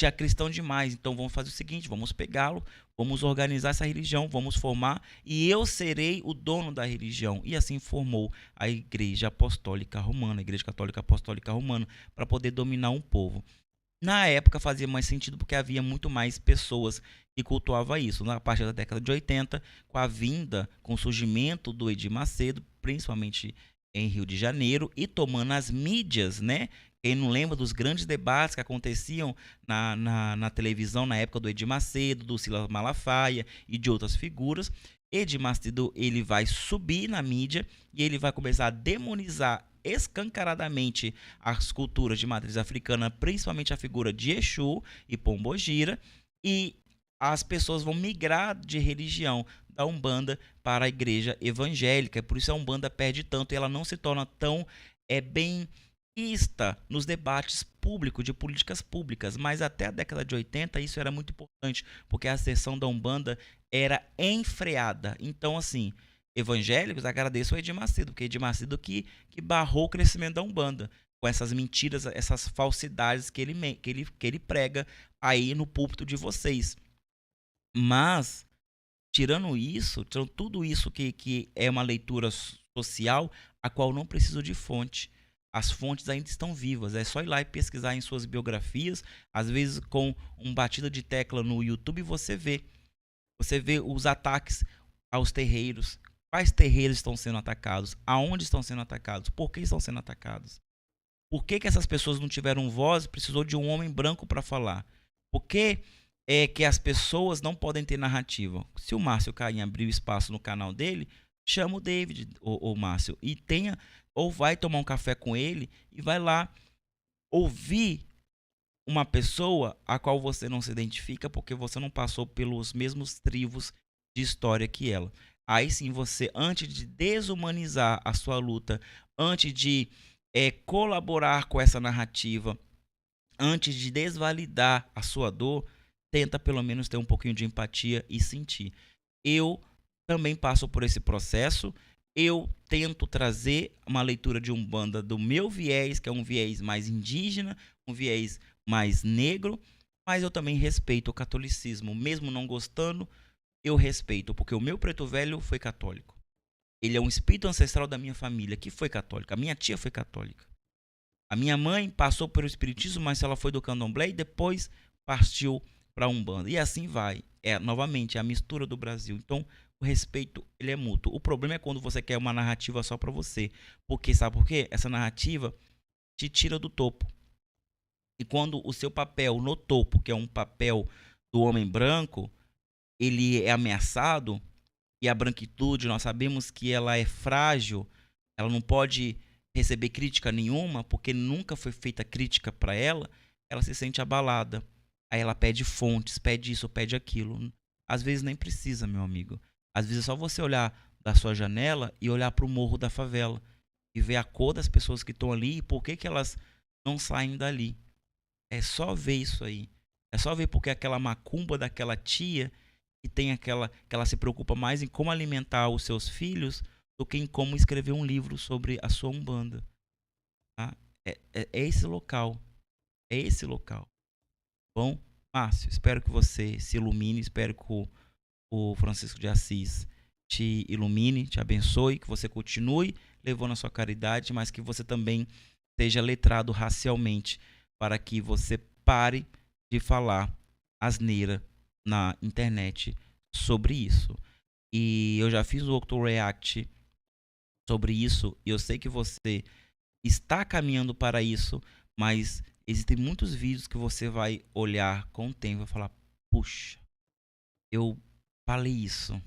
Tinha cristão demais. Então vamos fazer o seguinte: vamos pegá-lo, vamos organizar essa religião, vamos formar e eu serei o dono da religião. E assim formou a Igreja Apostólica Romana, a Igreja Católica Apostólica Romana, para poder dominar um povo. Na época fazia mais sentido porque havia muito mais pessoas que cultuavam isso. Na partir da década de 80, com a vinda, com o surgimento do Edir Macedo, principalmente em Rio de Janeiro, e tomando as mídias, né? Quem não lembra dos grandes debates que aconteciam na televisão na época do Edir Macedo, do Silas Malafaia e de outras figuras, Edir Macedo ele vai subir na mídia e ele vai começar a demonizar escancaradamente as culturas de matriz africana, principalmente a figura de Exu e Pombogira, e as pessoas vão migrar de religião da Umbanda para a igreja evangélica. Por isso a Umbanda perde tanto e ela não se torna tão benquista nos debates públicos, de políticas públicas. Mas até a década de 80 isso era muito importante, porque a ascensão da Umbanda era enfreada. Então, assim, evangélicos agradeço ao Edir Macedo, porque Edir Macedo que barrou o crescimento da Umbanda, com essas mentiras, essas falsidades que ele prega aí no púlpito de vocês. Mas, tirando tudo isso que é uma leitura social, a qual não preciso de fonte. as fontes ainda estão vivas. É só ir lá e pesquisar em suas biografias, às vezes com uma batida de tecla no YouTube você vê. Você vê os ataques aos terreiros. Quais terreiros estão sendo atacados? Aonde estão sendo atacados? Por que estão sendo atacados? Por que essas pessoas não tiveram voz? Precisou de um homem branco para falar. Por que é que as pessoas não podem ter narrativa? Se o Márcio Caim abrir espaço no canal dele, chama o David, o Márcio, e tenha, ou vai tomar um café com ele e vai lá ouvir uma pessoa a qual você não se identifica porque você não passou pelos mesmos trivos de história que ela. Aí sim você, antes de desumanizar a sua luta, antes de colaborar com essa narrativa, antes de desvalidar a sua dor, tenta pelo menos ter um pouquinho de empatia e sentir. Eu também passo por esse processo. Eu tento trazer uma leitura de Umbanda do meu viés, que é um viés mais indígena, um viés mais negro, mas eu também respeito o catolicismo. Mesmo não gostando, eu respeito, porque o meu preto velho foi católico. Ele é um espírito ancestral da minha família, que foi católica. A minha tia foi católica. A minha mãe passou pelo espiritismo, mas ela foi do candomblé e depois partiu para a Umbanda. E assim vai. Novamente, a mistura do Brasil. Então, o respeito, ele é mútuo. O problema é quando você quer uma narrativa só para você. Porque, sabe por quê? Essa narrativa te tira do topo. E quando o seu papel no topo, que é um papel do homem branco, ele é ameaçado, e a branquitude, nós sabemos que ela é frágil, ela não pode receber crítica nenhuma, porque nunca foi feita crítica para ela, ela se sente abalada. Aí ela pede fontes, pede isso, pede aquilo. Às vezes nem precisa, meu amigo. Às vezes é só você olhar da sua janela e olhar para o morro da favela e ver a cor das pessoas que estão ali e por que elas não saem dali. É só ver isso aí. É só ver porque aquela macumba daquela tia que tem que ela se preocupa mais em como alimentar os seus filhos do que em como escrever um livro sobre a sua Umbanda. Tá? É esse local. É esse local. Bom, Márcio, espero que você se ilumine, espero que o Francisco de Assis te ilumine, te abençoe, que você continue levando a sua caridade, mas que você também seja letrado racialmente, para que você pare de falar asneira na internet sobre isso. E eu já fiz o Octo React sobre isso, e eu sei que você está caminhando para isso, mas existem muitos vídeos que você vai olhar com o tempo e vai falar, puxa, eu falei isso,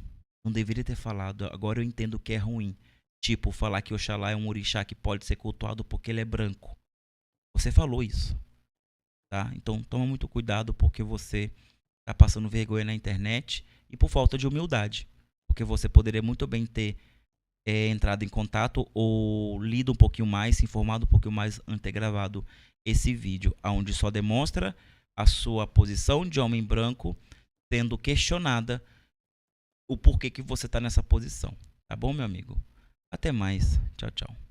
não deveria ter falado, agora eu entendo que é ruim. Tipo, falar que Oxalá é um orixá que pode ser cultuado porque ele é branco. Você falou isso, tá? Então toma muito cuidado porque você está passando vergonha na internet e por falta de humildade. Porque você poderia muito bem ter entrado em contato ou lido um pouquinho mais, se informado um pouquinho mais antes de ter gravado esse vídeo, onde só demonstra a sua posição de homem branco sendo questionada o porquê que você está nessa posição. Tá bom, meu amigo? Até mais. Tchau, tchau.